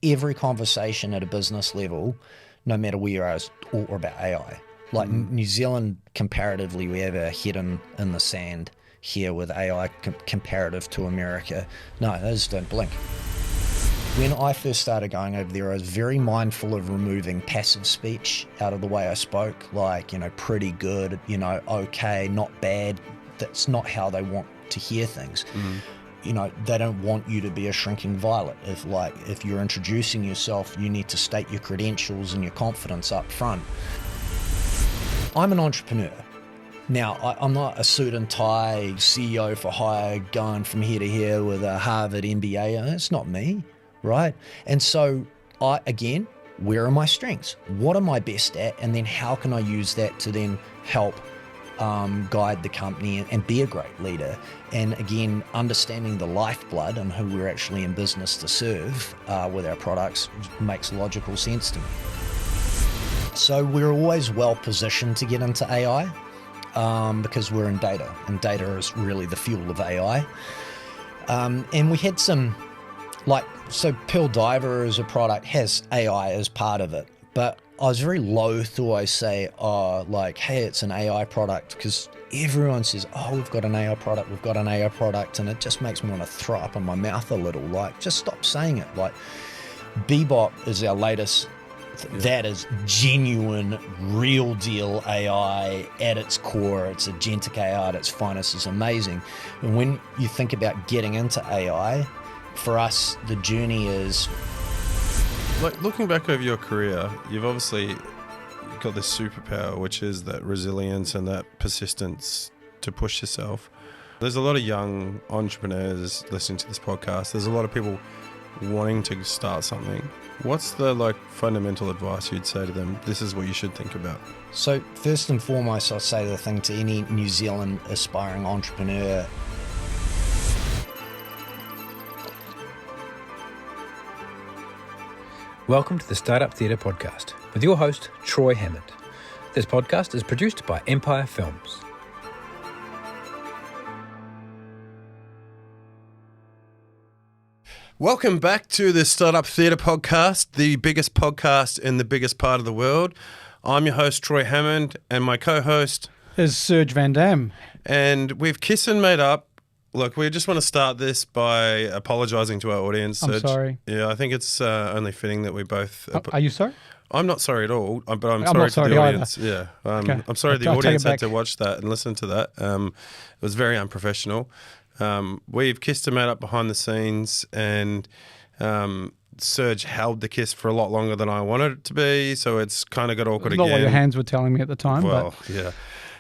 every conversation at a business level, no matter where you are, is all about AI. Like New Zealand, comparatively, we have our head in the sand here with AI comparative to America. No, they just don't blink. When I first started going over there, I was very mindful of removing passive speech out of the way I spoke, like, pretty good, okay, not bad. That's not how they want to hear things. They don't want you to be a shrinking violet. If you're introducing yourself, you need to state your credentials and your confidence up front. I'm an entrepreneur. Now, I'm not a suit and tie CEO for hire going from here to here with a Harvard MBA. That's not me, right? And so where are my strengths? What am I best at? And then how can I use that to then help guide the company and be a great leader? And again, understanding the lifeblood and who we're actually in business to serve with our products makes logical sense to me. So we're always well positioned to get into AI because we're in data, and data is really the fuel of AI. And we had some, so Pearl Diver as a product has AI as part of it, but I was very loath to always say, hey, it's an AI product, because everyone says, we've got an AI product, and it just makes me want to throw up in my mouth a little. Just stop saying it. Bebop is our latest. That is genuine, real deal AI at its core. It's agentic AI at its finest. It's amazing. And when you think about getting into AI, for us, the journey is... looking back over your career, you've obviously got this superpower, which is that resilience and that persistence to push yourself. There's a lot of young entrepreneurs listening to this podcast. There's a lot of people wanting to start something. What's the fundamental advice you'd say to them? This is what you should think about. So first and foremost, I'll say the thing to any New Zealand aspiring entrepreneur. Welcome to the Startup Theatre Podcast with your host, Troy Hammond. This podcast is produced by Empire Films. Welcome back to the Startup Theatre Podcast, the biggest podcast in the biggest part of the world. I'm your host, Troy Hammond, and my co-host is Serge Van Dam. And we've kissed and made up. Look, we just want to start this by apologising to our audience, Serge. I'm sorry. Yeah, I think it's only fitting that we both... Are you sorry? I'm not sorry at all, but I'm sorry to the audience. Either. Yeah, Okay. I'm sorry the audience had to watch that and listen to that. It was very unprofessional. We've kissed and made up behind the scenes, and Serge held the kiss for a lot longer than I wanted it to be, so it's kind of got awkward again. Not what your hands were telling me at the time. Well, yeah.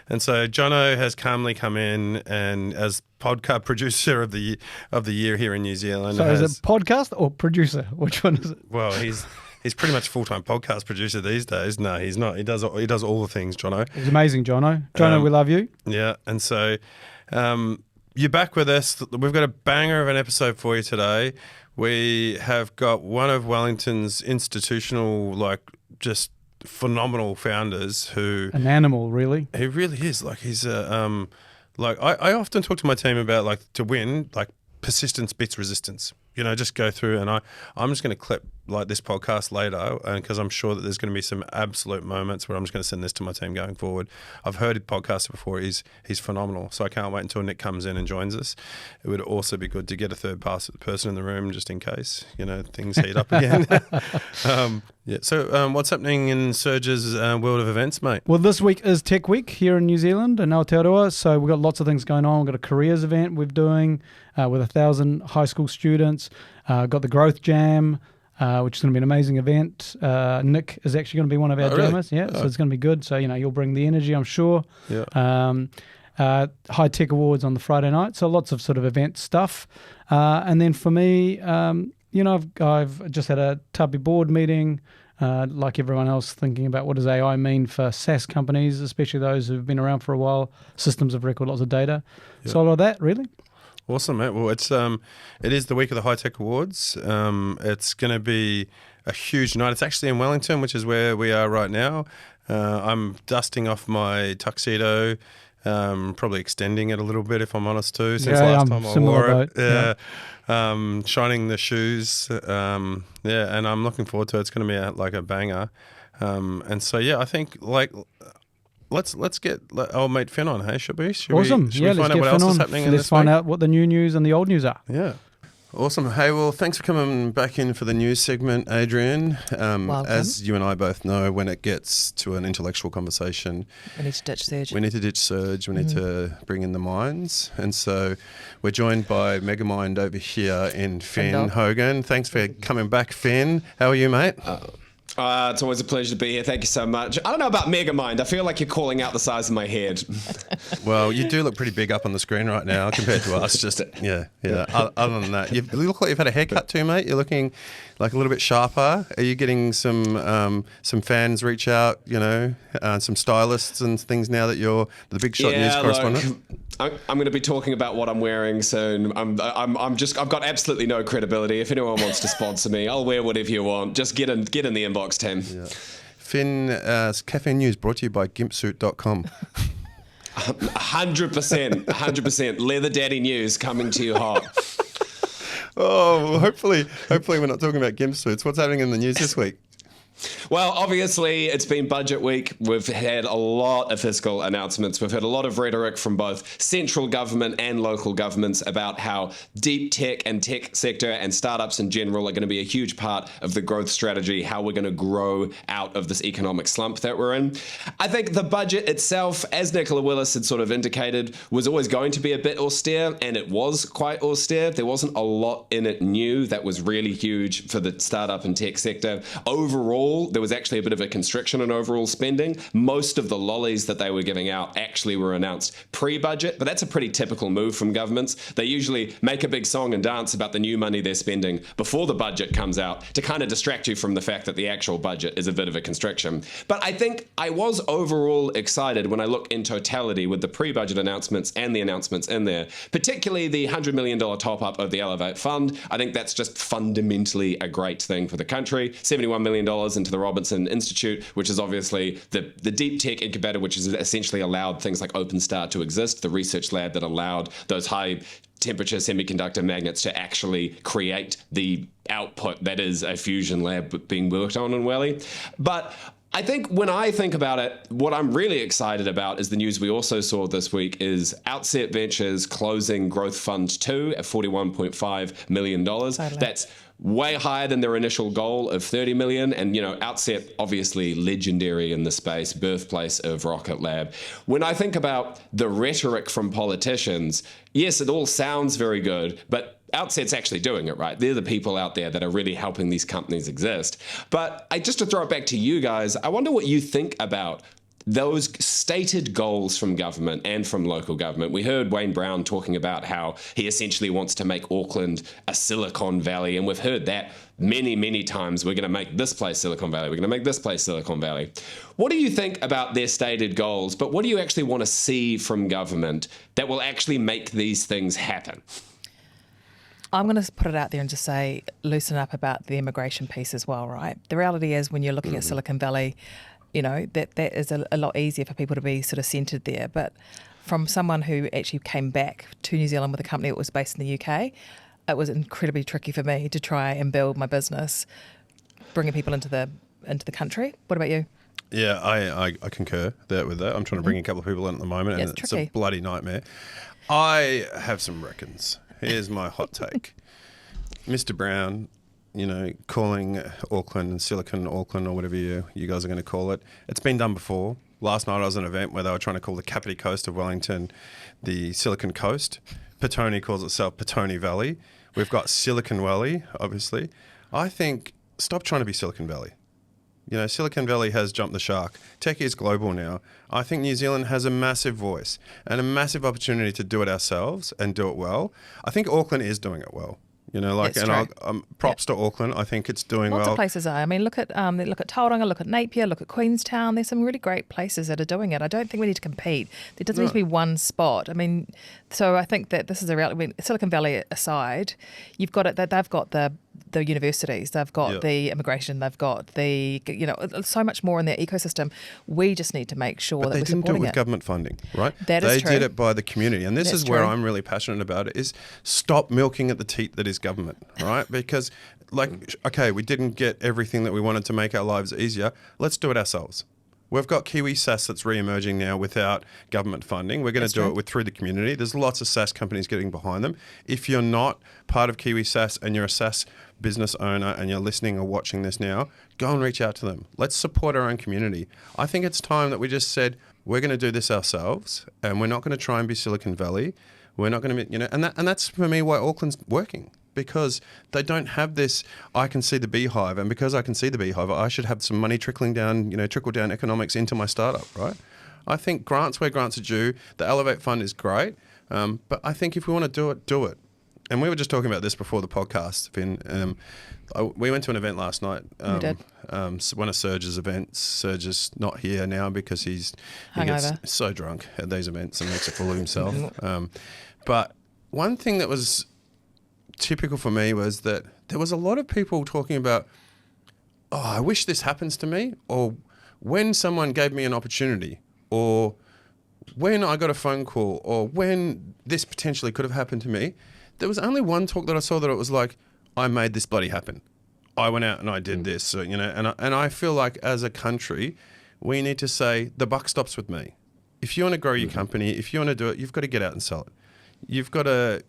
And so Jono has calmly come in and as podcast producer of the year here in New Zealand. So is it podcast or producer? Which one is it? Well, he's pretty much a full-time podcast producer these days. No, he's not. He does all the things, Jono. It's amazing, Jono. Jono, we love you. Yeah, and so you're back with us. We've got a banger of an episode for you today. We have got one of Wellington's institutional, just phenomenal founders who... An animal, really. He really is. He's a... I often talk to my team about, to win, persistence beats resistance. Just go through, and I'm just going to clip this podcast later, because I'm sure that there's going to be some absolute moments where I'm just going to send this to my team going forward. I've heard it podcast before. He's phenomenal, so I can't wait until Nick comes in and joins us. It would also be good to get a third person in the room just in case things heat up again. Yeah. So what's happening in Serge's world of events, mate? Well, this week is Tech Week here in New Zealand in Aotearoa, so we've got lots of things going on. We've got a careers event we're doing with 1,000 high school students. Got the Growth Jam, which is going to be an amazing event. Nick is actually going to be one of our jammers. Really? Yeah, so it's going to be good. So, you'll bring the energy, I'm sure. Yeah. High Tech Awards on the Friday night. So lots of sort of event stuff. And then for me, I've just had a tubby board meeting, like everyone else, thinking about what does AI mean for SaaS companies, especially those who've been around for a while, systems of record, lots of data. Yep. So all of that, really. Awesome, mate. Well, it is the week of the High Tech Awards. It's going to be a huge night. It's actually in Wellington, which is where we are right now. I'm dusting off my tuxedo. Probably extending it a little bit, if I'm honest too, since Yeah, last I'm time I similar wore it. boat. Yeah. Shining the shoes. And I'm looking forward to it. It's going to be like a banger. And so, yeah, I think like let's get old mate Finn on, hey? Should we? Awesome. Should we let's find get out what Finn else on. is happening in Let's this find week? out what the new news and the old news are. Yeah. Awesome. Hey, well, thanks for coming back in for the news segment, Adrian. Welcome. As you and I both know, when it gets to an intellectual conversation, We need to ditch Serge. we need to ditch Surge. We need to bring in the minds. And so we're joined by Megamind over here in Finn Hello. Hogan. Thanks for coming back, Finn. How are you, mate? It's always a pleasure to be here. Thank you so much. I don't know about Megamind. I feel like you're calling out the size of my head. Well, you do look pretty big up on the screen right now compared to us. Just yeah. Other than that, you look like you've had a haircut too, mate. You're looking like a little bit sharper. Are you getting some fans reach out? Some stylists and things now that you're the big shot news correspondent. Look, I'm going to be talking about what I'm wearing soon. I've got absolutely no credibility. If anyone wants to sponsor me, I'll wear whatever you want. Just get in the inbox, Tim. Yeah. Finn, Caffeine News brought to you by gimpsuit.com. 100%. Leather Daddy News coming to you hot. Oh, well, hopefully we're not talking about gimp suits. What's happening in the news this week? Well, obviously, it's been budget week. We've had a lot of fiscal announcements. We've had a lot of rhetoric from both central government and local governments about how deep tech and tech sector and startups in general are going to be a huge part of the growth strategy, how we're going to grow out of this economic slump that we're in. I think the budget itself, as Nicola Willis had sort of indicated, was always going to be a bit austere, and it was quite austere. There wasn't a lot in it new that was really huge for the startup and tech sector. Overall, there was actually a bit of a constriction in overall spending. Most of the lollies that they were giving out actually were announced pre-budget, but that's a pretty typical move from governments. They usually make a big song and dance about the new money they're spending before the budget comes out to kind of distract you from the fact that the actual budget is a bit of a constriction. But I think I was overall excited when I look in totality with the pre-budget announcements and the announcements in there, particularly the $100 million top-up of the Elevate Fund. I think that's just fundamentally a great thing for the country. $71 million into the Robinson Institute, which is obviously the deep tech incubator, which has essentially allowed things like OpenStar to exist, the research lab that allowed those high temperature semiconductor magnets to actually create the output that is a fusion lab being worked on in Welly. But I think when I think about it, what I'm really excited about is the news we also saw this week is Outset Ventures closing Growth Fund 2 at $41.5 million. Totally. That's way higher than their initial goal of 30 million. And, Outset, obviously legendary in the space, birthplace of Rocket Lab. When I think about the rhetoric from politicians, yes, it all sounds very good, but Outset's actually doing it right. They're the people out there that are really helping these companies exist. But just to throw it back to you guys, I wonder what you think about those stated goals from government and from local government. We heard Wayne Brown talking about how he essentially wants to make Auckland a Silicon Valley, and we've heard that many, many times. We're going to make this place Silicon Valley. We're going to make this place Silicon Valley. What do you think about their stated goals, but what do you actually want to see from government that will actually make these things happen? I'm going to put it out there and just say, loosen up about the immigration piece as well, right? The reality is when you're looking at Silicon Valley, that is a lot easier for people to be sort of centred there. But from someone who actually came back to New Zealand with a company that was based in the UK, it was incredibly tricky for me to try and build my business, bringing people into the country. What about you? Yeah, I concur with that. I'm trying to bring a couple of people in at the moment, and it's it's tricky. a bloody nightmare. I have some reckons. Here's my hot take. Mr. Brown, calling Auckland, Silicon Auckland, or whatever you guys are going to call it. It's been done before. Last night I was at an event where they were trying to call the Kapiti Coast of Wellington the Silicon Coast. Petone calls itself Petone Valley. We've got Silicon Valley, obviously. I think stop trying to be Silicon Valley. Silicon Valley has jumped the shark. Tech is global now. I think New Zealand has a massive voice and a massive opportunity to do it ourselves and do it well. I think Auckland is doing it well. Props to Auckland. I think it's doing Lots well. of places are. I mean, look at Tauranga, look at Napier, look at Queenstown. There's some really great places that are doing it. I don't think we need to compete. There doesn't need to be one spot. I mean, so I think that this is a reality. I mean, Silicon Valley aside, you've got it that they've got the the universities, they've got the immigration, they've got the, so much more in their ecosystem. We just need to make sure but that they we're didn't do supporting it with government funding, right? That is they true. did it by the community. And this That's is where true. I'm really passionate about it, is stop milking at the teat that is government, right? Because, okay, we didn't get everything that we wanted to make our lives easier. Let's do it ourselves. We've got Kiwi SaaS that's re-emerging now without government funding. We're going to do it through the community. There's lots of SaaS companies getting behind them. If you're not part of Kiwi SaaS and you're a SaaS business owner and you're listening or watching this now, go and reach out to them. Let's support our own community. I think it's time that we just said, we're going to do this ourselves, and we're not going to try and be Silicon Valley. We're not going to, and that's for me why Auckland's working. Because they don't have this, I can see the beehive, and because I can see the beehive, I should have some money trickle down economics into my startup, right? I think grants where grants are due. The Elevate Fund is great, but I think if we want to do it, do it. And we were just talking about this before the podcast, Finn. We went to an event last night. We did. One of Serge's events. Serge is not here now because he gets so drunk at these events and makes a fool of himself. But one thing that was typical for me was that there was a lot of people talking about, I wish this happens to me, or when someone gave me an opportunity, or when I got a phone call, or when this potentially could have happened to me. There was only one talk that I saw that it was like, I made this bloody happen. I went out and I did this, and I feel like as a country, we need to say the buck stops with me. If you want to grow your company, if you want to do it, you've got to get out and sell it. You've got to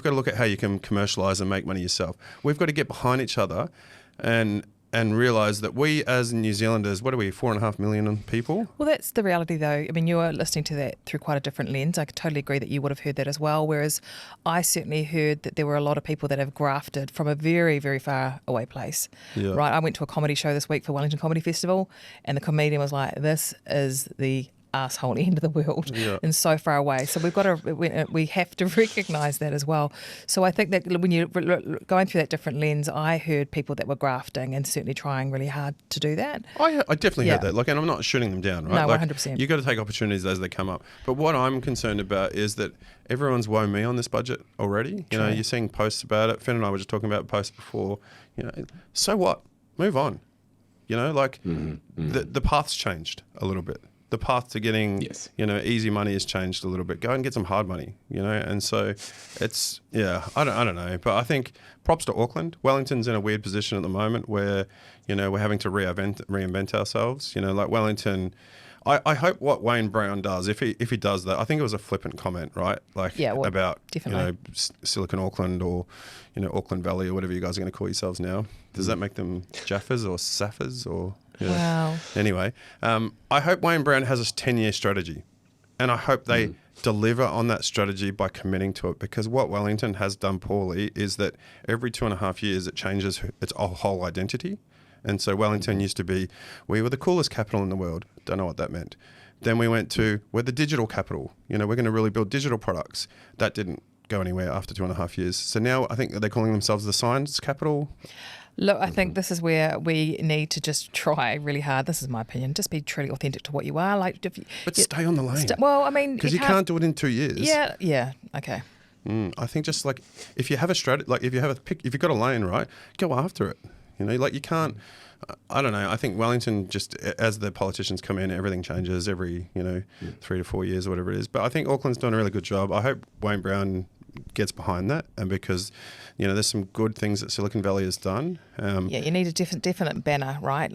look at how you can commercialize and make money yourself. We've got to get behind each other and realize that we as New Zealanders, what are we, 4.5 million people? Well, that's the reality though. I mean, you were listening to that through quite a different lens. I could totally agree that you would have heard that as well. Whereas I certainly heard that there were a lot of people that have grafted from a very, very far away place. Yeah. Right. I went to a comedy show this week for Wellington Comedy Festival, and the comedian was like, this is the asshole end of the world and so far away. So we have to recognise that as well. So I think that when you're going through that different lens, I heard people that were grafting and certainly trying really hard to do that. I definitely heard that. And I'm not shooting them down, right? No, 100%. You've got to take opportunities as they come up. But what I'm concerned about is that everyone's woe me on this budget already. You know, you're seeing posts about it. Finn and I were just talking about posts before. So what? Move on. The path's changed a little bit. The path to getting, easy money has changed a little bit. Go and get some hard money, and so it's, I don't know. But I think props to Auckland. Wellington's in a weird position at the moment where, we're having to reinvent ourselves. Like Wellington, I hope what Wayne Brown does, if he does that, I think it was a flippant comment, right? Like about, Silicon Auckland or, Auckland Valley or whatever you guys are going to call yourselves now. Does that make them Jaffas or Saffas or... Wow. Anyway, I hope Wayne Brown has a 10-year strategy, and I hope they deliver on that strategy by committing to it, because what Wellington has done poorly is that every 2.5 years it changes its whole identity. And so Wellington used to be, we were the coolest capital in the world. Don't know what that meant. Then we went to, we're the digital capital. We're going to really build digital products. That didn't go anywhere after 2.5 years. So now I think they're calling themselves the science capital. Look, I think this is where we need to just try really hard. This is my opinion. Just be truly authentic to what you are. But stay on the lane. Because you can't do it in 2 years. Yeah. Okay. I think just like if you have a strategy, like if you've got a lane, right, go after it. You can't. I don't know. I think Wellington, just as the politicians come in, everything changes every 3 to 4 years or whatever it is. But I think Auckland's doing a really good job. I hope Wayne Brown gets behind that, and because there's some good things that Silicon Valley has done. You need a definite banner, right?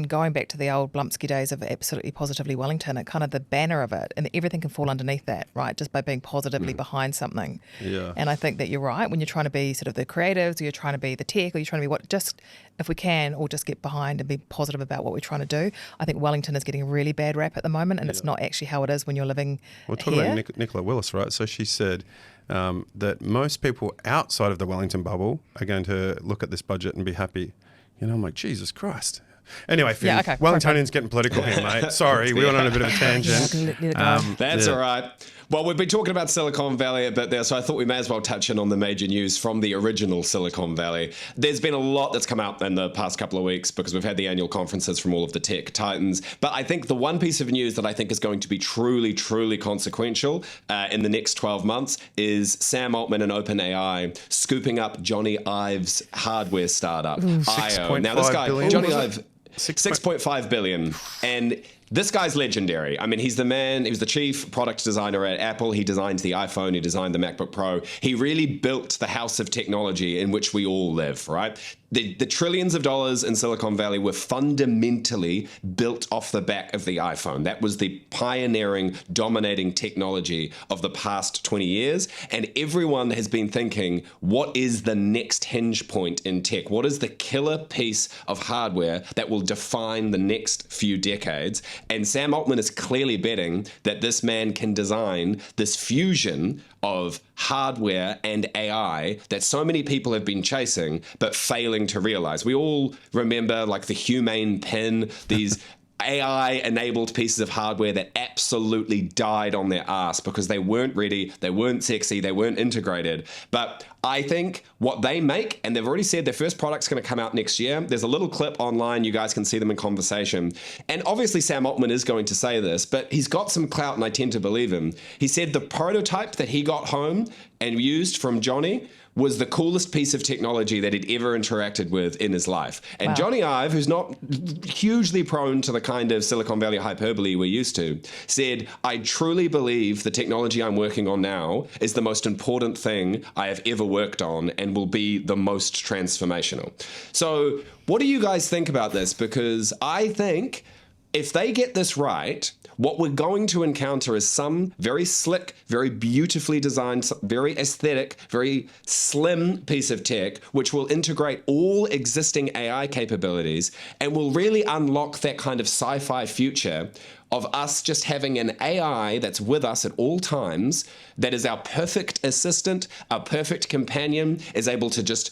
Going back to the old Blumsky days of absolutely positively Wellington, it kind of the banner of it, and everything can fall underneath that, right? Just by being positively behind something. Yeah. And I think that you're right when you're trying to be sort of the creatives, or you're trying to be the tech, or you're trying to be just if we can, all just get behind and be positive about what we're trying to do. I think Wellington is getting a really bad rap at the moment, and it's not actually how it is when you're living here. Talk about Nicola Willis, right? So she said that most people outside of the Wellington bubble are going to look at this budget and be happy. I'm like, Jesus Christ. Anyway, Finn, Yeah, okay. Wellingtonian's getting political here, mate. Sorry, we went on a bit of a tangent. That's all right. Well, we've been talking about Silicon Valley a bit there, so I thought we may as well touch in on the major news from the original Silicon Valley. There's been a lot that's come out in the past couple of weeks because we've had the annual conferences from all of the tech titans. But I think the one piece of news that I think is going to be truly, truly consequential in the next 12 months is Sam Altman and OpenAI scooping up Johnny Ive's hardware startup, IO. Now, this guy, billion, Johnny Ive, 6.5 billion. And this guy's legendary. I mean, he's the man, he was the chief product designer at Apple. He designed the iPhone, he designed the MacBook Pro. He really built the house of technology in which we all live, right? The trillions of dollars in Silicon Valley were fundamentally built off the back of the iPhone. That was the pioneering, dominating technology of the past 20 years. And everyone has been thinking, what is the next hinge point in tech? What is the killer piece of hardware that will define the next few decades? And Sam Altman is clearly betting that this man can design this fusion of hardware and AI that so many people have been chasing but failing to realize. We all remember like the Humane Pen, these AI-enabled pieces of hardware that absolutely died on their ass because they weren't ready, they weren't sexy, they weren't integrated. But I think what they make, and they've already said their first product's going to come out next year. There's a little clip online. You guys can see them in conversation. And obviously Sam Altman is going to say this, but he's got some clout and I tend to believe him. He said the prototype that he got home and used from Johnny was the coolest piece of technology that he'd ever interacted with in his life. And Wow. Johnny Ive, who's not hugely prone to the kind of Silicon Valley hyperbole we're used to, said, I truly believe the technology I'm working on now is the most important thing I have ever worked on and will be the most transformational. So what do you guys think about this? Because I think if they get this right, what we're going to encounter is some very slick, very beautifully designed, very aesthetic, very slim piece of tech, which will integrate all existing AI capabilities and will really unlock that kind of sci-fi future of us just having an AI that's with us at all times, that is our perfect assistant, our perfect companion, is able to just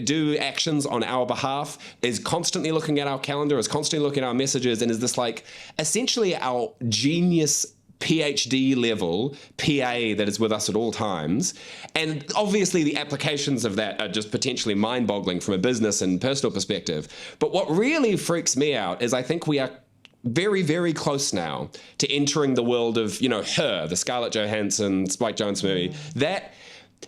do actions on our behalf, is constantly looking at our calendar, is constantly looking at our messages, and is this like essentially our genius PhD level PA that is with us at all times. And obviously the applications of that are just potentially mind-boggling from a business and personal perspective. But what really freaks me out is I think we are very, very close now to entering the world of, you know, Her, the Scarlett Johansson, Spike Jonze movie.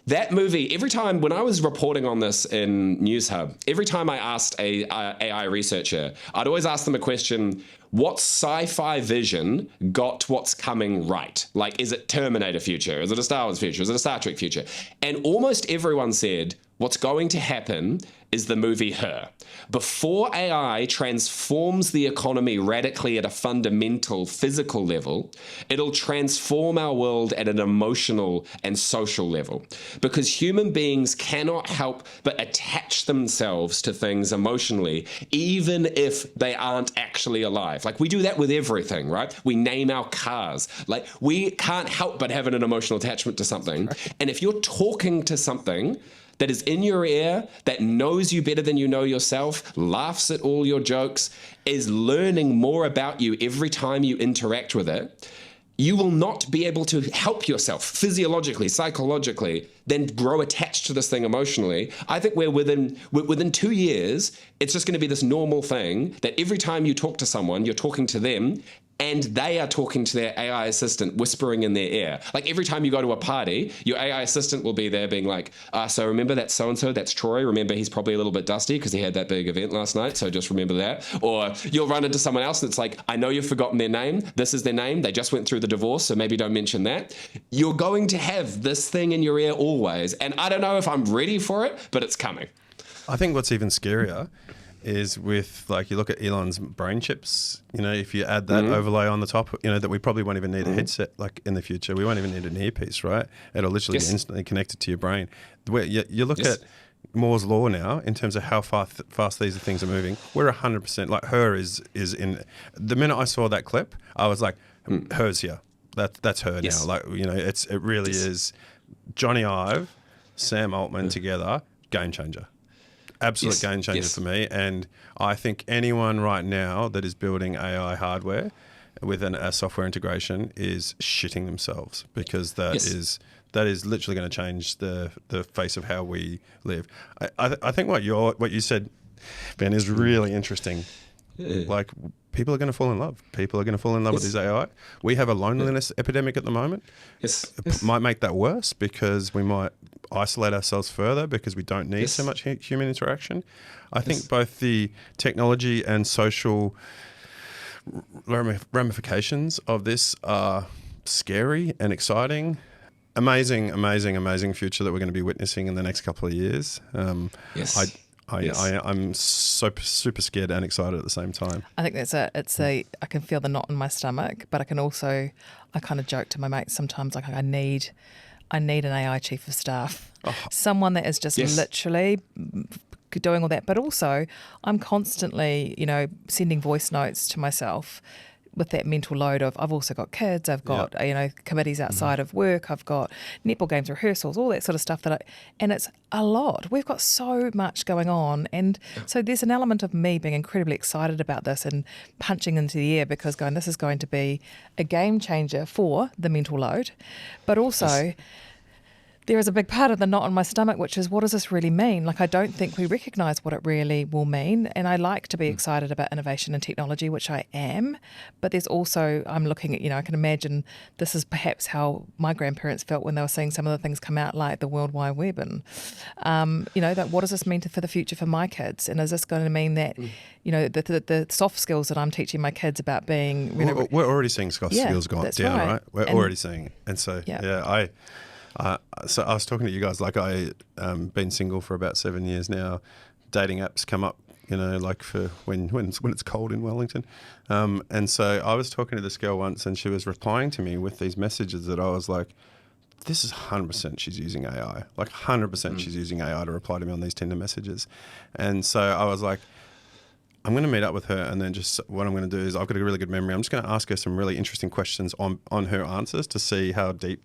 That movie, every time when I was reporting on this in NewsHub, every time I asked a AI researcher, I'd always ask them a question, what sci-fi vision got what's coming right? Like, is it Terminator future? Is it a Star Wars future? Is it a Star Trek future? And almost everyone said, what's going to happen is the movie Her. Before AI transforms the economy radically at a fundamental physical level, it'll transform our world at an emotional and social level. Because human beings cannot help but attach themselves to things emotionally, even if they aren't actually alive. Like, we do that with everything, right? We name our cars. Like, we can't help but having an emotional attachment to something. And if you're talking to something that is in your ear, that knows you better than you know yourself, laughs at all your jokes, is learning more about you every time you interact with it, you will not be able to help yourself physiologically, psychologically, then grow attached to this thing emotionally. I think we're within 2 years, it's just going to be this normal thing that every time you talk to someone, you're talking to them, and they are talking to their AI assistant, whispering in their ear. Like, every time you go to a party, your AI assistant will be there being like, so remember that so-and-so, that's Troy. Remember, he's probably a little bit dusty because he had that big event last night, so just remember that. Or you'll run into someone else and it's like, I know you've forgotten their name. This is their name. They just went through the divorce, so maybe don't mention that. You're going to have this thing in your ear always. And I don't know if I'm ready for it, but it's coming. I think what's even scarier is with, like, you look at Elon's brain chips, you know, if you add that overlay on the top, you know, that we probably won't even need a headset, like, in the future. We won't even need an earpiece, right? It'll literally be instantly connected to your brain. Where you look at Moore's law now in terms of how fast these things are moving. We're 100%, like, Her is in, the minute I saw that clip, I was like, Her's here. That's Her now. Like, you know, it really is Johnny Ive, Sam Altman together, game changer. absolute Yes. game changer Yes. for me. And I think anyone right now that is building AI hardware with a software integration is shitting themselves, because that Yes. is literally going to change the face of how we live. I think what you said, Ben, is really interesting. Like, people are going to fall in love. People are going to fall in love with this AI. We have a loneliness epidemic at the moment. Yes. It might make that worse, because we might isolate ourselves further because we don't need Yes. so much human interaction. I think both the technology and social ramifications of this are scary and exciting. Amazing future that we're going to be witnessing in the next couple of years. Yes. I'm super scared and excited at the same time. I think I can feel the knot in my stomach, but I kind of joke to my mates sometimes, like, I need an AI chief of staff, someone that is just literally doing all that. But also, I'm constantly, sending voice notes to myself with that mental load of, I've also got kids, I've got, committees outside of work, I've got netball games, rehearsals, all that sort of stuff and it's a lot. We've got so much going on. And so there's an element of me being incredibly excited about this and punching into the air, because this is going to be a game changer for the mental load. But also, there is a big part of the knot in my stomach, which is, what does this really mean? Like, I don't think we recognise what it really will mean. And I like to be excited about innovation and technology, which I am. But there's also, I'm looking at, I can imagine this is perhaps how my grandparents felt when they were seeing some of the things come out, like the World Wide Web. And, that what does this mean for the future for my kids? And is this going to mean that, the soft skills that I'm teaching my kids about being... We're already seeing soft skills go down, right? We're already seeing it. And so, so I was talking to you guys, like, I been single for about 7 years now. Dating apps come up, like for when it's cold in Wellington. And so I was talking to this girl once, and she was replying to me with these messages that I was like, this is 100% she's using AI. Like 100% she's using AI to reply to me on these Tinder messages. And so I was like, I'm going to meet up with her, and then just what I'm going to do is, I've got a really good memory. I'm just going to ask her some really interesting questions on her answers to see how deep,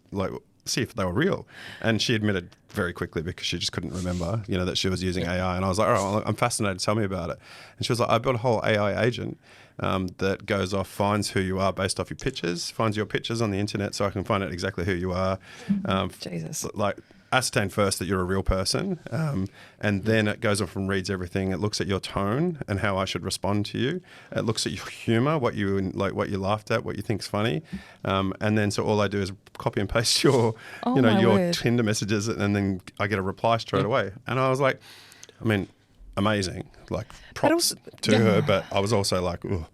see if they were real. And she admitted very quickly, because she just couldn't remember, that she was using AI. And I was like, all right, well, I'm fascinated. Tell me about it. And she was like, I built a whole AI agent that goes off, finds who you are based off your pictures, finds your pictures on the internet, so I can find out exactly who you are. Jesus. Like, ascertain first that you're a real person, and then it goes off and reads everything. It looks at your tone and how I should respond to you. It looks at your humor, what you laughed at, what you think's funny, and then so all I do is copy and paste your Tinder messages, and then I get a reply straight away. And I was like, amazing, like, props to her, but I was also like, ugh.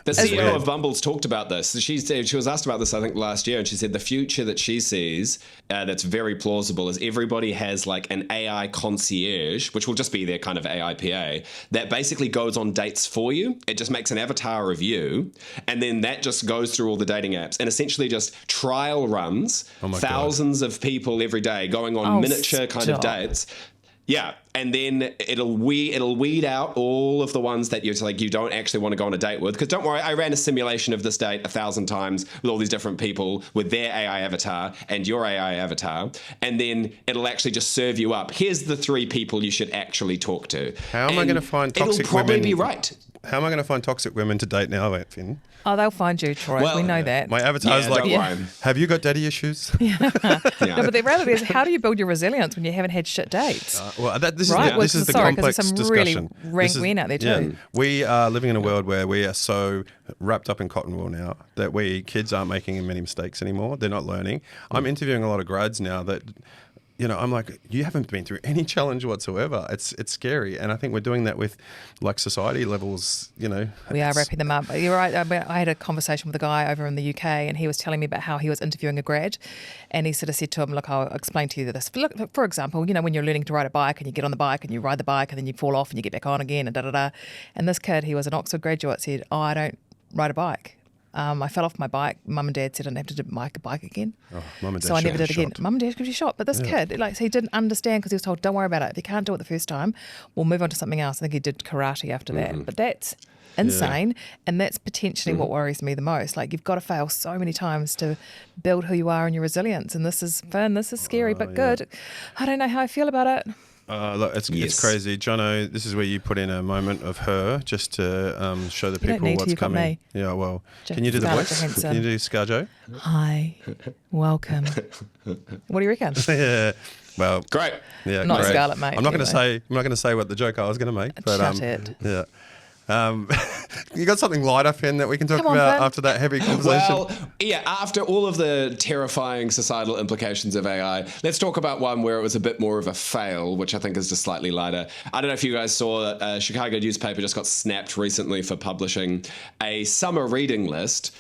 The CEO of Bumble's talked about this. She was asked about this, I think, last year, and she said the future that she sees that's very plausible is everybody has like an AI concierge, which will just be their kind of AI PA, that basically goes on dates for you. It just makes an avatar of you, and then that just goes through all the dating apps and essentially just trial runs thousands of people every day, going on miniature kind of dates. Yeah, and then it'll weed out all of the ones that you don't actually want to go on a date with. Because don't worry, I ran a simulation of this date 1,000 times with all these different people with their AI avatar and your AI avatar, and then it'll actually just serve you up. Here's the 3 people you should actually talk to. How am I going to find toxic women? It'll probably women? be right. How am I going to find toxic women to date now, Finn? Oh, they'll find you, Troy. Well, we know that. My avatar's like, don't worry. have you got daddy issues? No, but the reality is, how do you build your resilience when you haven't had shit dates? This Right? is the complex there's some discussion. really rank men out there too. Yeah, we are living in a world where we are so wrapped up in cotton wool now that kids aren't making many mistakes anymore. They're not learning. I'm interviewing a lot of grads now that, I'm like, you haven't been through any challenge whatsoever. It's scary. And I think we're doing that with like society levels, We are wrapping them up. You're right. I had a conversation with a guy over in the UK, and he was telling me about how he was interviewing a grad, and he sort of said to him, look, I'll explain to you this. Look, for example, when you're learning to ride a bike and you get on the bike and you ride the bike and then you fall off and you get back on again and da-da-da. And this kid, he was an Oxford graduate, said, I don't ride a bike. I fell off my bike. Mum and Dad said I didn't have to do my bike again. Oh, Mum and Dad so I never did it again. shot. Mum and Dad could be shot. But this kid, he didn't understand, because he was told, don't worry about it. If you can't do it the first time, we'll move on to something else. I think he did karate after that. But that's insane. And that's potentially what worries me the most. Like, you've got to fail so many times to build who you are and your resilience. And this is fun. This is scary, but good. I don't know how I feel about it. Look, it's crazy. Jono, this is where you put in a moment of her just to show the people what's coming. Yeah, well, can you do the voice? Can you do ScarJo? Hi, welcome. What do you reckon? Yeah. Well, Great. Yeah, not great. Scarlett, mate. I'm not going to say what the joke I was going to make, but Shut it. Yeah. You got something lighter, Finn, that we can talk Come on, about Finn. after that heavy conversation? Well, yeah, after all of the terrifying societal implications of AI, let's talk about one where it was a bit more of a fail, which I think is just slightly lighter. I don't know if you guys saw a Chicago newspaper just got snapped recently for publishing a summer reading list,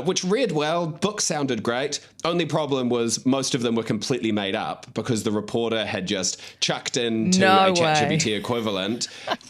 which read well, books sounded great. Only problem was most of them were completely made up because the reporter had just chucked into a ChatGPT equivalent.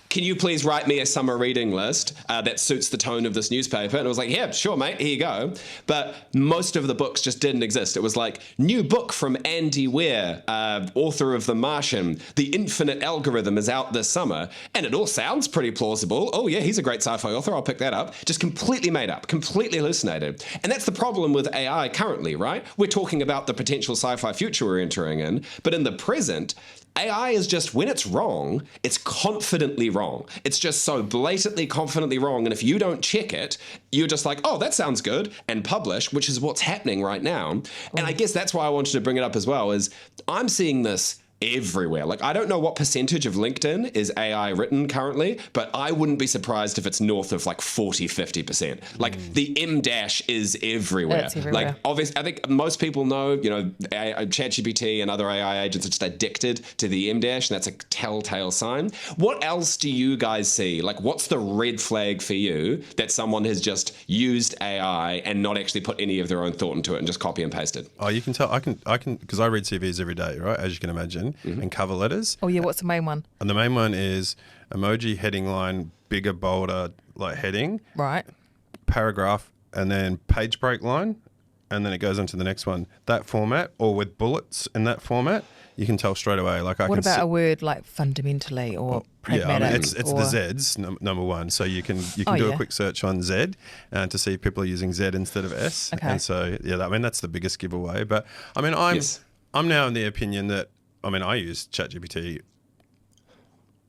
Can you please write me a summer reading list that suits the tone of this newspaper? And it was like, yeah, sure, mate, here you go. But most of the books just didn't exist. It was like, new book from Andy Weir, author of The Martian. The Infinite Algorithm is out this summer. And it all sounds pretty plausible. Oh, yeah, he's a great sci-fi author. I'll pick that up. Just completely made up, completely hallucinated. And that's the problem with AI currently, right? We're talking about the potential sci-fi future we're entering in. But in the present, AI is just, when it's wrong, it's confidently wrong. It's just so blatantly, confidently wrong. And if you don't check it, you're just like, oh, that sounds good, and publish, which is what's happening right now. And I guess that's why I wanted to bring it up as well, is I'm seeing this everywhere. Like, I don't know what percentage of LinkedIn is AI written currently, but I wouldn't be surprised if it's north of like 40, 50%. Like the M dash is everywhere. It's everywhere. Like, obviously, I think most people know, ChatGPT and other AI agents are just addicted to the M dash, and that's a telltale sign. What else do you guys see? Like, what's the red flag for you that someone has just used AI and not actually put any of their own thought into it and just copy and pasted? Oh, you can tell. I can, because I read CVs every day, right? As you can imagine, and cover letters. Oh, yeah, what's the main one? And the main one is emoji heading line, bigger, bolder, like heading. Right. Paragraph, and then page break line, and then it goes on to the next one. That format, or with bullets in that format, you can tell straight away. Like, what about a word like fundamentally or pragmatic? Yeah, I mean, it's the Zs, number one. So you can do a quick search on Z to see people are using Z instead of S. Okay. And so, yeah, I mean, that's the biggest giveaway. But, I mean, I'm now in the opinion that, I mean, I use ChatGPT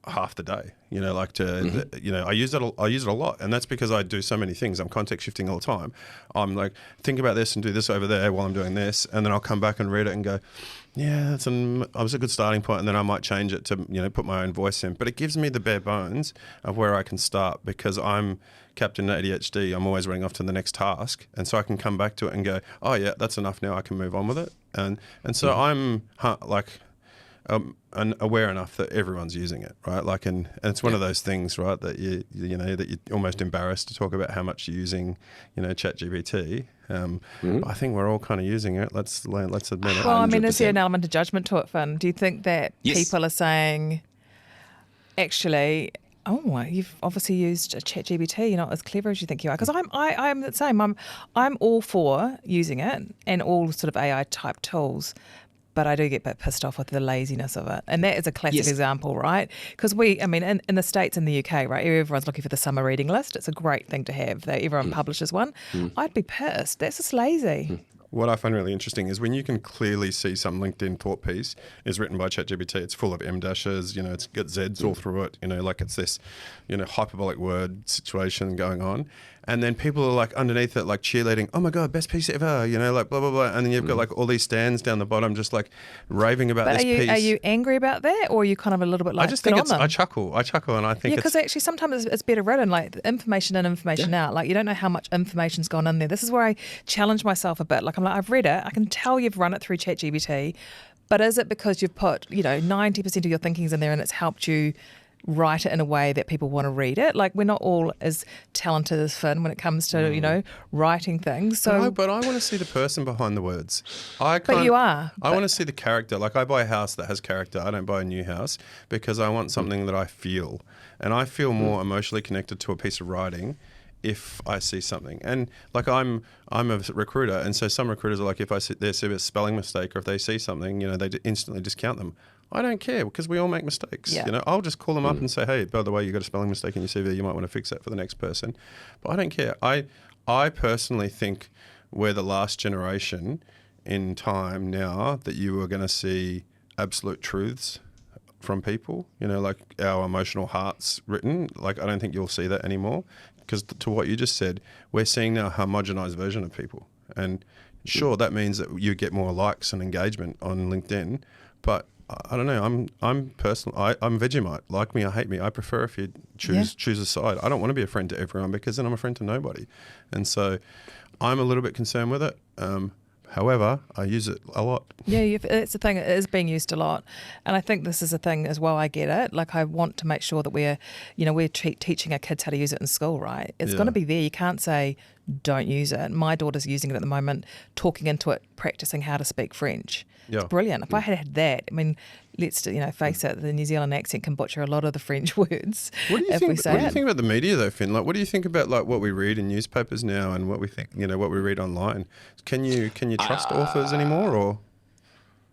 half the day, I use it a lot, and that's because I do so many things. I'm context shifting all the time. I'm like, think about this and do this over there while I'm doing this, and then I'll come back and read it and go, yeah, that was a good starting point, and then I might change it to put my own voice in. But it gives me the bare bones of where I can start, because I'm Captain ADHD. I'm always running off to the next task, and so I can come back to it and go, oh yeah, that's enough now. I can move on with it, and so I'm and aware enough that everyone's using it, right? Like, and it's one of those things, right, that that you're almost embarrassed to talk about how much you're using, ChatGPT. I think we're all kind of using it. Let's admit it. Well, I mean, is there an element of judgment to it, Finn? Do you think that people are saying, actually, oh, you've obviously used a ChatGPT, you're not as clever as you think you are? Because I'm the same. I'm all for using it and all sort of AI type tools. But I do get a bit pissed off with the laziness of it. And that is a classic example, right? Because in the States and the UK, right, everyone's looking for the summer reading list. It's a great thing to have. Everyone publishes one. I'd be pissed. That's just lazy. What I find really interesting is when you can clearly see some LinkedIn thought piece is written by ChatGPT. It's full of M dashes, it's got Zs all through it, like it's this, hyperbolic word situation going on. And then people are like underneath it, like cheerleading, oh my God, best piece ever, like blah, blah, blah. And then you've got like all these stands down the bottom just like raving about this piece. Are you angry about that, or are you kind of a little bit like, I just think I chuckle and I think because actually sometimes it's better written, like information in, information out. Like, you don't know how much information's gone in there. This is where I challenge myself a bit. Like, I'm like, I've read it. I can tell you've run it through ChatGPT, but is it because you've put, 90% of your thinking's in there and it's helped you write it in a way that people want to read it? Like, we're not all as talented as Finn when it comes to, writing things. So, but I want to see the person behind the words. But you are. I want to see the character. Like, I buy a house that has character. I don't buy a new house because I want something that I feel. And I feel more emotionally connected to a piece of writing if I see something. And like, I'm a recruiter, and so some recruiters are like, if they see a spelling mistake or if they see something, they instantly discount them. I don't care, because we all make mistakes. Yeah. I'll just call them up and say, hey, by the way, you got a spelling mistake in your CV. You might want to fix that for the next person. But I don't care. I personally think we're the last generation in time now that you are going to see absolute truths from people, you know, like our emotional hearts written. Like, I don't think you'll see that anymore, because to what you just said, we're seeing now a homogenized version of people. And sure, that means that you get more likes and engagement on LinkedIn, but I don't know. I'm Vegemite. Like me or hate me. I prefer if you choose a side. I don't want to be a friend to everyone, because then I'm a friend to nobody. And so I'm a little bit concerned with it. However, I use it a lot. Yeah, it's the thing. It is being used a lot, and I think this is a thing as well. I get it. Like, I want to make sure that we're teaching our kids how to use it in school, right? It's going to be there. You can't say don't use it. My daughter's using it at the moment, talking into it, practicing how to speak French. Yeah. It's brilliant. If I had that, I mean, let's face it, the New Zealand accent can butcher a lot of the French words. What do you if think? we say What do you it. think about the media, though, Finn? Like, what do you think about like what we read in newspapers now and what we think, what we read online? Can you trust authors anymore, or?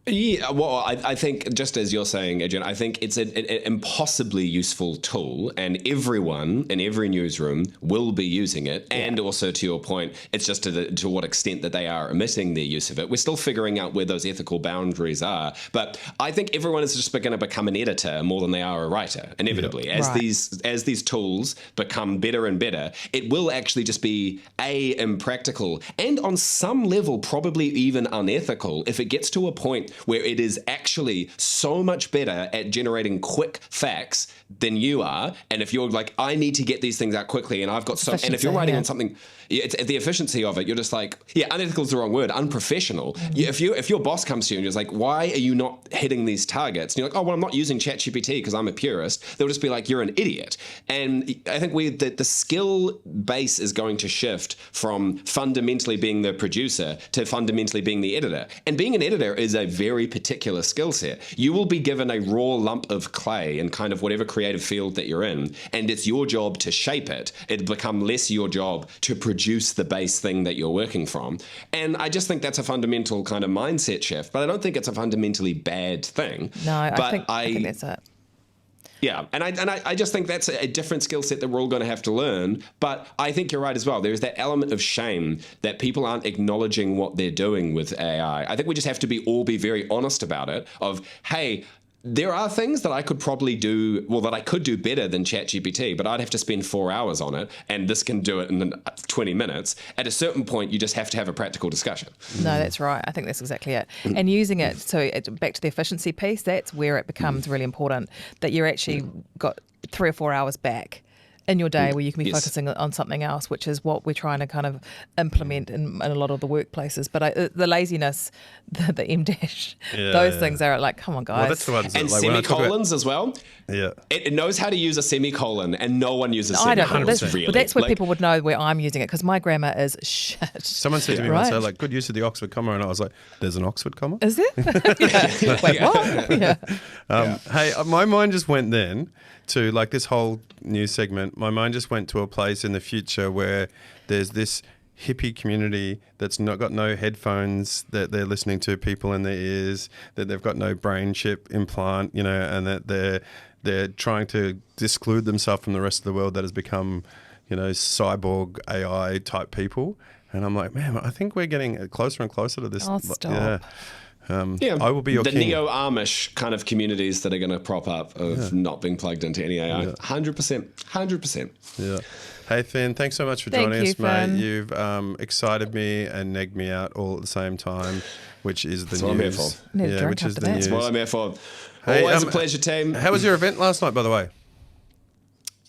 Yeah, well, I think, just as you're saying, Adrian, I think it's an impossibly useful tool, and everyone in every newsroom will be using it. And also, to your point, it's just to what extent that they are omitting their use of it. We're still figuring out where those ethical boundaries are. But I think everyone is just going to become an editor more than they are a writer, inevitably. As these tools become better and better, it will actually just be impractical, and on some level probably even unethical if it gets to a point where it is actually so much better at generating quick facts than you are. And if you're like, I need to get these things out quickly, and I've got so, and if you're writing on something, it's the efficiency of it, you're just like, unethical is the wrong word, unprofessional. If your boss comes to you and you're like, why are you not hitting these targets? And you're like, oh, well, I'm not using ChatGPT because I'm a purist. They'll just be like, you're an idiot. And I think the skill base is going to shift from fundamentally being the producer to fundamentally being the editor. And being an editor is a very particular skill set. You will be given a raw lump of clay in kind of whatever creative field that you're in, and it's your job to shape it. It'll become less your job to produce the base thing that you're working from. And I just think that's a fundamental kind of mindset shift, but I don't think it's a fundamentally bad thing. No, I think that's it. Yeah, and I just think that's a different skill set that we're all going to have to learn. But I think you're right as well. There's that element of shame that people aren't acknowledging what they're doing with AI. I think we just have to all be very honest about it. Of, hey, there are things that I could probably do, that I could do better than ChatGPT, but I'd have to spend 4 hours on it, and this can do it in 20 minutes. At a certain point, you just have to have a practical discussion. No, that's right. I think that's exactly it. And using it, so back to the efficiency piece, that's where it becomes really important, that you're actually got 3 or 4 hours back in your day where you can be focusing on something else, which is what we're trying to kind of implement in a lot of the workplaces. But the laziness, the M-dash, those things are like, come on, guys. Well, that's the ones and that, semicolons as well. Yeah. It knows how to use a semicolon, and no one uses I semicolons. don't. Really. But that's where people would know where I'm using it, because my grammar is shit. Someone said to me once, like, good use of the Oxford comma, and I was like, there's an Oxford comma? Is there? Wait, what? Hey, my mind just went then to like this whole new segment. My mind just went to a place in the future where there's this hippie community that's got no headphones, that they're listening to people in their ears, that they've got no brain chip implant, and that they're trying to exclude themselves from the rest of the world that has become, cyborg AI type people. And I'm like, man, I think we're getting closer and closer to this. Oh, stop. I will be your the king. neo-Amish kind of communities that are going to prop up of not being plugged into any AI. 100%. Yeah. Hey, Finn, thanks so much for joining us, mate. You've excited me and negged me out all at the same time, which is the news. That's what I'm here Yeah, which is the news. That's what I'm here for. Hey, Always a pleasure, team. How was your event last night, by the way?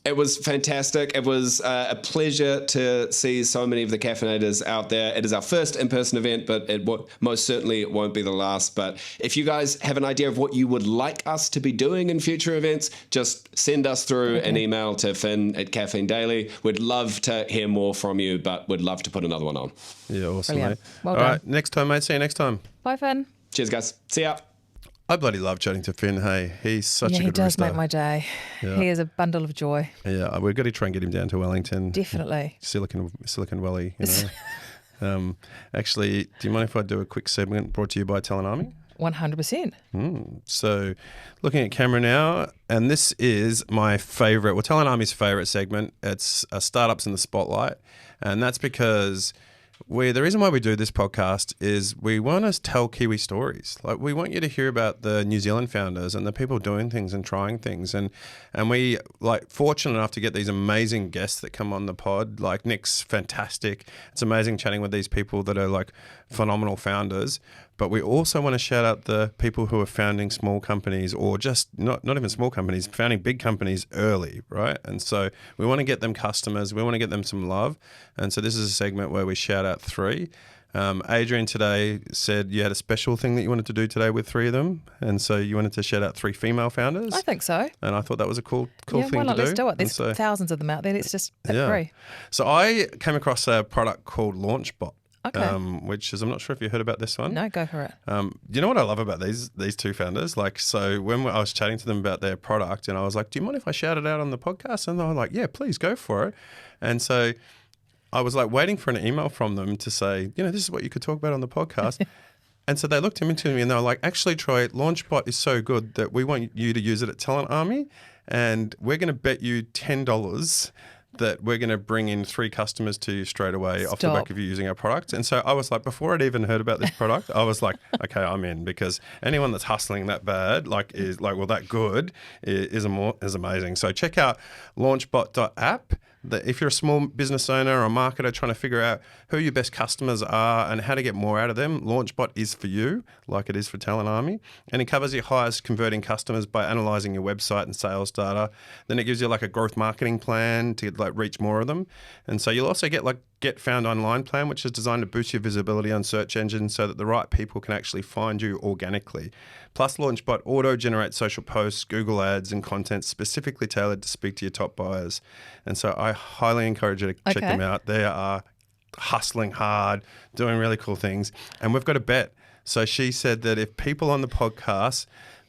It was fantastic. It was a pleasure to see so many of the caffeinators out there. It is our first in-person event, but most certainly it won't be the last. But if you guys have an idea of what you would like us to be doing in future events, just send us through an email to Finn@Caffeine Daily. We'd love to hear more from you, but we'd love to put another one on. Yeah, awesome, Brilliant. mate. Well all done. right, next time, mate. See you next time. Bye, Finn. Cheers, guys. See ya. I bloody love chatting to Finn. Hey, he's such a good he does rooster. make my day. Yeah. He is a bundle of joy. Yeah, we've got to try and get him down to Wellington. Definitely. Silicon Valley, Actually, do you mind if I do a quick segment brought to you by Talent Army? 100%. So looking at camera now, and this is my favourite, Talent Army's favourite segment. It's Startups in the Spotlight. And that's because The reason why we do this podcast is we want to tell Kiwi stories. Like, we want you to hear about the New Zealand founders and the people doing things and trying things. And we fortunate enough to get these amazing guests that come on the pod. Like, Nick's fantastic. It's amazing chatting with these people that are like phenomenal founders. But we also want to shout out the people who are founding small companies, or just not even small companies, founding big companies early, right? And so we want to get them customers. We want to get them some love. And so this is a segment where we shout out 3. Adrian today said you had a special thing that you wanted to do today with 3 of them. And so you wanted to shout out 3 female founders. I think so. And I thought that was a cool thing why not? to do. Let's do it. There's thousands of them out there. Let's just pick 3. So I came across a product called LaunchBot. Okay. Which is, I'm not sure if you heard about this one. No, go for it. You know what I love about these 2 founders? Like, so when I was chatting to them about their product, and I was like, do you mind if I shout it out on the podcast? And they were like, yeah, please go for it. And so I was like waiting for an email from them to say, this is what you could talk about on the podcast. And so they looked into me and they were like, actually, Troy, LaunchBot is so good that we want you to use it at Talent Army, and we're going to bet you $10 that we're going to bring in 3 customers to you straight away off the back of you using our product. And so I was like, before I'd even heard about this product, I was like, okay, I'm in, because anyone that's hustling that bad, that good is amazing. So check out launchbot.app. If you're a small business owner or a marketer trying to figure out who your best customers are and how to get more out of them, LaunchBot is for you, like it is for Talent Army. And it covers your highest converting customers by analysing your website and sales data. Then it gives you like a growth marketing plan to reach more of them. And so you'll also get Found Online plan, which is designed to boost your visibility on search engines so that the right people can actually find you organically. Plus, LaunchBot auto-generates social posts, Google ads, and content specifically tailored to speak to your top buyers. And so I highly encourage you to check them out. They are hustling hard, doing really cool things. And we've got a bet. So she said that if people on the podcast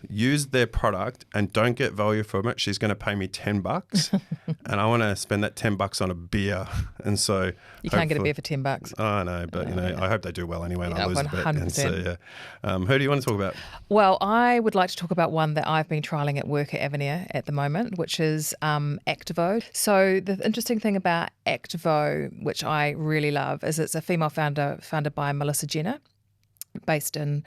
use their product and don't get value from it, she's going to pay me $10, and I want to spend that $10 on a beer. And so you can't get a beer for $10. I know, but I hope they do well anyway, and I lose a bet. 100%. And so, who do you want to talk about? Well, I would like to talk about one that I've been trialing at work at Avenir at the moment, which is Activo. So the interesting thing about Activo, which I really love, is it's a female founded by Melissa Jenner, based in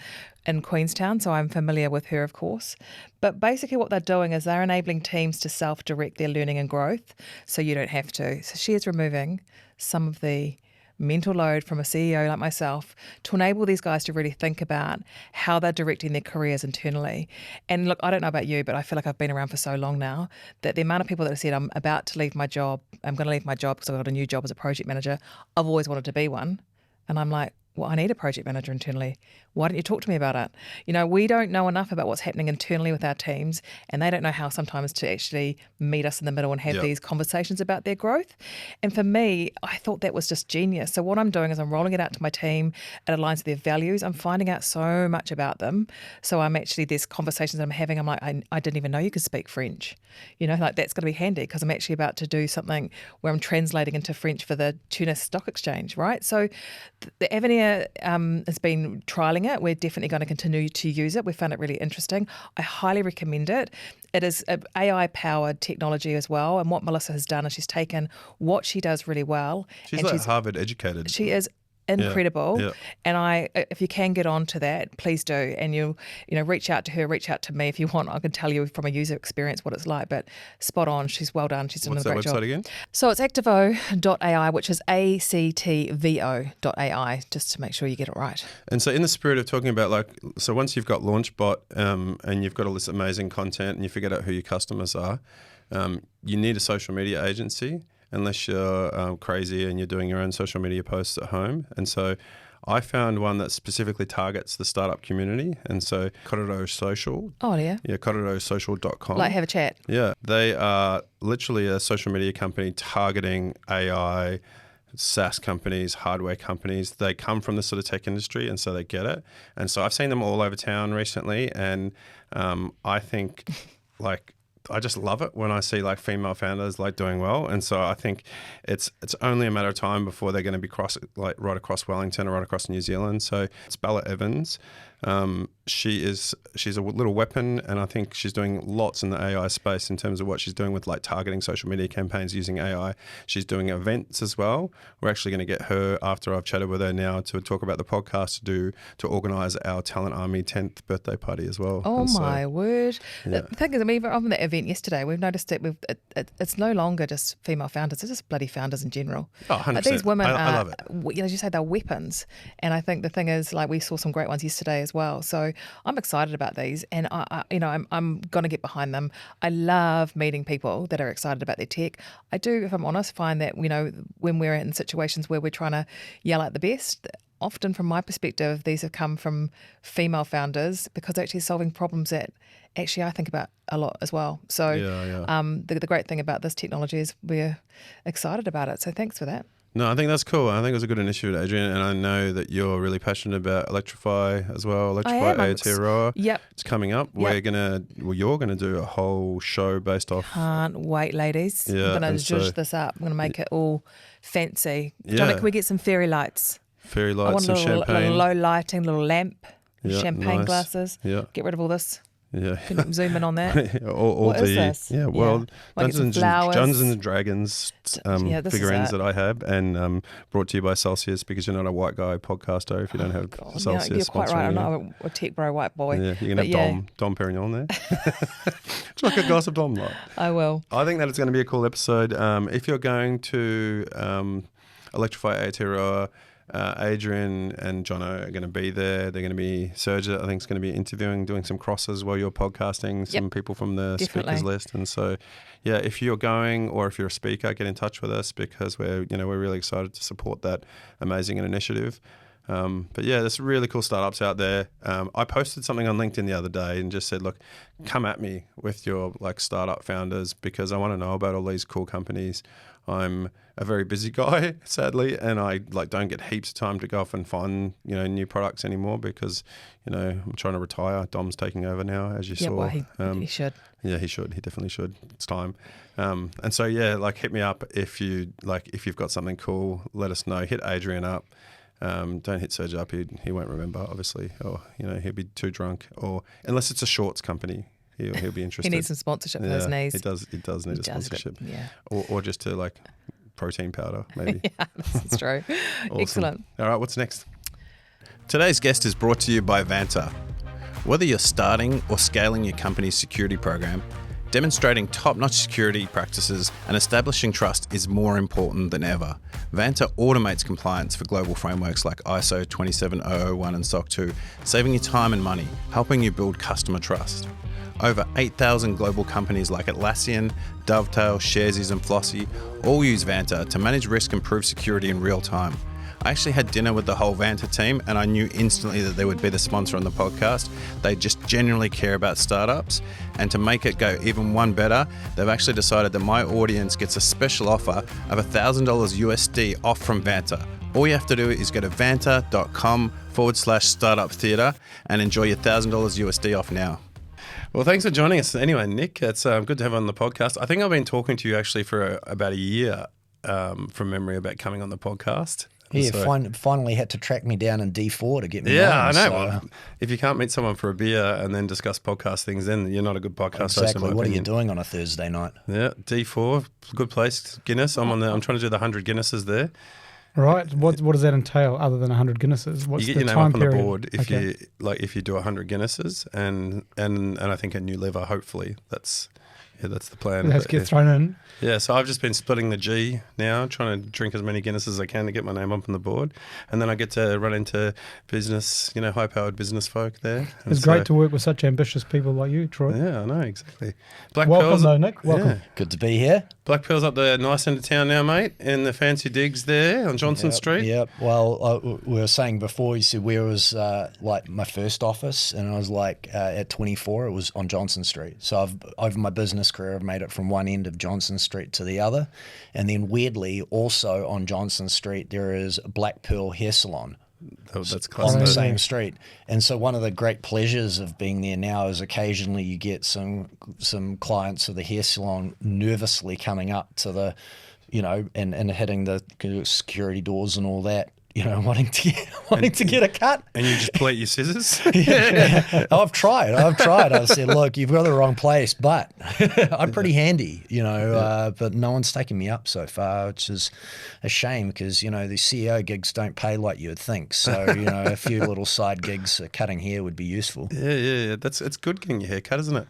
Queenstown, so I'm familiar with her, of course. But basically what they're doing is they're enabling teams to self-direct their learning and growth, so you don't have to. So she is removing some of the mental load from a CEO like myself to enable these guys to really think about how they're directing their careers internally. And look, I don't know about you, but I feel like I've been around for so long now that the amount of people that have said, I'm about to leave my job, I'm going to leave my job because I've got a new job as a project manager. I've always wanted to be one. And I'm like, well, I need a project manager internally. Why don't you talk to me about it? We don't know enough about what's happening internally with our teams, and they don't know how sometimes to actually meet us in the middle and have these conversations about their growth. And for me, I thought that was just genius. So what I'm doing is I'm rolling it out to my team. It aligns with their values. I'm finding out so much about them. So there's conversations that I'm having. I'm like, I didn't even know you could speak French. That's going to be handy because I'm actually about to do something where I'm translating into French for the Tunis Stock Exchange, right? So the Avenir has been trialling it. We're definitely going to continue to use it. We found it really interesting. I highly recommend it. It is AI-powered technology as well. And what Melissa has done is she's taken what she does really well. She's Harvard educated. She is incredible. Yeah. And if you can get on to that, please do. And you reach out to her, reach out to me if you want. I can tell you from a user experience what it's like, but spot on. She's well done. She's done a great job. What's that website again? So it's activo.ai, which is actvo.ai, just to make sure you get it right. And so in the spirit of talking about so once you've got LaunchBot and you've got all this amazing content and you figured out who your customers are, you need a social media agency. Unless you're crazy and you're doing your own social media posts at home. And so I found one that specifically targets the startup community. And so Kororo Social. Oh, yeah. Yeah, kororosocial.com. Have a chat. Yeah, they are literally a social media company targeting AI, SaaS companies, hardware companies. They come from the sort of tech industry, and so they get it. And so I've seen them all over town recently, and I think I just love it when I see female founders doing well, and so I think it's only a matter of time before they're going to be right across Wellington or right across New Zealand. So it's Bella Evans. she's a little weapon, and I think she's doing lots in the AI space in terms of what she's doing with like targeting social media campaigns using AI. She's doing events as well. We're actually going to get her, after I've chatted with her now, to talk about the podcast to organise our Talent Army 10th birthday party as well. Oh, And my word. Yeah. The thing is, I mean, on that event yesterday, we've noticed that it's no longer just female founders, it's just bloody founders in general. Oh, 100%. But these women I love it. as you say, they're weapons. And I think the thing is, like, we saw some great ones yesterday as well. So I'm excited about these, and I'm going to get behind them. I love meeting people that are excited about their tech. I do, if I'm honest, find that, when we're in situations where we're trying to yell at the best, often from my perspective, these have come from female founders because they're actually solving problems that actually I think about a lot as well. So the great thing about this technology is we're excited about it. So thanks for that. No, I think that's cool. I think it was a good initiative, Adrian, and I know that you're really passionate about Electrify as well. Electrify Aotearoa. Yep. It's coming up. Yep. You're gonna do a whole show based off. Can't wait, ladies. Yeah, I'm going to zhuzh this up. I'm going to make it all fancy. Johnny, can we get some fairy lights? Fairy I lights want and a little champagne. low lighting, little lamp, Yeah, champagne nice. glasses. Yeah. Get rid of all this. Yeah. Can you zoom in on that? all What the is this? Yeah, well, Might get some Dungeons flowers. and Dragons Yeah, this is figurines it. that I have, and brought to you by Celsius, because you're not a white guy podcaster if you don't have God, Celsius. you're quite right. I'm sponsoring you. not a tech bro white boy. Yeah, you can But have Dom Perignon there. It's like a glass of Dom Light. I will. I think that it's going to be a cool episode. If you're going to Electrify Aotearoa, Adrian and Jono are going to be there. They're going to be, Serge, I think, is going to be interviewing, doing some crosses while you're podcasting, some people from the Definitely. speakers list. And so, yeah, if you're going or if you're a speaker, get in touch with us, because we're really excited to support that amazing initiative. But yeah, there's really cool startups out there. I posted something on LinkedIn the other day and just said, look, come at me with your like startup founders, because I want to know about all these cool companies. I'm a very busy guy, sadly, and I don't get heaps of time to go off and find new products anymore, because I'm trying to retire. Dom's taking over now, as you saw. Well, he should. Yeah, he should. He definitely should. It's time. And so hit me up if you've got something cool. Let us know. Hit Adrian up. Don't hit Serge up. He won't remember, obviously, or he'll be too drunk, or unless it's a shorts company. He'll be interested. He needs some sponsorship for his knees. He does need a sponsorship. Yeah. Or just to protein powder, maybe. Yeah, that's true. Awesome. Excellent. All right, what's next? Today's guest is brought to you by Banter. Whether you're starting or scaling your company's security program, demonstrating top-notch security practices and establishing trust is more important than ever. Banter automates compliance for global frameworks like ISO 27001 and SOC 2, saving you time and money, helping you build customer trust. Over 8,000 global companies like Atlassian, Dovetail, Sharesies and Flossy all use Banter to manage risk and prove security in real time. I actually had dinner with the whole Banter team, and I knew instantly that they would be the sponsor on the podcast. They just genuinely care about startups, and to make it go even one better, they've actually decided that my audience gets a special offer of $1,000 USD off from Banter. All you have to do is go to banter.com/startup theatre and enjoy your $1,000 USD off now. Well, thanks for joining us. Anyway, Nick, it's good to have you on the podcast. I think I've been talking to you actually for about a year from memory about coming on the podcast. Yeah, So- finally had to track me down in D4 to get me Yeah, on, I know. so- Well, if you can't meet someone for a beer and then discuss podcast things, then you're not a good podcast host, in Exactly. my What are you opinion. doing on a Thursday night? Yeah, D4, good place. Guinness. I'm trying to do the 100 Guinnesses there. Right. What does that entail other than 100 Guinnesses? What's You get the your name time up on period? the board if Okay. you do 100 Guinnesses and I think a new liver. Hopefully, that's the plan. Let's But, get thrown in. Yeah, so I've just been splitting the G now, trying to drink as many Guinnesses as I can to get my name up on the board. And then I get to run into business, high-powered business folk there. And It's great to work with such ambitious people like you, Troy. Yeah, I know, exactly. Black Welcome, Pearl's, though, Nick. Welcome. Yeah. Good to be here. Black Pearl's up the nice end of town now, mate, in the fancy digs there on Johnson Street. Yep. Well, we were saying before, you said where was my first office, and I was at 24, it was on Johnson Street. So over my business career, I've made it from one end of Johnson Street to the other. And then weirdly, also on Johnson Street, there is Black Pearl Hair Salon. That's On classic. the same street. And so one of the great pleasures of being there now is occasionally you get some clients of the hair salon nervously coming up to the, and hitting the security doors and all that, wanting to get a cut. And you just pull out your scissors? I've tried. I said, look, you've got the wrong place, but I'm pretty handy, but no one's taken me up so far, which is a shame because, the CEO gigs don't pay like you would think. So, a few little side gigs, cutting hair would be useful. Yeah. It's good getting your hair cut, isn't it?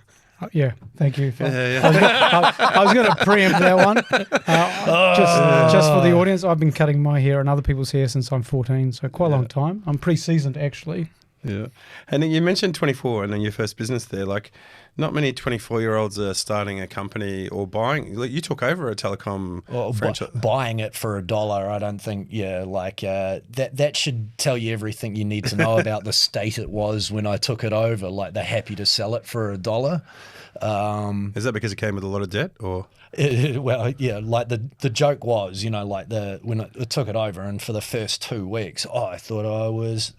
Yeah, thank you. I was going to preempt that one. Just for the audience, I've been cutting my hair and other people's hair since I'm 14, so quite a long time. I'm pretty seasoned, actually. Yeah. And then you mentioned 24 and then your first business there. Like, not many 24-year-olds are starting a company or buying. Like, you took over a telecom franchise. Buying it for $1, I don't think, that should tell you everything you need to know about the state it was when I took it over. Like, they're happy to sell it for $1. Is that because it came with a lot of debt, or? Like the joke was, when I took it over, and for the first 2 weeks, I thought I was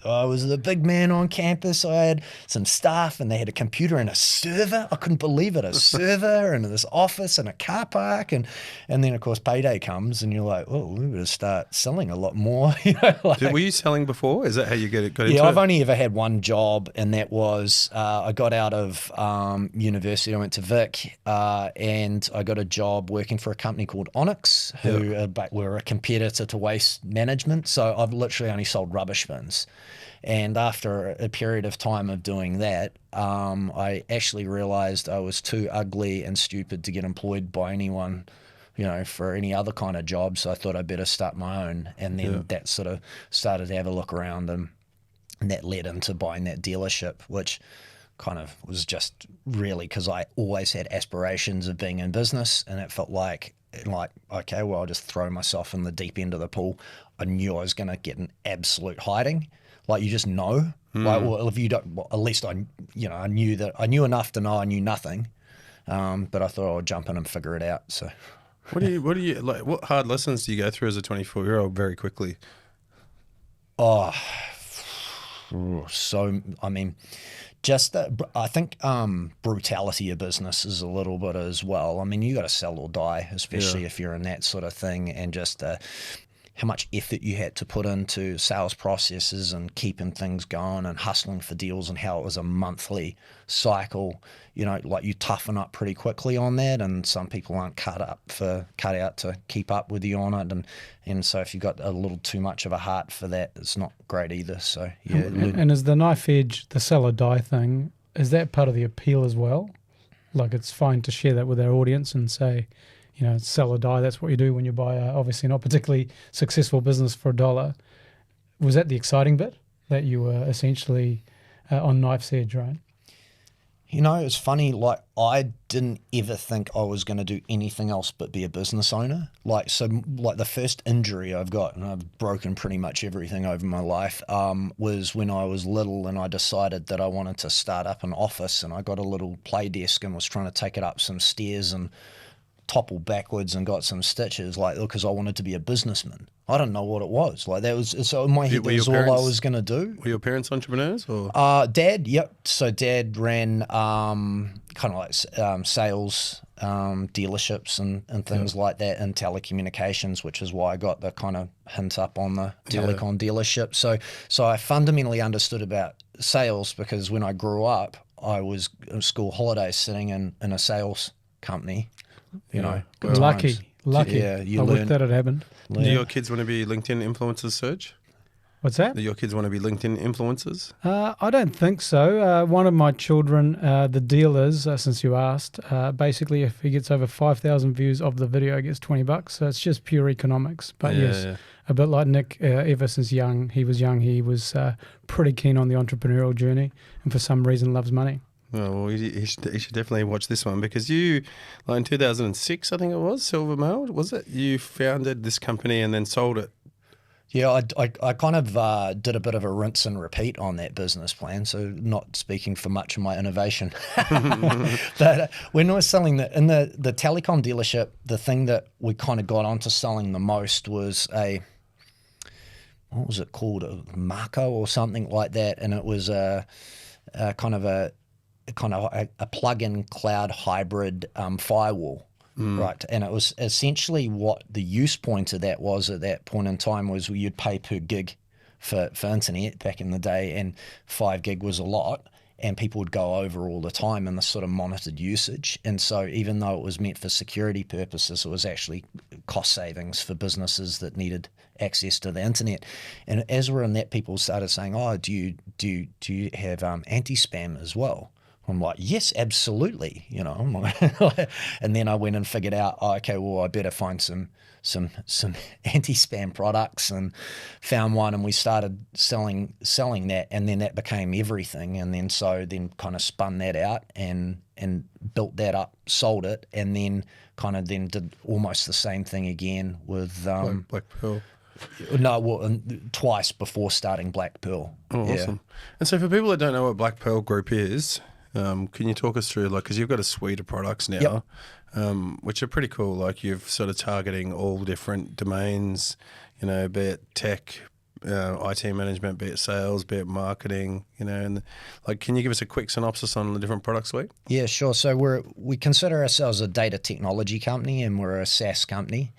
the big man on campus. I had some staff, and they had a computer and a server. I couldn't believe it, a server and this office and a car park, and then of course payday comes, and you're like, oh, we better start selling a lot more. Were you selling before? Is that how you got into it? Yeah, I've only ever had one job, and that was I got out of university. I went to Vic, and I got a job working for a company called Onyx, who were a competitor to Waste Management. So I've literally only sold rubbish bins. And after a period of time of doing that, I actually realized I was too ugly and stupid to get employed by anyone, for any other kind of job. So I thought I'd better start my own. And then that sort of started to have a look around, and that led into buying that dealership, which kind of was just really because I always had aspirations of being in business, and it felt like, okay, well, I'll just throw myself in the deep end of the pool. I knew I was going to get an absolute hiding. Like, you just know. Like, well, if you don't, well, at least I knew enough to know I knew nothing. But I thought I'd jump in and figure it out. So, what do you like? What hard lessons do you go through as a 24-year-old very quickly? I mean, just I think brutality of business is a little bit as well. I mean, you got to sell or die, especially if you're in that sort of thing, and just how much effort you had to put into sales processes and keeping things going and hustling for deals, and how it was a monthly cycle. Like, you toughen up pretty quickly on that, and some people aren't cut out to keep up with you on it, and so if you've got a little too much of a heart for that, it's not great either. So yeah. And is the knife edge, the sell or die thing, is that part of the appeal as well? Like, it's fine to share that with our audience and say, sell or die, that's what you do when you buy obviously not particularly successful business for $1. Was that the exciting bit, that you were essentially on knife's edge, right? It's funny, like, I didn't ever think I was going to do anything else but be a business owner. Like, the first injury I've got, and I've broken pretty much everything over my life, was when I was little, and I decided that I wanted to start up an office, and I got a little play desk and was trying to take it up some stairs and toppled backwards and got some stitches, like, because I wanted to be a businessman. I don't know what it was. Like, that was, so in my head, that was all I was going to do. Were your parents entrepreneurs, or? Dad, yep. So Dad ran kind of like sales, dealerships and things like that in telecommunications, which is why I got the kind of hint up on the telecom dealership. So I fundamentally understood about sales, because when I grew up, I was on school holidays sitting in a sales company. Lucky. Yeah, I wish that had happened. Do your kids want to be LinkedIn influencers, Serge? What's that? Do your kids want to be LinkedIn influencers? I don't think so. One of my children, the deal is, since you asked, basically if he gets over 5,000 views of the video, he gets $20. So it's just pure economics. But a bit like Nick, ever since he was pretty keen on the entrepreneurial journey, and for some reason loves money. Well, he should definitely watch this one, because you, like in 2006, I think it was, Silver Mail, was it? You founded this company and then sold it. Yeah, I kind of did a bit of a rinse and repeat on that business plan, so not speaking for much of my innovation. But when I was selling in the telecom dealership, the thing that we kind of got onto selling the most was what was it called, a Marco or something like that, and it was a plug-in cloud hybrid firewall. right? And it was essentially what the use point of that was at that point in time was you'd pay per gig for internet back in the day, and 5 gig was a lot. And people would go over all the time in this sort of monitored usage. And so even though it was meant for security purposes, it was actually cost savings for businesses that needed access to the internet. And as we're in that, people started saying, oh, do you have anti-spam as well? I'm like, yes, absolutely. You know, I'm like, and then I went and figured out, oh, okay, well, I better find some anti-spam products, and found one, and we started selling that, and then that became everything. And then kind of spun that out and built that up, sold it, and then did almost the same thing again with Black Pearl. No, well, twice before starting Black Pearl. Oh, yeah. Awesome. And so for people that don't know what Black Pearl Group is, can you talk us through, because you've got a suite of products now, which are pretty cool. Like you've sort of targeting all different domains, be it tech, IT management, be it sales, be it marketing, and can you give us a quick synopsis on the different product suite? Yeah, sure. So we consider ourselves a data technology company, and we're a SaaS company.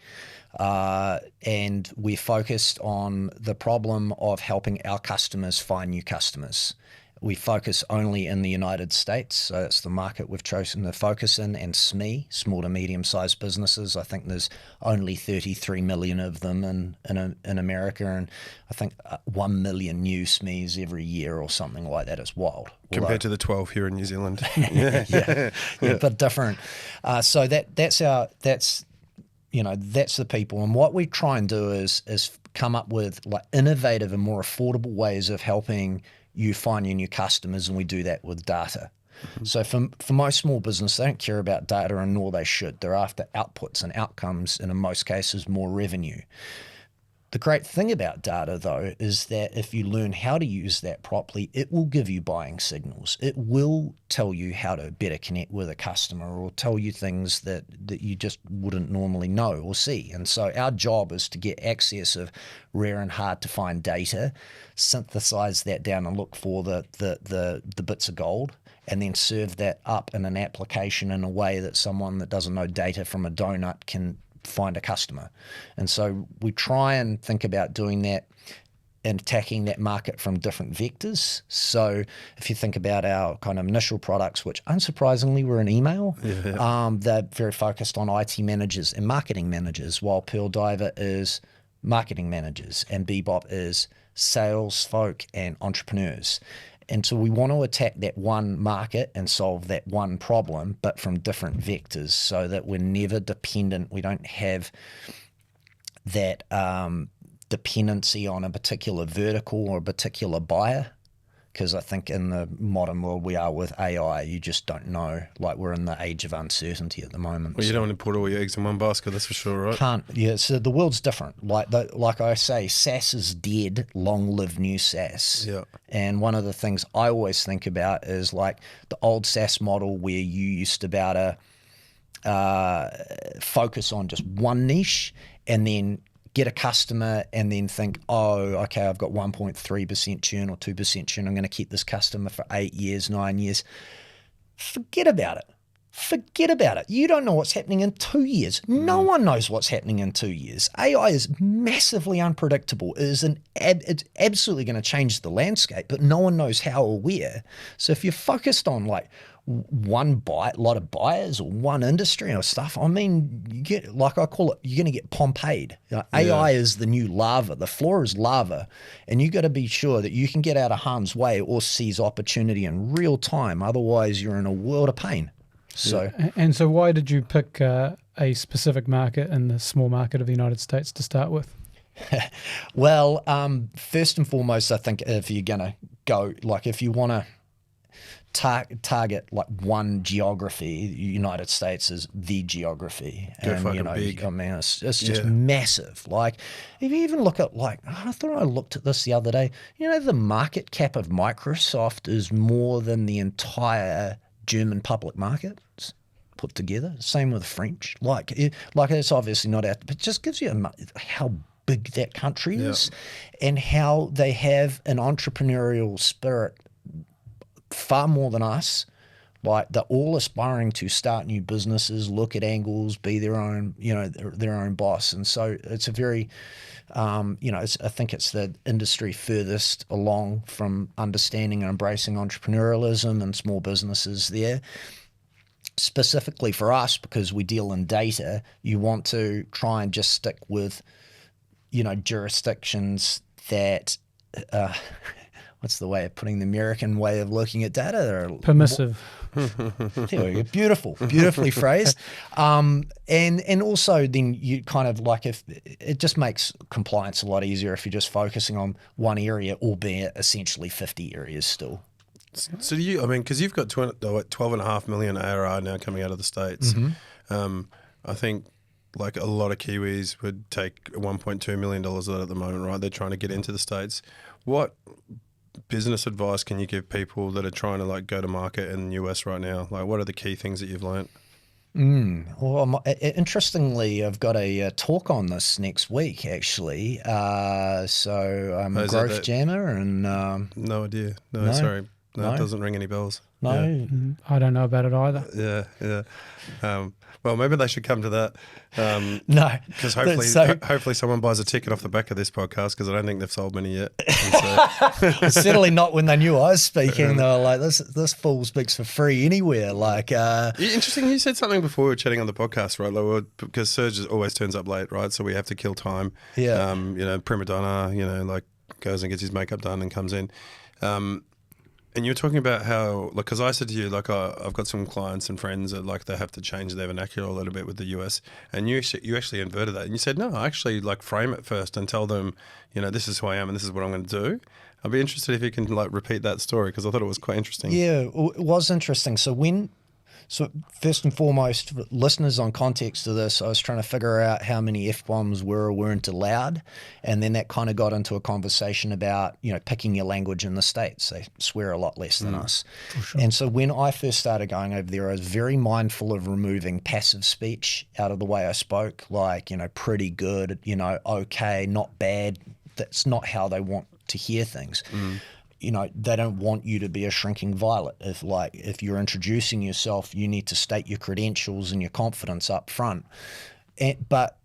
And we're focused on the problem of helping our customers find new customers. We focus only in the United States, so that's the market we've chosen to focus in, and SME, small to medium-sized businesses. I think there's only 33 million of them in America, and I think 1 million new SMEs every year or something like that. It's wild. Compared to the 12 here in New Zealand. yeah, but different. So that's the people, and what we try and do is come up with innovative and more affordable ways of helping you find your new customers, and we do that with data. Mm-hmm. So for most small business, they don't care about data, and nor they should. They're after outputs and outcomes, and in most cases, more revenue. The great thing about data, though, is that if you learn how to use that properly, it will give you buying signals. It will tell you how to better connect with a customer, or tell you things that you just wouldn't normally know or see. And so our job is to get access of rare and hard to find data, synthesize that down and look for the bits of gold, and then serve that up in an application in a way that someone that doesn't know data from a donut can find a customer. And so we try and think about doing that and attacking that market from different vectors. So if you think about our kind of initial products, which unsurprisingly were in email, they're very focused on IT managers and marketing managers, while Pearl Diver is marketing managers and Bebop is sales folk and entrepreneurs. And so we want to attack that one market and solve that one problem, but from different vectors, so that we're never dependent. We don't have that dependency on a particular vertical or a particular buyer, because I think in the modern world we are with AI, you just don't know. We're in the age of uncertainty at the moment. Well, you don't want to put all your eggs in one basket, that's for sure, right? Can't. Yeah, so the world's different. Like I say, SaaS is dead, long live new SaaS. Yeah. And one of the things I always think about is the old SaaS model, where you used to be able to focus on just one niche and then get a customer and then think, oh, okay, I've got 1.3% churn or 2% churn. I'm going to keep this customer for 8 years, 9 years. Forget about it. Forget about it. You don't know what's happening in 2 years. No one knows what's happening in 2 years. AI is massively unpredictable. It's absolutely going to change the landscape, but no one knows how or where. So if you're focused on one lot of buyers or one industry or stuff, I mean, you get, I call it, you're going to get Pompeyed. AI is the new lava. The floor is lava, and you got to be sure that you can get out of harm's way or seize opportunity in real time. Otherwise, you're in a world of pain. So, and so why did you pick a specific market in the small market of the United States to start with? Well, first and foremost, I think if you're going to go, if you want to target one geography, the United States is the geography. And big. I mean, it's just massive. If you even look at I thought I looked at this the other day, the market cap of Microsoft is more than the entire German public market put together. Same with French. It's obviously not out, but it just gives you how big that country is, and how they have an entrepreneurial spirit far more than us. Like they're all aspiring to start new businesses, look at angles, be their own, their own boss. And so it's a very, I think it's the industry furthest along from understanding and embracing entrepreneurialism and small businesses there. Specifically for us, because we deal in data, you want to try and just stick with, jurisdictions that, what's the way of putting the American way of looking at data? They're Permissive. There we go. Beautifully phrased. And also then you kind of like, if it just makes compliance a lot easier if you're just focusing on one area, albeit essentially 50 areas still. So do you, because you've got 12.5 million ARR now coming out of the States. I think like a lot of Kiwis would take $1.2 million of that at the moment, right? They're trying to get into the States. What business advice can you give people that are trying to like go to market in the US right now? Like what are the key things that you've learned? Well, interestingly, I've got a talk on this next week, actually. So I'm a growth jammer and... no idea. No, sorry. No, it doesn't ring any bells. No. Yeah. I don't know about it either. Yeah. Well, maybe they should come to that. No. Because hopefully someone buys a ticket off the back of this podcast, because I don't think they've sold many yet. So. Certainly not when they knew I was speaking. They were like, this fool speaks for free anywhere. Like, interesting. You said something before we were chatting on the podcast, right? Like, because Serge always turns up late, right? So we have to kill time. Yeah. Prima donna, like goes and gets his makeup done and comes in. And you're talking about how, like, because I said to you, like, I've got some clients and friends that, like, they have to change their vernacular a little bit with the US. And you actually inverted that. And you said, no, I actually, like, frame it first and tell them, this is who I am and this is what I'm going to do. I'd be interested if you can, like, repeat that story, because I thought it was quite interesting. Yeah, it was interesting. So first and foremost, listeners on context of this, I was trying to figure out how many F-bombs were or weren't allowed. And then that kind of got into a conversation about, picking your language in the States. They swear a lot less than us. Sure. And so when I first started going over there, I was very mindful of removing passive speech out of the way I spoke, like, pretty good, okay, not bad. That's not how they want to hear things. They don't want you to be a shrinking violet. If you're introducing yourself, you need to state your credentials and your confidence up front. But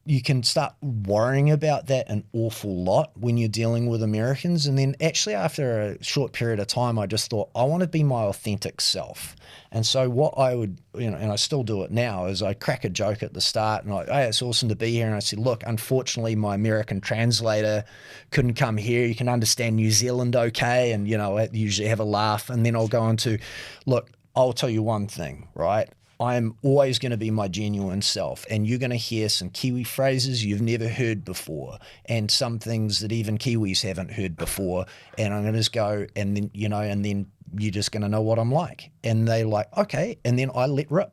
you can start worrying about that an awful lot when you're dealing with Americans. And then actually after a short period of time, I just thought, I want to be my authentic self. And so what I would, and I still do it now, is I crack a joke at the start and hey, it's awesome to be here. And I said, look, unfortunately, my American translator couldn't come here. You can understand New Zealand okay. And, I usually have a laugh. And then I'll go on to, look, I'll tell you one thing, right? I'm always going to be my genuine self, and you're going to hear some Kiwi phrases you've never heard before, and some things that even Kiwis haven't heard before. And I'm going to just go, and then you're just going to know what I'm like. And they're like, okay. And then I let rip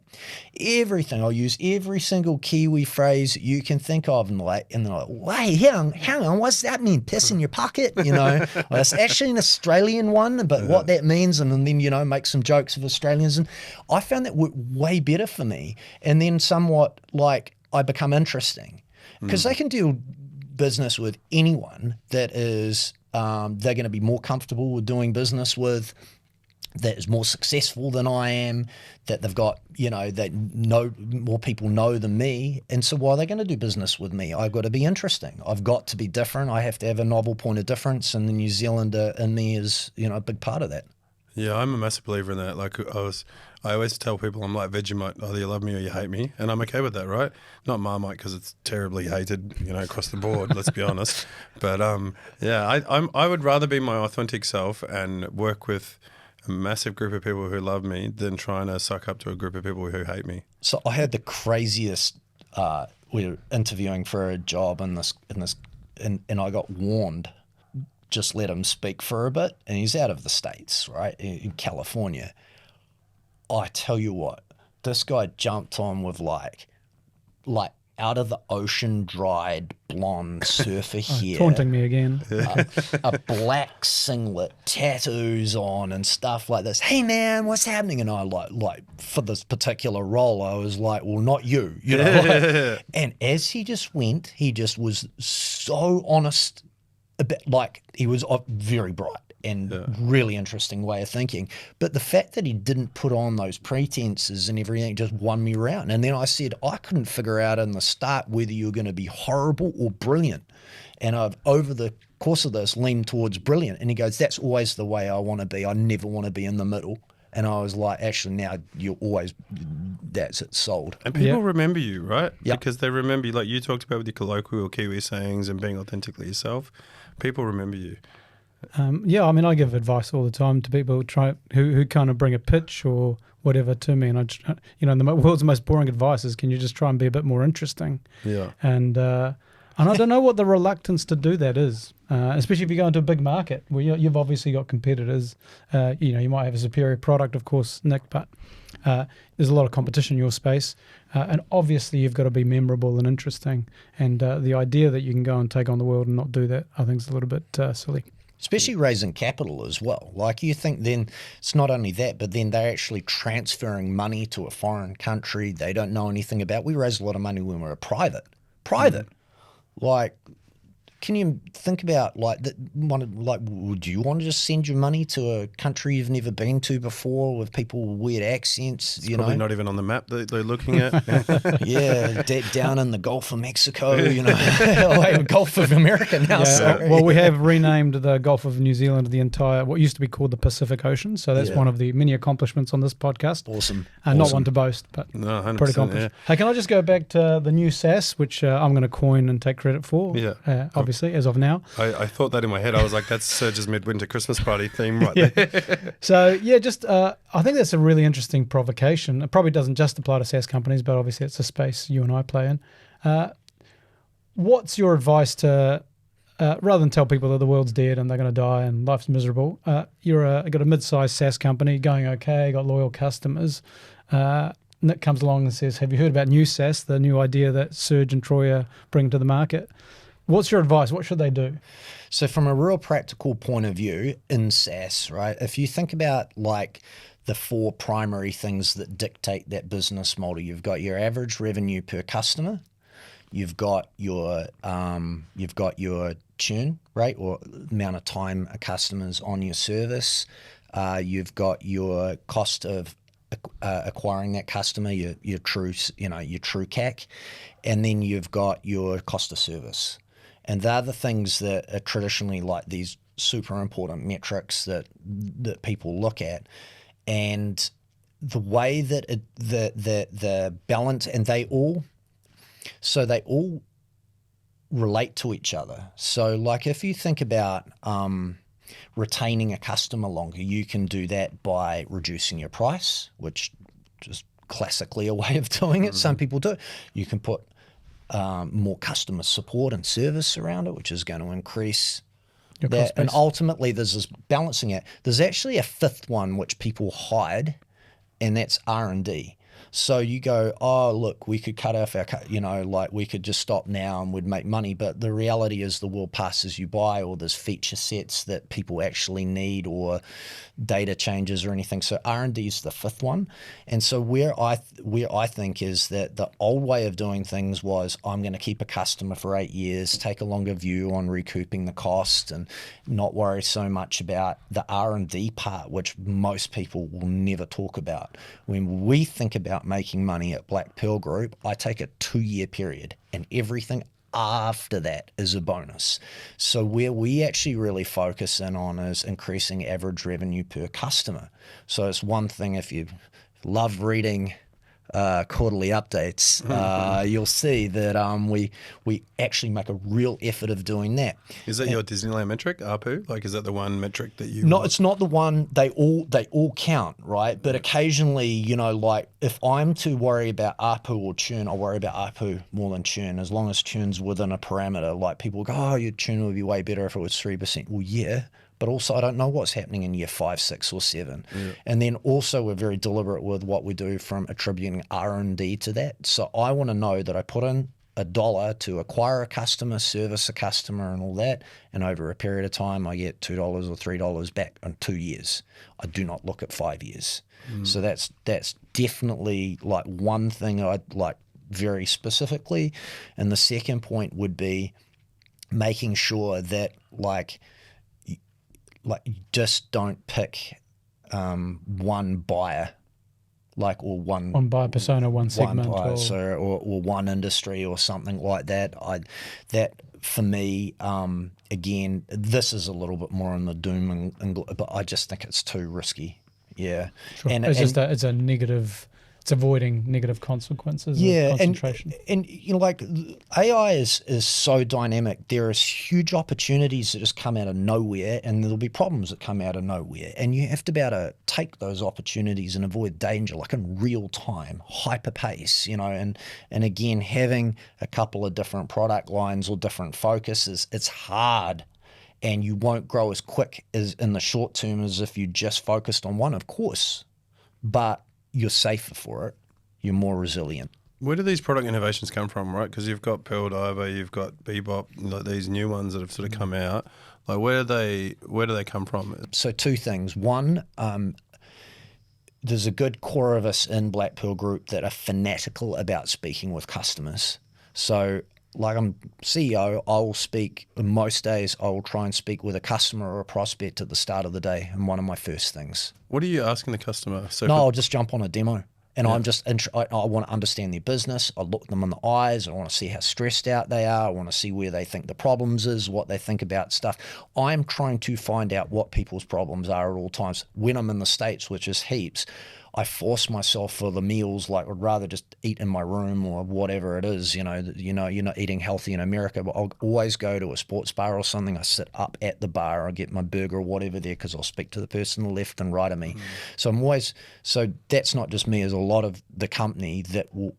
everything. I'll use every single Kiwi phrase you can think of. And they're like, wait, hang on, what's that mean? Piss in your pocket? Well, it's actually an Australian one, but what that means, and then, make some jokes of Australians. And I found that worked way better for me. And then somewhat like I become interesting, because they can do business with anyone that is, they're going to be more comfortable with doing business with, that is more successful than I am, that they've got, that more people know than me. And so why are they going to do business with me? I've got to be interesting. I've got to be different. I have to have a novel point of difference. And the New Zealander in me is, a big part of that. Yeah, I'm a massive believer in that. Like I always tell people I'm like Vegemite, either you love me or you hate me. And I'm okay with that, right? Not Marmite, because it's terribly hated, across the board, let's be honest. But I would rather be my authentic self and work with a massive group of people who love me than trying to suck up to a group of people who hate me. So I had the craziest, we were interviewing for a job and I got warned, just let him speak for a bit. And he's out of the States, right, in California. I tell you what, this guy jumped on with like out of the ocean dried blonde surfer hair. Taunting me again. A black singlet, tattoos on and stuff like this. Hey man, what's happening? And I like for this particular role, I was like, well, not you, And as he just went, he just was so honest, a bit like he was very bright. and really interesting way of thinking. But the fact that he didn't put on those pretenses and everything just won me around. And then I said, I couldn't figure out in the start whether you were going to be horrible or brilliant. And I've, over the course of this, leaned towards brilliant. And he goes, that's always the way I want to be. I never want to be in the middle. And I was like, actually, now you're always, that's it, sold. And people remember you, right? Yep. Because they remember you, like you talked about with your colloquial Kiwi sayings and being authentically yourself. People remember you. I mean, I give advice all the time to people who kind of bring a pitch or whatever to me. And, the world's most boring advice is, can you just try and be a bit more interesting? Yeah. And I don't know what the reluctance to do that is, especially if you go into a big market where you've obviously got competitors. You might have a superior product, of course, Nick, but there's a lot of competition in your space. And obviously you've got to be memorable and interesting. And the idea that you can go and take on the world and not do that, I think is a little bit silly. Especially raising capital as well. Like you think then it's not only that, but then they're actually transferring money to a foreign country they don't know anything about. We raised a lot of money when we were private. Like, can you think about would you want to just send your money to a country you've never been to before with people with weird accents? It's probably not even on the map that they're looking at. Down in the Gulf of Mexico, Gulf of America now. Sorry. Well, we have renamed the Gulf of New Zealand what used to be called the Pacific Ocean. So that's one of the many accomplishments on this podcast. Awesome. Not one to boast, but No, 100%, pretty accomplished. Hey, can I just go back to the new SaaS, which I'm going to coin and take credit for? Yeah. Obviously, as of now. I thought that in my head. I was like, that's Serge's midwinter Christmas party theme right there. So, I think that's a really interesting provocation. It probably doesn't just apply to SaaS companies, but obviously it's a space you and I play in. What's your advice to, rather than tell people that the world's dead and they're going to die and life's miserable, you've got a mid-sized SaaS company going okay, got loyal customers. Nick comes along and says, have you heard about new SaaS, the new idea that Serge and Troy are bringing to the market? What's your advice? What should they do? So from a real practical point of view in SaaS, right, if you think about like the four primary things that dictate that business model, you've got your average revenue per customer, you've got your churn rate or amount of time a customer's on your service, you've got your cost of acquiring that customer, your true CAC, and then you've got your cost of service. And they're the things that are traditionally like these super important metrics that people look at. And the way that the balance, and they all relate to each other. So like if you think about retaining a customer longer, you can do that by reducing your price, which is classically a way of doing it. Some people do. You can put more customer support and service around it, which is going to increase your that. cost base. And ultimately, there's this balancing it. There's actually a fifth one which people hide, and that's R&D. So you go, oh, look, we could cut off we could just stop now and we'd make money. But the reality is the world passes you by, or there's feature sets that people actually need, or data changes or anything. So R&D is the fifth one. And so where I think is that the old way of doing things was, I'm going to keep a customer for 8 years, take a longer view on recouping the cost, and not worry so much about the R&D part, which most people will never talk about. When we think about making money at Black Pearl Group, I take a 2-year period, and everything after that is a bonus. So where we actually really focus in on is increasing average revenue per customer. So it's one thing, if you love reading quarterly updates, you'll see that we actually make a real effort of doing that. Is that your Disneyland metric, ARPU? Like, is that the one metric that you? No, it's not the one. They all count, right? But occasionally, like if I'm to worry about ARPU or churn, I'll worry about ARPU more than churn, as long as churn's within a parameter. Like people go, oh, your churn would be way better if it was 3%. Well, yeah. But also I don't know what's happening in year 5, 6, or 7. Yeah. And then also we're very deliberate with what we do from attributing R&D to that. So I want to know that I put in $1 to acquire a customer, service a customer and all that, and over a period of time I get $2 or $3 back in 2 years. I do not look at 5 years. So that's definitely like one thing I'd like very specifically. And the second point would be making sure that like like you just don't pick one buyer, like, or one buyer persona, one segment, buyer, or one industry or something like that. That for me, again, this is a little bit more in the doom but I just think it's too risky. Yeah, sure. It's a negative. It's avoiding negative consequences. Yeah, of concentration. and you know, like AI is so dynamic. There is huge opportunities that just come out of nowhere, and there'll be problems that come out of nowhere, and you have to be able to take those opportunities and avoid danger, like in real time, hyper pace. You know, and again, having a couple of different product lines or different focuses, it's hard. And you won't grow as quick as in the short term as if you just focused on one, of course, but you're safer for it. You're more resilient. Where do these product innovations come from, right? Because you've got Pearl Diver, you've got Bebop, like these new ones that have sort of come out. Like, where do they come from? So two things. One, there's a good core of us in Black Pearl Group that are fanatical about speaking with customers. So, like, I'm CEO, I will speak, most days I will try and speak with a customer or a prospect at the start of the day, and one of my first things. What are you asking the customer? So I'll just jump on a demo, and I'm just, I want to understand their business. I look them in the eyes. I want to see how stressed out they are. I want to see where they think the problems is, what they think about stuff. I'm trying to find out what people's problems are at all times. When I'm in the States, which is heaps, I force myself for the meals, like I'd rather just eat in my room or whatever it is, you know, you're not eating healthy in America, but I'll always go to a sports bar or something. I sit up at the bar, I get my burger or whatever there because I'll speak to the person on the left and right of me. So so that's not just me, as a lot of the company that will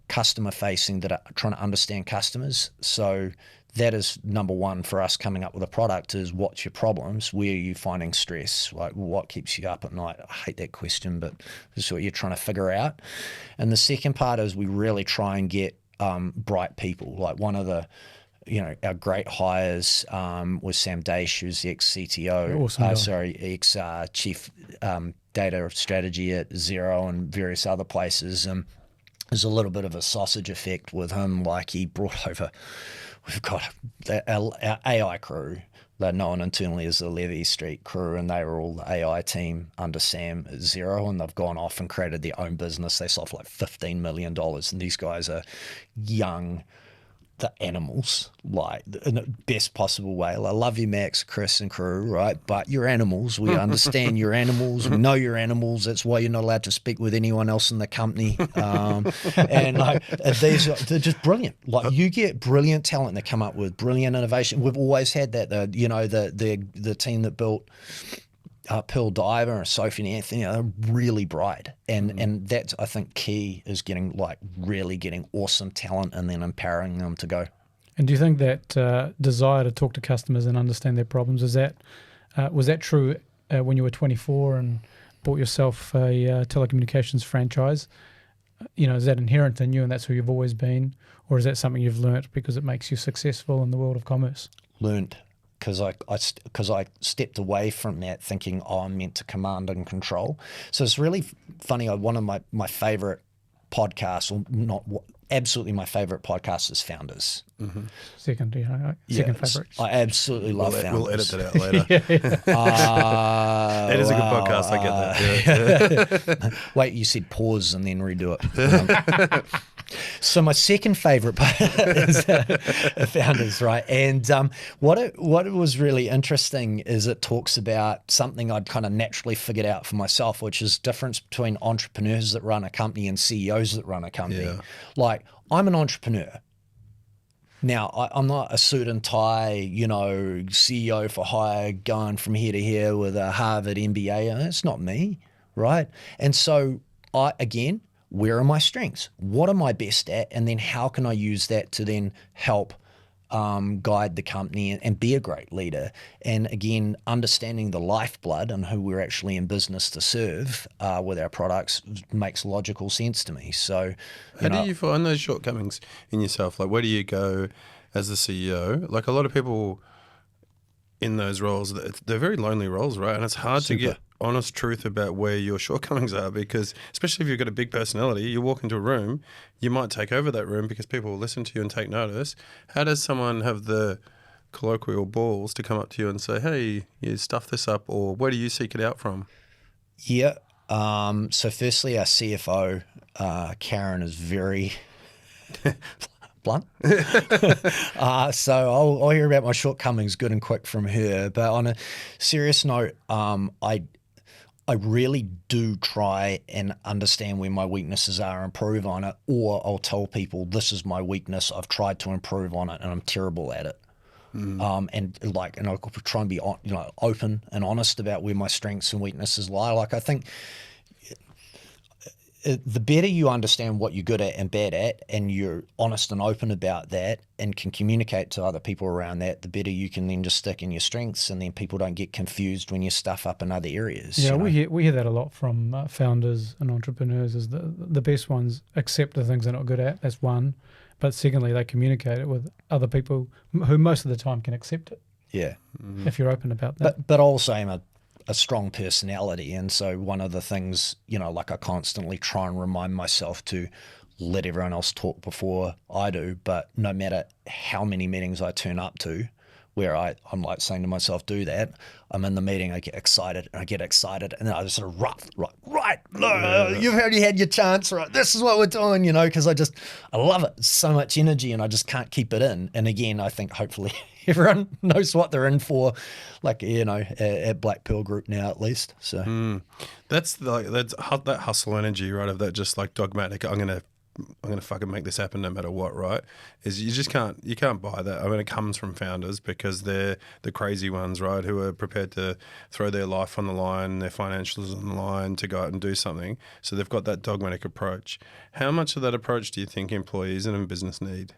customer facing that are trying to understand customers. So that is number one for us coming up with a product is what's your problems? Where are you finding stress? Like, what keeps you up at night? I hate that question, but this is what you're trying to figure out. And the second part is we really try and get bright people. Like one of the, our great hires was Sam Daish, who's the ex-CTO, Awesome ex-chief data strategy at Xero and various other places. There's a little bit of a sausage effect with him. Like he brought over, we've got our AI crew. They're known internally as the Levy Street crew, and they were all the AI team under Sam at Xero, and they've gone off and created their own business. They sold for like $15 million, and these guys are young, the animals, like in the best possible way. I love you, Max, Chris, and crew, right? But you're animals. We understand you're animals. We know you're animals. That's why you're not allowed to speak with anyone else in the company. And like they're just brilliant. Like you get brilliant talent that come up with brilliant innovation. We've always had that. The team that built Pearl Diver and Sophie and Anthony are really bright, and that's, I think, key is really getting awesome talent and then empowering them to go. And do you think that desire to talk to customers and understand their problems, was that true when you were 24 and bought yourself a telecommunications franchise? Is that inherent in you and that's who you've always been, or is that something you've learnt because it makes you successful in the world of commerce? Learned. Because I stepped away from that thinking, I'm meant to command and control. So it's really funny. One of my favorite podcasts, or not absolutely my favorite podcast, is Founders. Mm-hmm. Second favorite. I absolutely love Founders. We'll edit that out later. It is a good podcast. I get that. Yeah. Wait, you said pause and then redo it. So my second favorite part is Founders, right? And what it was really interesting is it talks about something I'd kind of naturally figured out for myself, which is difference between entrepreneurs that run a company and CEOs that run a company. Yeah. Like, I'm an entrepreneur. Now, I'm not a suit and tie, CEO for hire going from here to here with a Harvard MBA. That's not me, right? And so where are my strengths? What am I best at? And then how can I use that to then help guide the company and be a great leader? And again, understanding the lifeblood and who we're actually in business to serve with our products makes logical sense to me. So, how do you find those shortcomings in yourself? Like, where do you go as the CEO? Like, a lot of people in those roles, they're very lonely roles, right? And it's hard to get honest truth about where your shortcomings are, because especially if you've got a big personality, you walk into a room, you might take over that room because people will listen to you and take notice. How does someone have the colloquial balls to come up to you and say, hey, you stuffed this up, or where do you seek it out from? Yeah. So firstly, our CFO, Karen, is very blunt. So I'll hear about my shortcomings good and quick from her. But on a serious note, I really do try and understand where my weaknesses are and improve on it, or I'll tell people this is my weakness. I've tried to improve on it and I'm terrible at it. And I'll try and be open and honest about where my strengths and weaknesses lie. Like, I think the better you understand what you're good at and bad at, and you're honest and open about that and can communicate to other people around that, the better you can then just stick in your strengths, and then people don't get confused when you stuff up in other areas. Yeah, we hear that a lot from founders and entrepreneurs, is the best ones accept the things they're not good at. That's one. But secondly, they communicate it with other people who most of the time can accept it. Yeah. If you're open about that. But also I'm a strong personality, and so one of the things, like, I constantly try and remind myself to let everyone else talk before I do. But no matter how many meetings I turn up to where I'm like saying to myself, do that, I'm in the meeting, I get excited, and then I just sort of right, no, you've already had your chance, right, this is what we're doing, because I love it. It's so much energy and I just can't keep it in. And again, I think hopefully everyone knows what they're in for, like, at Black Pearl Group now, at least. So that's that hustle energy, right? Of that just like dogmatic, I'm gonna fucking make this happen no matter what, right? Is you can't buy that. I mean, it comes from founders because they're the crazy ones, right? Who are prepared to throw their life on the line, their financials on the line to go out and do something. So they've got that dogmatic approach. How much of that approach do you think employees and in business need?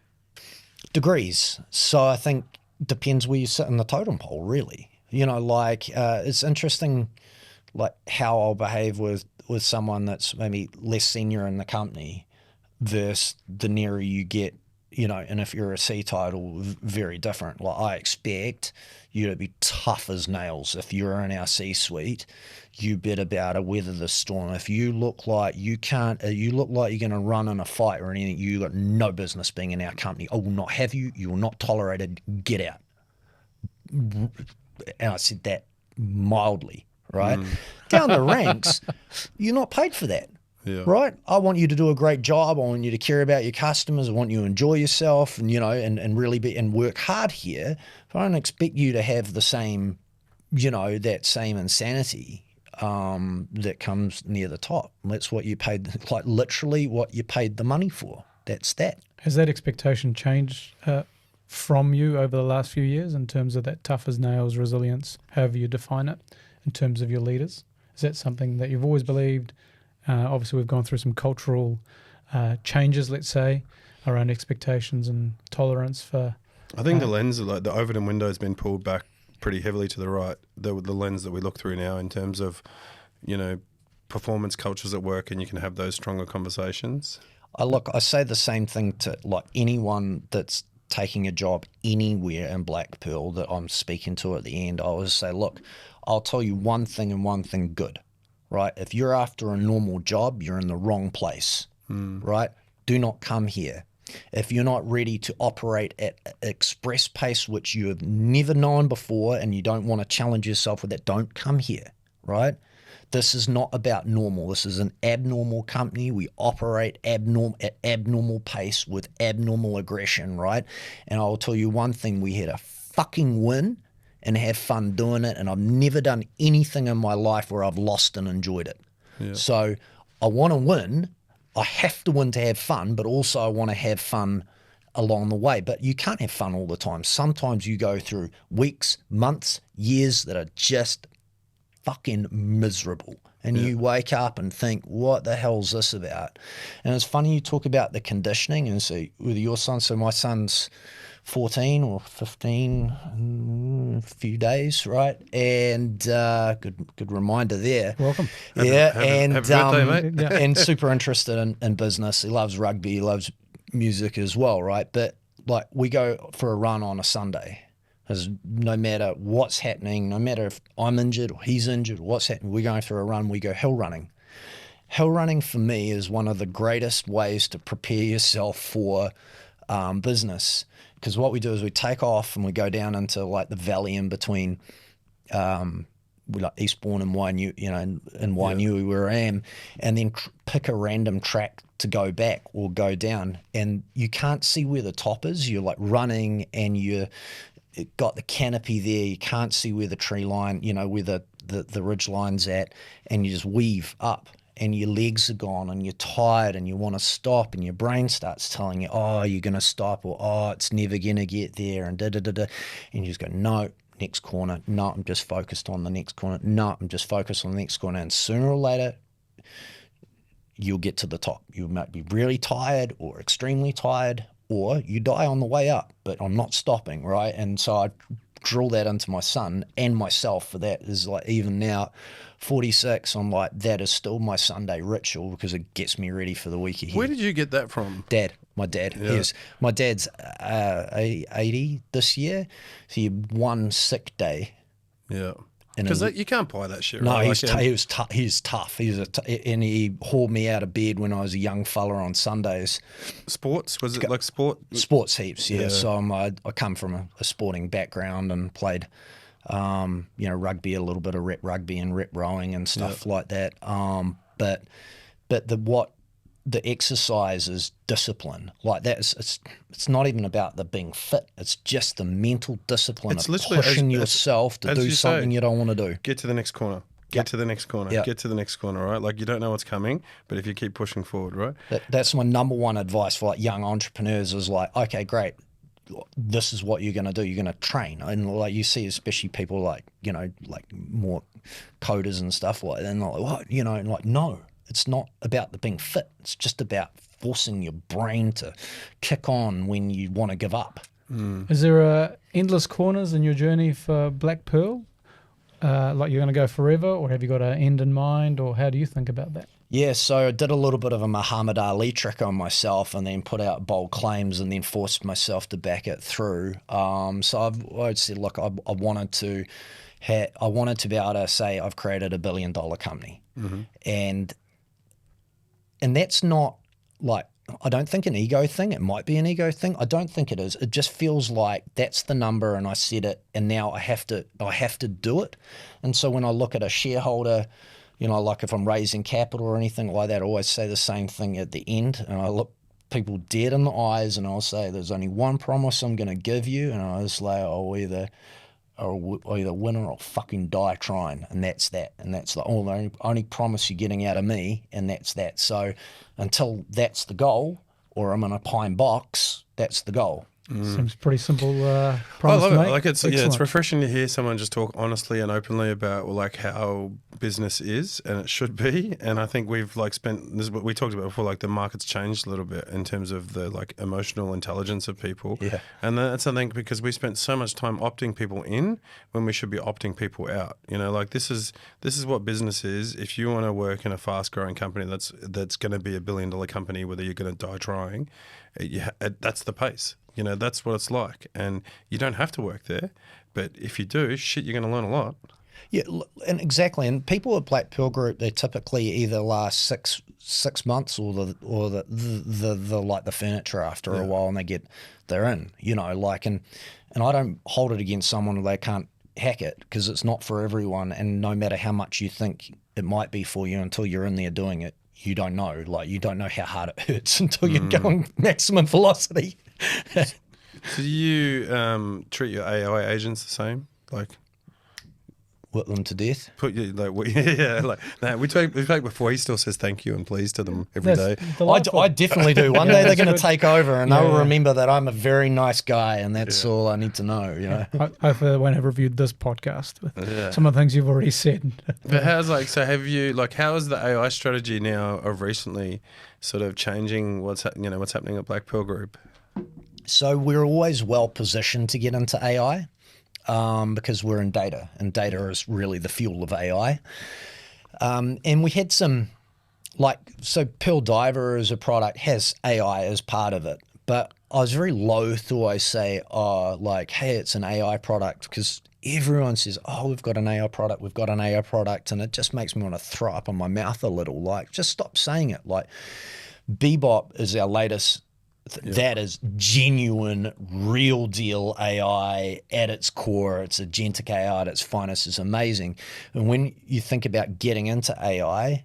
Degrees. So I think depends where you sit in the totem pole, really. It's interesting, like, how I'll behave with someone that's maybe less senior in the company versus the nearer you get, and if you're a C title, very different. Like, I expect you to be tough as nails. If you're in our C-suite, you better be able to weather the storm. If you look like you're going to run in a fight or anything, you got no business being in our company. I will not have you. You will not tolerate it. Get out. And I said that mildly, right? Down the ranks, you're not paid for that. Yeah. Right? I want you to do a great job. I want you to care about your customers. I want you to enjoy yourself and, and really and work hard here. But I don't expect you to have the same, that same insanity that comes near the top. That's what you paid, like literally what you paid the money for. That's that. Has that expectation changed from you over the last few years in terms of that tough as nails resilience, however you define it, in terms of your leaders? Is that something that you've always believed? Obviously, we've gone through some cultural changes, let's say, around expectations and tolerance for... I think the lens, like the Overton window, has been pulled back pretty heavily to the right. The lens that we look through now in terms of, performance cultures at work, and you can have those stronger conversations. I say the same thing to like anyone that's taking a job anywhere in Black Pearl that I'm speaking to at the end. I always say, look, I'll tell you one thing and one thing good. Right? If you're after a normal job, you're in the wrong place, right? Do not come here. If you're not ready to operate at express pace, which you have never known before, and you don't want to challenge yourself with that, don't come here, right? This is not about normal. This is an abnormal company. We operate at abnormal pace with abnormal aggression, right? And I'll tell you one thing, we had a fucking win and have fun doing it, and I've never done anything in my life where I've lost and enjoyed it. Yeah. So I want to win. I have to win to have fun, but also I want to have fun along the way. But you can't have fun all the time. Sometimes you go through weeks, months, years that are just fucking miserable. And you wake up and think, what the hell's this about? And it's funny you talk about the conditioning, and so with your son, so my son's 14 or 15 in a few days, right? And good reminder there. Welcome. Happy birthday, mate. And super interested in business. He loves rugby, he loves music as well, right? But like, we go for a run on a Sunday, because no matter what's happening, no matter if I'm injured or he's injured or what's happening, we're going for a run, we go hill running. Hill running for me is one of the greatest ways to prepare yourself for business. because what we do is we take off and we go down into like the valley in between, we like Eastbourne and Wainui, in Wainui where I am, and then pick a random track to go back or go down, and you can't see where the top is. You're like running and it got the canopy there. You can't see where the tree line, where the ridge line's at, and you just weave up. And your legs are gone and you're tired and you want to stop, and your brain starts telling you, oh, you're going to stop, or oh, it's never going to get there, and da-da-da-da. And you just go, no, next corner. No, I'm just focused on the next corner. No, I'm just focused on the next corner. And sooner or later, you'll get to the top. You might be really tired or extremely tired, or you die on the way up, but I'm not stopping, right? And so I drill that into my son and myself for that. Is like, even now, 46, I'm like, that is still my Sunday ritual because it gets me ready for the week ahead. Where did you get that from? Dad, my dad. Yeah. My dad's 80 this year, so he had one sick day. Yeah. And Because you can't buy that shit, no, right? he was tough. And he hauled me out of bed when I was a young fella on Sundays. Sports? Was it like sport? Sports heaps, yeah. Yeah. So I come from a sporting background and played, rugby, a little bit of rep rugby and rep rowing and stuff like that. But the exercise is discipline. Like that is, it's not even about the being fit. It's just the mental discipline It's of literally pushing yourself to do something you don't want to do. Get to the next corner. Get to the next corner. Yep. Get to the next corner, right? Like you don't know what's coming, but if you keep pushing forward, right? That's my number one advice for like young entrepreneurs is like, okay, great. This is what you're going to do. You're going to train. And like you see, especially people like, like more coders and stuff like that. And like, what? Like, no, it's not about the being fit. It's just about forcing your brain to kick on when you want to give up. Is there endless corners in your journey for Black Pearl? Like you're going to go forever, or have you got an end in mind, or how do you think about that? Yeah, so I did a little bit of a Muhammad Ali trick on myself and then put out bold claims and then forced myself to back it through. So I'd said, look, I wanted to be able to say I've created $1 billion company. Mm-hmm. And that's not like, I don't think an ego thing. It might be an ego thing. I don't think it is. It just feels like that's the number and I said it and now I have to do it. And so when I look at a shareholder, like if I'm raising capital or anything like that, I always say the same thing at the end. And I look people dead in the eyes and I'll say, there's only one promise I'm going to give you. And I was like, I'll either win or I'll fucking die trying. And that's that. And that's the only promise you're getting out of me. And that's that. So until that's the goal, or I'm in a pine box, that's the goal. Seems pretty simple I promise love to it. make. Like it's Excellent. refreshing to hear someone just talk honestly and openly about like how business is and it should be. And I think we've spent, this is what we talked about before, like the market's changed a little bit in terms of the like emotional intelligence of people. Yeah. And that's I think because we spent so much time opting people in when we should be opting people out. Like this is what business is. If you want to work in a fast growing company that's going to be $1 billion company, whether you're going to die trying, that's the pace. That's what it's like. And you don't have to work there. But if you do, shit, you're going to learn a lot. Yeah, and exactly. And people at Black Pearl Group, they typically either last six months or the like the furniture after a while, and they're in. And I don't hold it against someone who they can't hack it because it's not for everyone. And no matter how much you think it might be for you, until you're in there doing it, you don't know. Like you don't know how hard it hurts until you're going maximum velocity. So do you treat your AI agents the same? Like Whip them to death. put you we spoke before. He still says thank you and please to them every day. That's delightful. I definitely do. One day they're going to take over and they'll Yeah. remember that I'm a very nice guy and that's all I need to know. Hopefully, I won't have reviewed this podcast with Yeah. some of the things you've already said. But how is the AI strategy now of recently sort of changing what's happening at Black Pearl Group? So we're always well positioned to get into AI because we're in data, and data is really the fuel of AI. And we had some, so Pearl Diver as a product has AI as part of it, but I was very loath to always say, hey, it's an AI product, because everyone says, we've got an AI product, and it just makes me want to throw up in my mouth a little. Just stop saying it. Bebop is our latest That is genuine, real deal AI at its core. It's agentic AI at its finest. It's amazing. And when you think about getting into AI,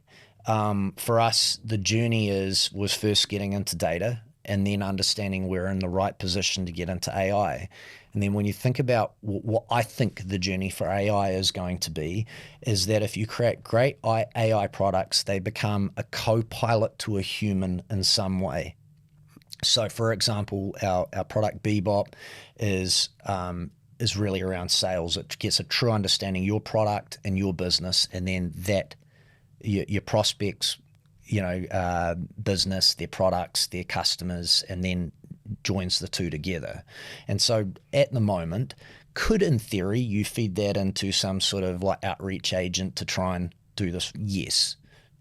for us, the journey was first getting into data and then understanding we're in the right position to get into AI. And then when you think about what I think the journey for AI is going to be, is that if you create great AI products, they become a co-pilot to a human in some way. So, for example, our product Bebop is really around sales. It gets a true understanding of your product and your business, and then that your prospects, business, their products, their customers, and then joins the two together. And so, at the moment, could in theory you feed that into some sort of like outreach agent to try and do this? Yes.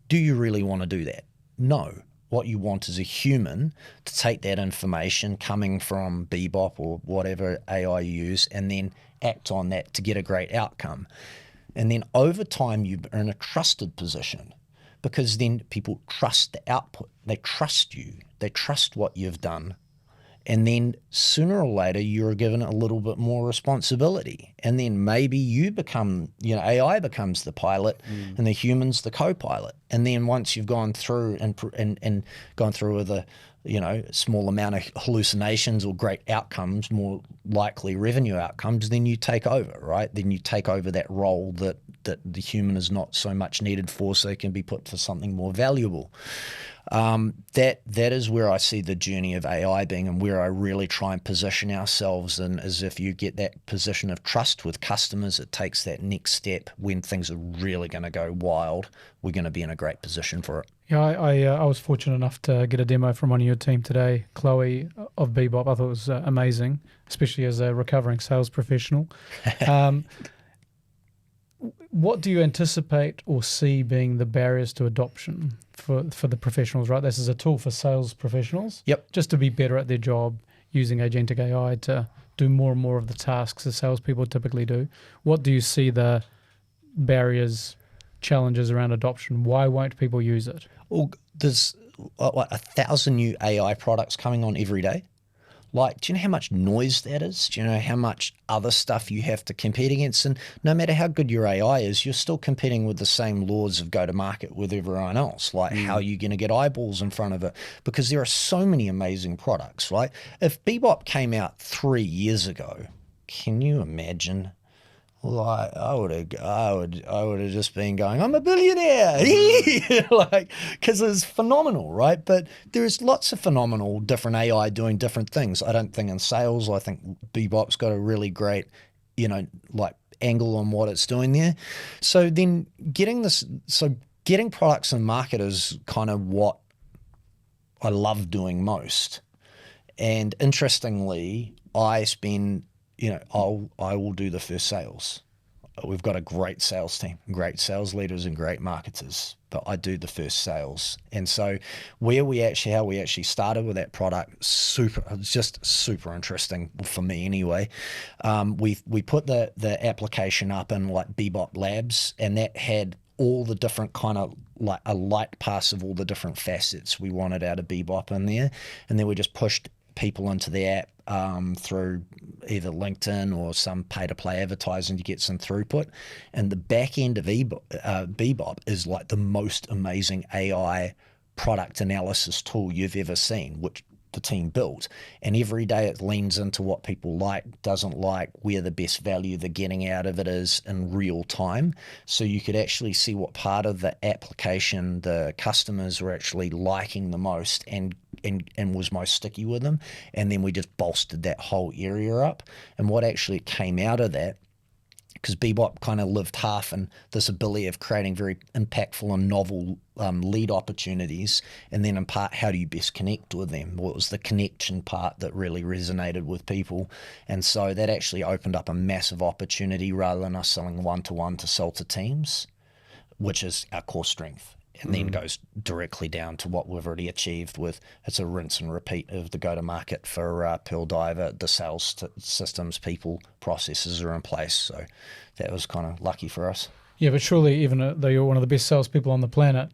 Do you really want to do that? No. What you want is a human to take that information coming from Bebop or whatever AI you use and then act on that to get a great outcome. And then over time, you're in a trusted position because then people trust the output. They trust you. They trust what you've done. And then sooner or later, you're given a little bit more responsibility. And then maybe you become, AI becomes the pilot and the human's the co-pilot. And then once you've gone through and gone through with a, small amount of hallucinations or great outcomes, more likely revenue outcomes, then you take over, right? Then you take over that role that the human is not so much needed for, so it can be put for something more valuable. That is where I see the journey of AI being, and where I really try and position ourselves in, is if you get that position of trust with customers, it takes that next step when things are really going to go wild. We're going to be in a great position for it. Yeah, I was fortunate enough to get a demo from one of your team today, Chloe of Bebop. I thought it was amazing, especially as a recovering sales professional. What do you anticipate or see being the barriers to adoption for the professionals, right? This is a tool for sales professionals. Yep. Just to be better at their job using agentic AI to do more and more of the tasks that salespeople typically do. What do you see the barriers, challenges around adoption? Why won't people use it? Well, there's 1,000 new AI products coming on every day. Like, do you know how much noise that is? Do you know how much other stuff you have to compete against? And no matter how good your AI is, you're still competing with the same laws of go-to-market with everyone else. Like, how are you going to get eyeballs in front of it? Because there are so many amazing products, right? If Bebop came out 3 years ago, can you imagine? Like, I would have just been going, I'm a billionaire, because it's phenomenal, right? But there's lots of phenomenal different AI doing different things. I don't think in sales, I think Bebop's got a really great, angle on what it's doing there. So then getting products in market is kind of what I love doing most. And interestingly, I spend, I will do the first sales. We've got a great sales team, great sales leaders and great marketers, but I do the first sales. And so how we actually started with that product, just super interesting for me anyway. We put the application up in like Bebop Labs, and that had all the different kind of like a light pass of all the different facets we wanted out of Bebop in there. And then we just pushed people into the app through either LinkedIn or some pay-to-play advertising to get some throughput. And the back end of Bebop is like the most amazing AI product analysis tool you've ever seen, which the team built. And every day it leans into what people like, doesn't like, where the best value they're getting out of it is in real time. So you could actually see what part of the application the customers were actually liking the most and was most sticky with them. And then we just bolstered that whole area up. And what actually came out of that, because Bebop kind of lived half in this ability of creating very impactful and novel lead opportunities, and then in part, how do you best connect with them? What was the connection part that really resonated with people? And so that actually opened up a massive opportunity rather than us selling one-to-one to sell to teams, which is our core strength. And then goes directly down to what we've already achieved with, it's a rinse and repeat of the go-to-market for Pearl Diver. The sales systems, people, processes are in place. So that was kind of lucky for us. Yeah, but surely even though you're one of the best salespeople on the planet,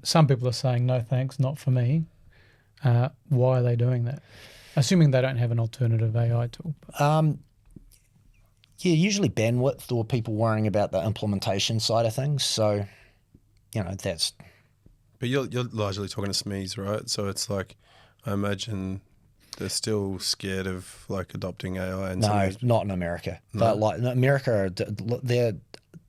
some people are saying, no thanks, not for me. why are they doing that? Assuming they don't have an alternative AI tool. Yeah, usually bandwidth or people worrying about the implementation side of things. So, that's... But you're largely talking to SMEs, right? So it's like, I imagine they're still scared of like adopting AI. And no, not in America. No. But like in America,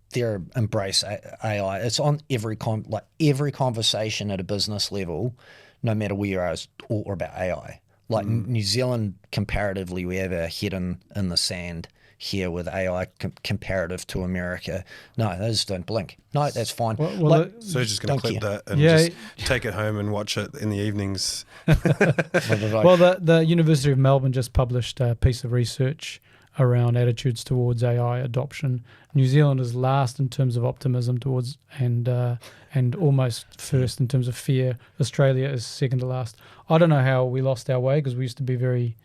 their embrace AI. It's on every conversation at a business level, no matter where you are, is all about AI. Like New Zealand, comparatively, we have our head in the sand here with AI comparative to America. No, they just don't blink. No, that's fine. So you're just going to clip that and just take it home and watch it in the evenings. Well, the University of Melbourne just published a piece of research around attitudes towards AI adoption. New Zealand is last in terms of optimism towards and almost first in terms of fear. Australia is second to last. I don't know how we lost our way because we used to be very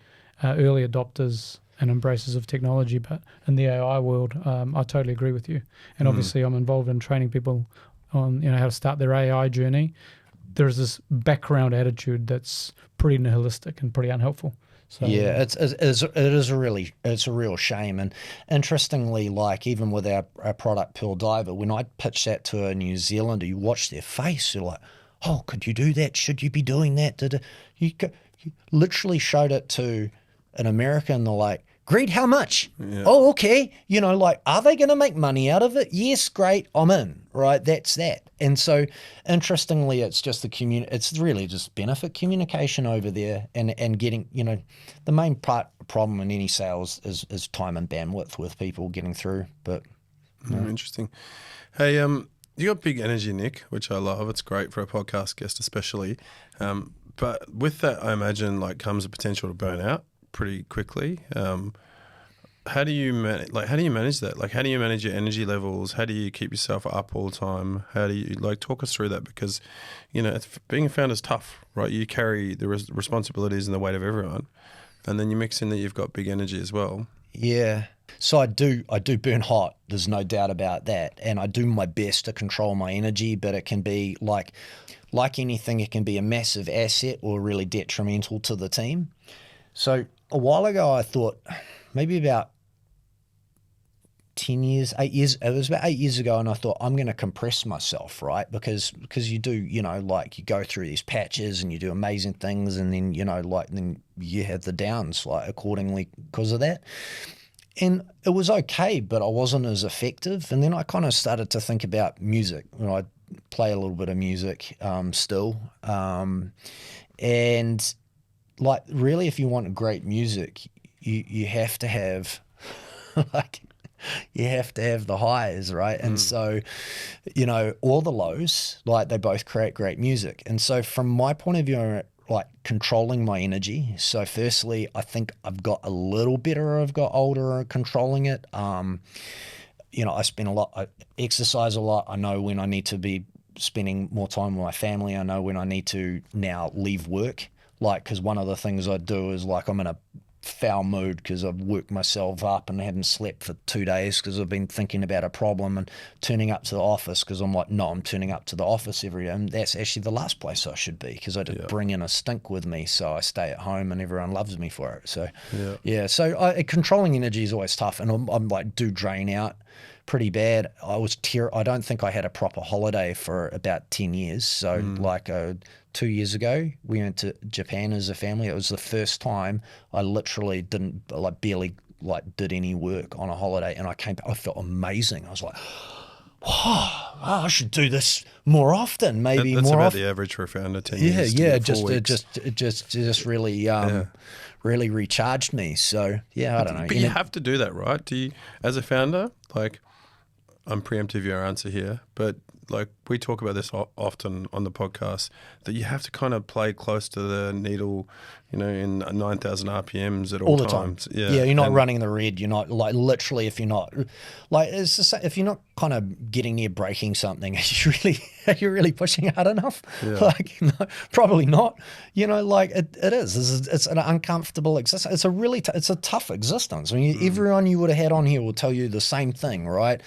early adopters and embracers of technology, but in the AI world, I totally agree with you. And obviously, I'm involved in training people on how to start their AI journey. There's this background attitude that's pretty nihilistic and pretty unhelpful. So, yeah, it's a real shame. And interestingly, like even with our product Pearl Diver, when I pitched that to a New Zealander, you watch their face, you're like, oh, could you do that? Should you be doing that? You literally showed it to an American, they're like, great, how much? Yeah. Oh, okay. Are they going to make money out of it? Yes, great, I'm in, right? That's that. And so, interestingly, it's just it's really just benefit communication over there and getting, the main problem in any sales is time and bandwidth with people getting through. But Interesting. Hey, you got big energy, Nick, which I love. It's great for a podcast guest especially. But with that, I imagine, comes a potential to burn out pretty quickly. How do you manage that? How do you manage your energy levels? How do you keep yourself up all the time? How do you talk us through that? Because being a founder is tough, right? You carry the responsibilities and the weight of everyone, and then you mix in that you've got big energy as well. Yeah. So I do burn hot. There's no doubt about that, and I do my best to control my energy. But it can be like anything, it can be a massive asset or really detrimental to the team. So a while ago, I thought maybe about 8 years, it was about 8 years ago, and I thought I'm going to compress myself, right? Because you do, you go through these patches and you do amazing things, and then, then you have the downs, accordingly because of that. And it was okay, but I wasn't as effective. And then I kind of started to think about music. I play a little bit of music still. And really, if you want great music, you have to have you have to have the highs, right? And so, all the lows, they both create great music. And so from my point of view, controlling my energy. So firstly, I think I've got a little better. I've got older at controlling it. I spend I exercise a lot. I know when I need to be spending more time with my family. I know when I need to now leave work. Because one of the things I do is I'm in a foul mood because I've worked myself up and haven't slept for 2 days because I've been thinking about a problem and turning up to the office because I'm I'm turning up to the office every day. And that's actually the last place I should be because I did bring in a stink with me. So I stay at home and everyone loves me for it. So, So controlling energy is always tough. And I'm do drain out pretty bad. I don't think I had a proper holiday for about 10 years. So 2 years ago, we went to Japan as a family. It was the first time I literally didn't barely did any work on a holiday, and I came back. I felt amazing. I was like, wow, I should do this more often. Maybe that's more about often. The average for a founder. 10 years. Just really really recharged me. So I don't know. But you have to do that, right? Do you, as a founder, I'm preemptive your answer here, but we talk about this often on the podcast, that you have to kind of play close to the needle, in 9,000 RPMs at all times. Yeah, you're not running the red. You're not literally. If you're not it's just, if you're not kind of getting near breaking something, are you really pushing hard enough? Yeah. No, probably not. It is. It's an uncomfortable existence. It's it's a tough existence. I mean, everyone you would have had on here will tell you the same thing, right?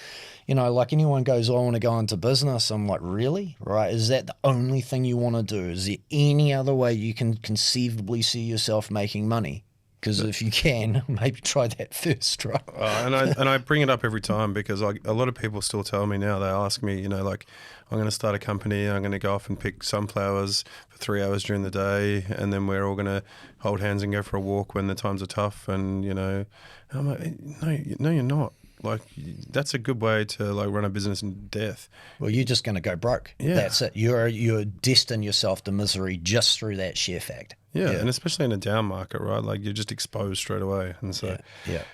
Anyone goes, I want to go into business. business. I'm like, really? Right? Is that the only thing you want to do? Is there any other way you can conceivably see yourself making money? Because if you can, maybe try that first, right? And I bring it up every time because a lot of people still tell me now, they ask me, like, I'm going to start a company, I'm going to go off and pick sunflowers for 3 hours during the day, and then we're all going to hold hands and go for a walk when the times are tough. And, and I'm like, no, you're not. Like, that's a good way to like run a business in death. Well, you're just going to go broke. Yeah. That's it. You're destined yourself to misery just through that sheer fact. Yeah, and especially in a down market, right? Like, you're just exposed straight away. And so, yeah.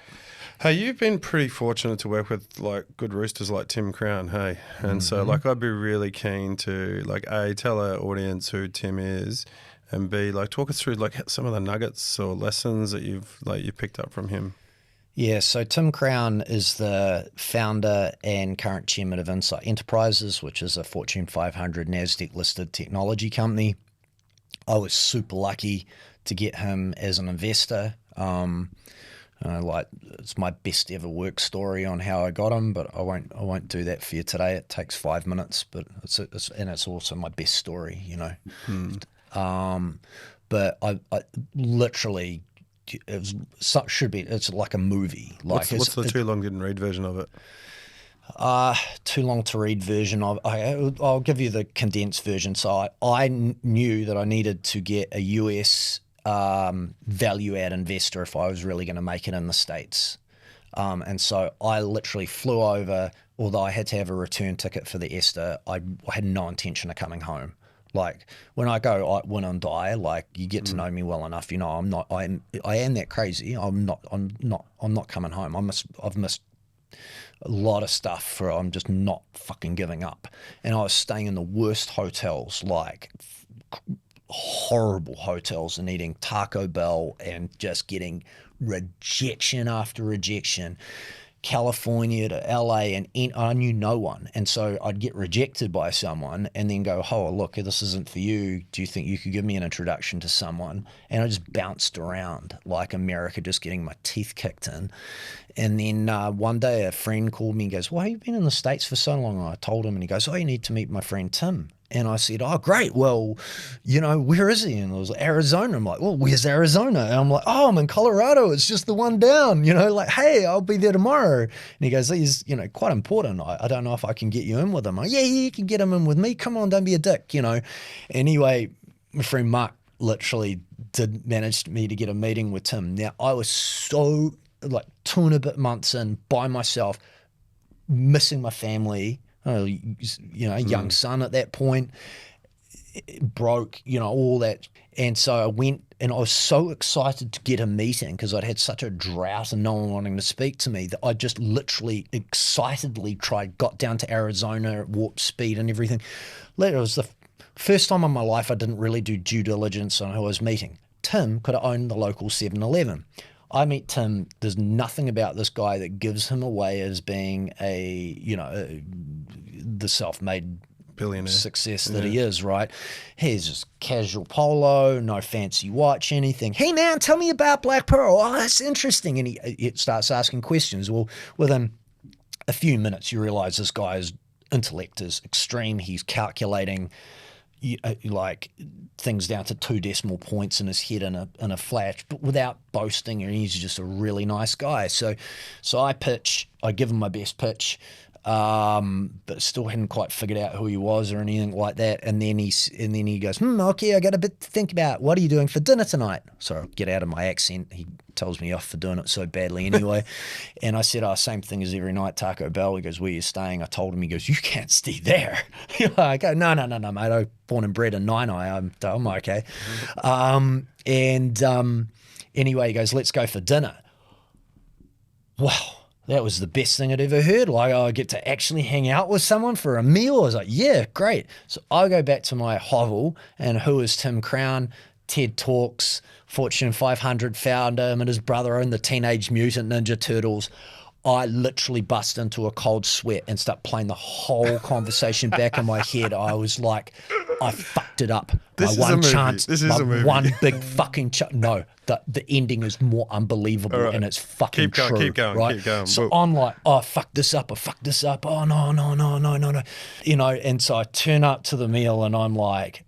Hey, you've been pretty fortunate to work with like good roosters like Tim Crown, hey? And so like I'd be really keen to like A, tell our audience who Tim is, and B, like talk us through like some of the nuggets or lessons that you picked up from him. Yeah, so Tim Crown is the founder and current chairman of Insight Enterprises, which is a Fortune 500 NASDAQ listed technology company. I was super lucky to get him as an investor. It's my best ever work story on how I got him, but I won't do that for you today. It takes 5 minutes, but it's also my best story, But I literally, it's like a movie. Like what's the too long didn't read version of it? Too long to read version of. I'll give you the condensed version. So I knew that I needed to get a US value add investor if I was really going to make it in the States. And so I literally flew over, although I had to have a return ticket for the ESTA, I had no intention of coming home. Like when I go, I win and die. Like you get to know me well enough, I'm not. I am that crazy. I'm not coming home. I've missed a lot of stuff. I'm just not fucking giving up. And I was staying in the worst hotels, like horrible hotels, and eating Taco Bell and just getting rejection after rejection. California to LA, and I knew no one, and so I'd get rejected by someone and then go, oh look, this isn't for you, do you think you could give me an introduction to someone? And I just bounced around like America, just getting my teeth kicked in. And then one day a friend called me and goes, why have you been in the States for so long? And I told him, and he goes, oh, you need to meet my friend Tim. And I said, oh, great. Well, where is he? And it was Arizona. I'm like, well, where's Arizona? And I'm like, oh, I'm in Colorado. It's just the one down, like, hey, I'll be there tomorrow. And he goes, he's, quite important. I don't know if I can get you in with him. I'm like, yeah, you can get him in with me. Come on, don't be a dick, Anyway, my friend Mark literally did manage me to get a meeting with Tim. Now, I was so like 2.5 months in by myself, missing my family, young son at that point, broke, all that. And so I went, and I was so excited to get a meeting because I'd had such a drought and no one wanting to speak to me that I just literally excitedly got down to Arizona at warp speed and everything. It was the first time in my life I didn't really do due diligence on who I was meeting. Tim could have owned the local 7-Eleven. I meet Tim. There's nothing about this guy that gives him away as being the self-made billionaire success that he is, right? He's just casual polo, no fancy watch, anything. Hey man, tell me about Black Pearl. Oh, that's interesting. And he starts asking questions. Well, within a few minutes, you realize this guy's intellect is extreme. He's calculating like things down to 2 decimal points in his head in a flash, but without boasting, and he's just a really nice guy. So I give him my best pitch, but still hadn't quite figured out who he was or anything like that. And then he goes, okay, I got a bit to think about. What are you doing for dinner tonight? So I'll get out of my accent. He tells me off for doing it so badly anyway. And I said, same thing as every night, Taco Bell. He goes, where are you staying? I told him. He goes, you can't stay there. I go, no, mate. I was born and bred in Nainai. I'm okay. Anyway, he goes, let's go for dinner. Wow. That was the best thing I'd ever heard. Like, I get to actually hang out with someone for a meal. I was like, yeah, great. So I go back to my hovel, and who is Tim Crown? TED Talks, Fortune 500 founder, him and his brother own the Teenage Mutant Ninja Turtles. I literally bust into a cold sweat and start playing the whole conversation back in my head. I was like, I fucked it up. This my is a one movie. chance. This is my a movie. one big fucking chance. No, the ending is more unbelievable Right. and it's fucking Keep going, true. keep going, right? keep going. So Well- I'm like, oh, fuck this up. I fucked this up. Oh, no. You know, and so I turn up to the meal and I'm like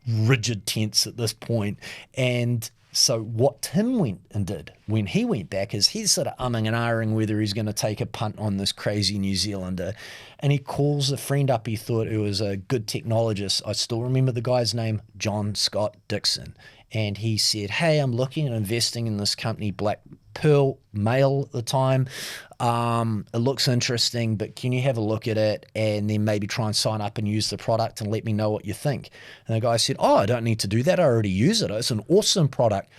rigid tense at this point. And so what Tim went and did when he went back is he's sort of umming and ahhing whether he's going to take a punt on this crazy New Zealander. And he calls a friend up he thought it was a good technologist. I still remember the guy's name, John Scott Dixon. And he said, hey, I'm looking at investing in this company, Black Pearl Mail at the time. It looks interesting, but can you have a look at it and then maybe try and sign up and use the product and let me know what you think? And the guy said, oh, I don't need to do that. I already use it. It's an awesome product,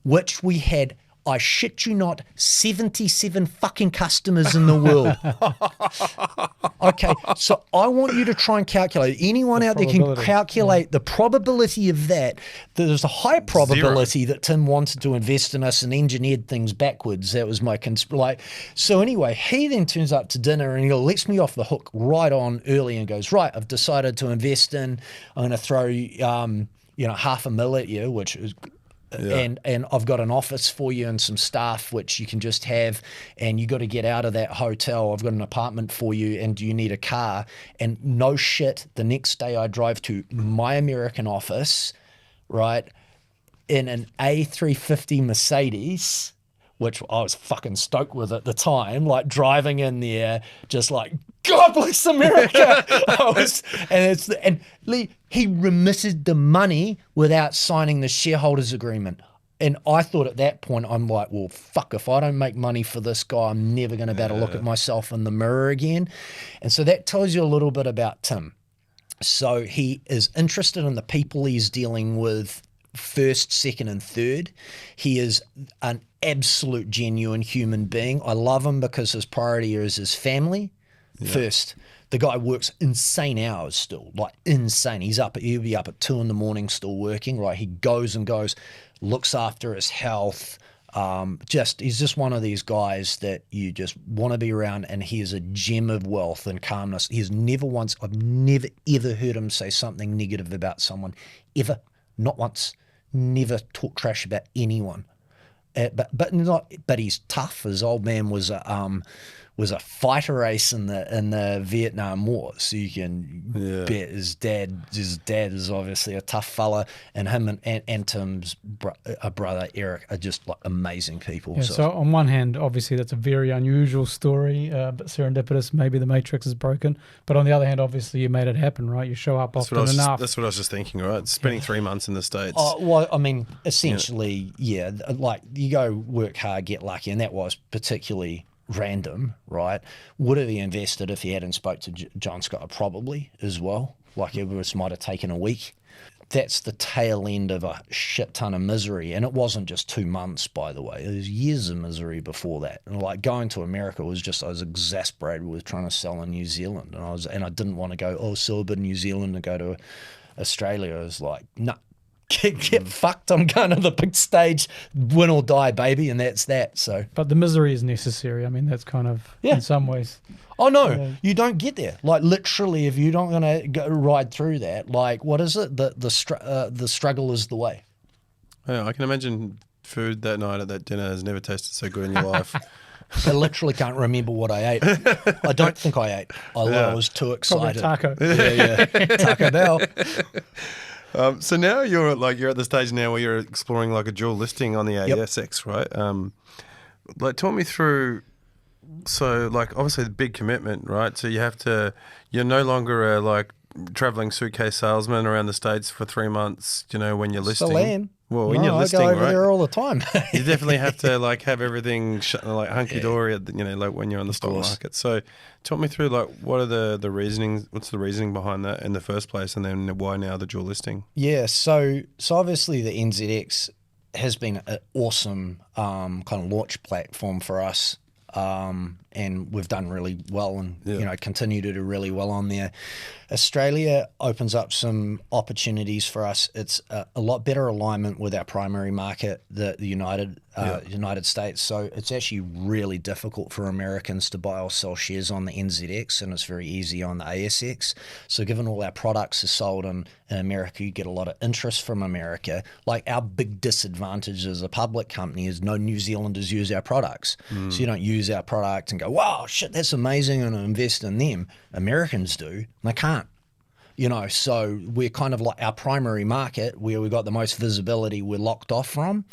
which we had, I shit you not, 77 fucking customers in the world. Okay, so I want you to try and calculate. Anyone out there can probability. calculate the probability of that. There's a high probability that Tim wanted to invest in us and engineered things backwards. That was my so anyway, he then turns up to dinner and he lets me off the hook right on early and goes, right, I've decided to invest in, I'm going to throw $500,000 at you, which is and I've got an office for you and some staff which you can just have, and you got to get out of that hotel. I've got an apartment for you, and do you need a car? And no shit, the next day I drive to my American office, right, in an A350 Mercedes, which I was fucking stoked with at the time, like driving in there, just like, God bless America. And Lee, he remitted the money without signing the shareholders agreement. And I thought at that point, I'm like, well, fuck, if I don't make money for this guy, I'm never going to be able to look at myself in the mirror again. And so that tells you a little bit about Tim. So he is interested in the people he's dealing with first, second, and third. He is an absolute genuine human being. I love him because his priority is his family first. The guy works insane hours still, like insane. He'll be up at 2 a.m. still working, right? He goes, looks after his health. He's just one of these guys that you just want to be around, and he is a gem of wealth and calmness. I've never ever heard him say something negative about someone, ever, not once. Never talk trash about anyone. But he's tough. His old man was a fighter ace in the Vietnam War, so you can bet his dad is obviously a tough fella, and him and Tim's brother Eric are just like amazing people. Yeah, so on one hand, obviously that's a very unusual story, but serendipitous. Maybe the matrix is broken, but on the other hand, obviously you made it happen, right? You show up often enough. That's what I was just thinking, right? Spending 3 months in the States. Well, I mean, essentially, like you go work hard, get lucky, and that was particularly random, right? Would have he invested if he hadn't spoke to John Scott? Probably as well. Like it might have taken a week. That's the tail end of a shit ton of misery, and it wasn't just 2 months, by the way. It was years of misery before that. And like going to America was just, I was exasperated with trying to sell in New Zealand, and I didn't want to go sell a bit in New Zealand and go to Australia. I was like, no. Get fucked. I'm going to the big stage, win or die, baby, and that's that. So, but the misery is necessary. I mean, that's kind of in some ways. Oh no, you don't get there. Like literally, if you're not going to ride through that, like what is it? The struggle is the way. Yeah, I can imagine food that night at that dinner has never tasted so good in your life. I literally can't remember what I ate. I don't think I ate. I was too excited. Probably taco. Yeah, Taco Bell. So now you're at the stage now where you're exploring like a dual listing on the ASX, right? Like talk me through. So like obviously the big commitment, right? So you're no longer a like traveling suitcase salesman around the States for 3 months. When you're listing. Still am. Well, when you're listing, I go over right? there all the time. You definitely have to like have everything like hunky dory, like when you're on the stock market. So, talk me through like what are the reasonings? What's the reasoning behind that in the first place, and then why now the dual listing? Yeah, so obviously the NZX has been an awesome kind of launch platform for us. and we've done really well, and continue to do really well on there. Australia opens up some opportunities for us. It's a lot better alignment with our primary market, the United States. So it's actually really difficult for Americans to buy or sell shares on the NZX, and it's very easy on the ASX. So given all our products are sold in America, you get a lot of interest from America. Like, our big disadvantage as a public company is no New Zealanders use our products. So you don't use our product and go, wow, shit, that's amazing, and invest in them. Americans do, and they can't. So we're kind of like our primary market where we've got the most visibility, we're locked off from,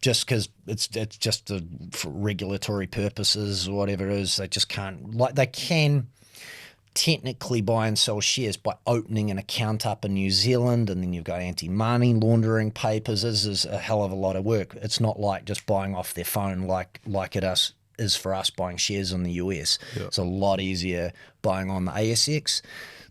just because it's just for regulatory purposes or whatever it is. They just can't, like, they can technically buy and sell shares by opening an account up in New Zealand, and then you've got anti-money laundering papers. This is a hell of a lot of work. It's not like just buying off their phone like it is for us buying shares in the US. It's a lot easier buying on the ASX.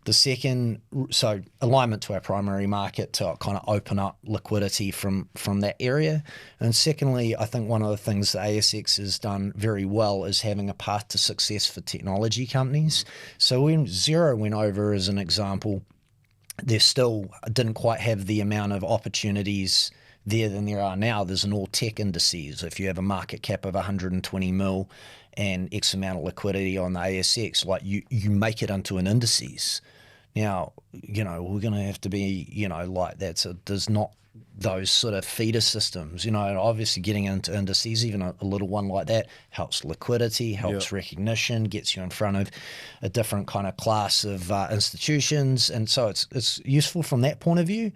The second, so alignment to our primary market to kind of open up liquidity from that area. And secondly, I think one of the things the ASX has done very well is having a path to success for technology companies. So when Xero went over as an example, they still didn't quite have the amount of opportunities there than there are now. There's an all tech indices. If you have a market cap of 120 mil and X amount of liquidity on the ASX, like you make it into an indices. Now, we're going to have to be, like that. So there's not those sort of feeder systems, and obviously getting into indices, even a little one like that, helps liquidity, helps recognition, gets you in front of a different kind of class of institutions. And so it's useful from that point of view.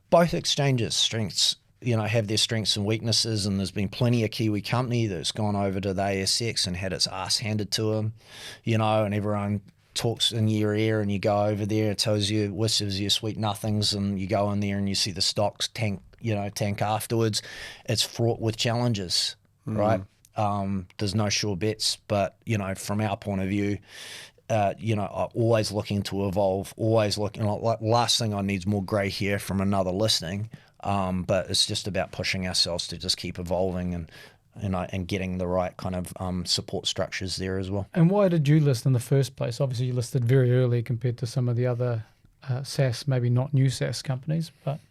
Both exchanges' strengths, have their strengths and weaknesses, and there's been plenty of Kiwi company that's gone over to the ASX and had its ass handed to them, and everyone talks in your ear, and you go over there, it tells you, whistles you sweet nothings, and you go in there and you see the stocks tank afterwards. It's fraught with challenges, right? There's no sure bets, but, from our point of view, always looking to evolve, always looking, like last thing I need is more grey hair from another listing. But it's just about pushing ourselves to just keep evolving and getting the right kind of support structures there as well. And why did you list in the first place? Obviously, you listed very early compared to some of the other SaaS, maybe not new SaaS companies, but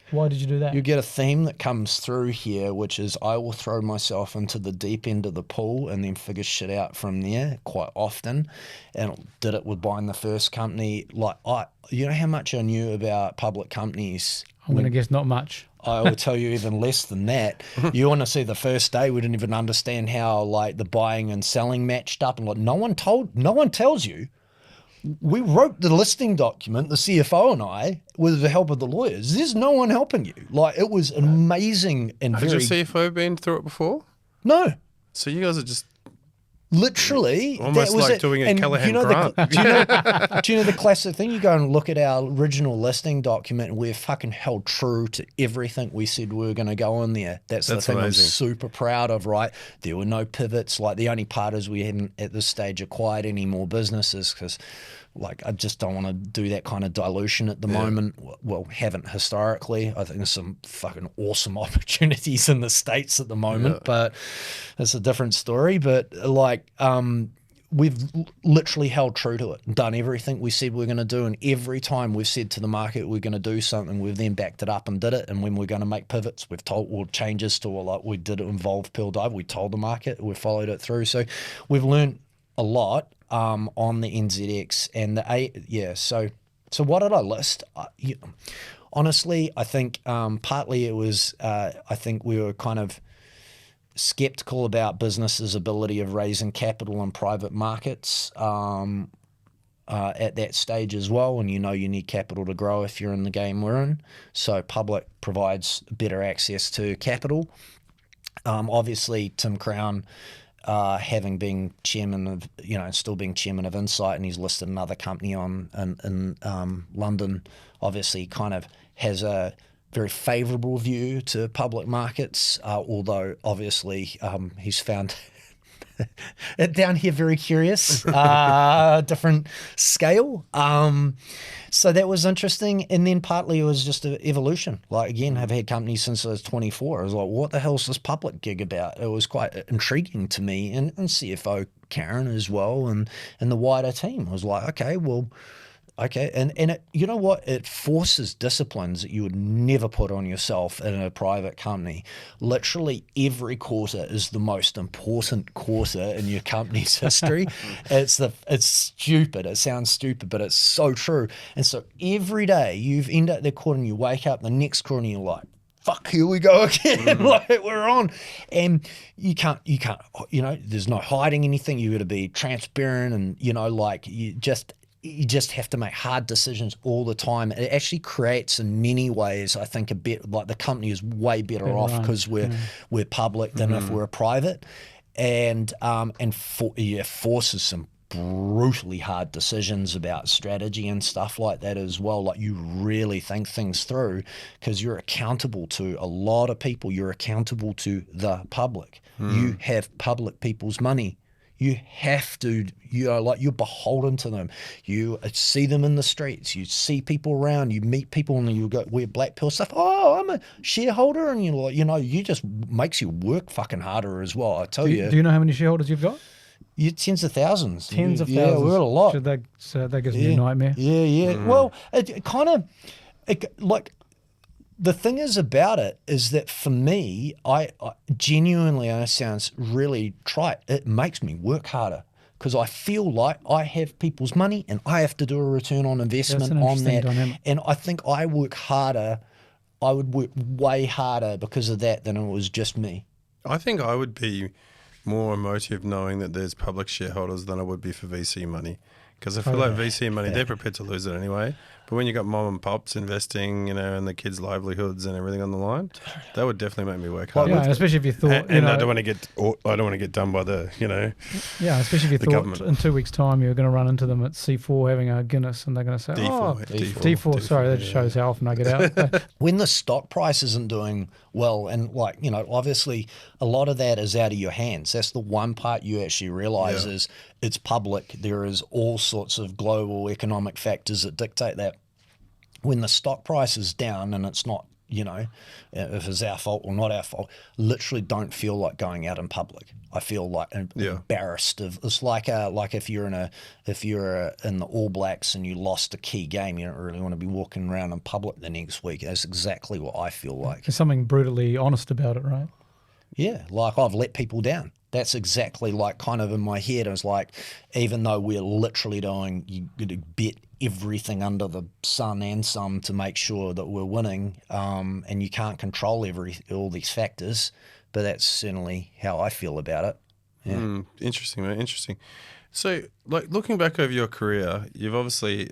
why did you do that? You get a theme that comes through here, which is I will throw myself into the deep end of the pool and then figure shit out from there quite often. And did it with buying the first company. Like, how much I knew about public companies? I'm going to guess not much. I will tell you even less than that. You want to see the first day, we didn't even understand how like the buying and selling matched up, and like no one tells you. We wrote the listing document, the CFO and I, with the help of the lawyers. There's no one helping you. Like, it was amazing and Has your CFO been through it before? No. So you guys are just literally almost like doing a Callahan grant. Do you know the classic thing? You go and look at our original listing document, and we're fucking held true to everything we said we were going to go in there. That's the thing amazing. I'm super proud of, right? There were no pivots. Like, the only part is we hadn't at this stage acquired any more businesses because, like, I just don't want to do that kind of dilution at the moment. Well, haven't historically. I think there's some fucking awesome opportunities in the States at the moment, but that's a different story. But like, we've literally held true to it and done everything we said we're going to do. And every time we've said to the market we're going to do something, we've then backed it up and did it. And when we're going to make pivots, we've told, or changes to, or like we did it involve Pearl Dive, we told the market, we followed it through. So we've learned a lot on the NZX and the So what did I list? Honestly, I think partly it was I think we were kind of skeptical about businesses' ability of raising capital in private markets at that stage as well. And you need capital to grow if you're in the game we're in. So public provides better access to capital. Obviously, Tim Crown, having been chairman of, still being chairman of Insight, and he's listed another company in London, obviously kind of has a very favourable view to public markets, although obviously he's found down here, very curious, different scale. So that was interesting. And then partly it was just an evolution. Like, again, I've had companies since I was 24. I was like, what the hell's this public gig about? It was quite intriguing to me, and CFO Karen as well, and the wider team. I was like, okay, well, okay. And it, you know what? It forces disciplines that you would never put on yourself in a private company. Literally every quarter is the most important quarter in your company's history. It's stupid. It sounds stupid, but it's so true. And so every day you've ended up the quarter and you wake up the next quarter and you're like, fuck, here we go again. Like, we're on. And you can't, there's no hiding anything. You got to be transparent, and, like, you just have to make hard decisions all the time. It actually creates, in many ways, I think, a bit like the company is way better off because we're public than if we're private, and forces some brutally hard decisions about strategy and stuff like that as well. Like, you really think things through because you're accountable to a lot of people. You're accountable to the public. You have public people's money. You have to, like, you're beholden to them. You see them in the streets. You see people around. You meet people and you go, wear black pill stuff. Oh, I'm a shareholder. And you're like, you just makes you work fucking harder as well. I tell you. Do you know how many shareholders you've got? Tens of thousands. Tens of thousands. Yeah, we're a lot. That gives me a nightmare. Yeah. Well, it kind of, like, the thing is about it is that for me, I genuinely, and it sounds really trite, it makes me work harder because I feel like I have people's money and I have to do a return on investment on that. Dynamic. And I think I work harder. I would work way harder because of that than it was just me. I think I would be more emotive knowing that there's public shareholders than I would be for VC money. Because I feel like VC money, they're prepared to lose it anyway. But when you got mom and pops investing, and the kids' livelihoods and everything on the line, that would definitely make me work hard. Yeah, especially if you thought, and I don't want to get done by the, Yeah, especially if you thought government. In 2 weeks' time you're going to run into them at C4 having a Guinness, and they're going to say, D4. Sorry, that just shows how often I get out. When the stock price isn't doing well, and obviously a lot of that is out of your hands. That's the one part you actually realize is it's public. There is all sorts of global economic factors that dictate that. When the stock price is down and it's not, if it's our fault or not our fault, literally don't feel like going out in public. I feel like embarrassed. It's like if you're in the All Blacks and you lost a key game, you don't really want to be walking around in public the next week. That's exactly what I feel like. There's something brutally honest about it, right? Yeah, like I've let people down. That's exactly like kind of in my head. I was like, even though we're literally doing, you got to bet everything under the sun and some to make sure that we're winning, and you can't control all these factors, but that's certainly how I feel about it. Yeah. Interesting, man. Interesting. So, like, looking back over your career, you've obviously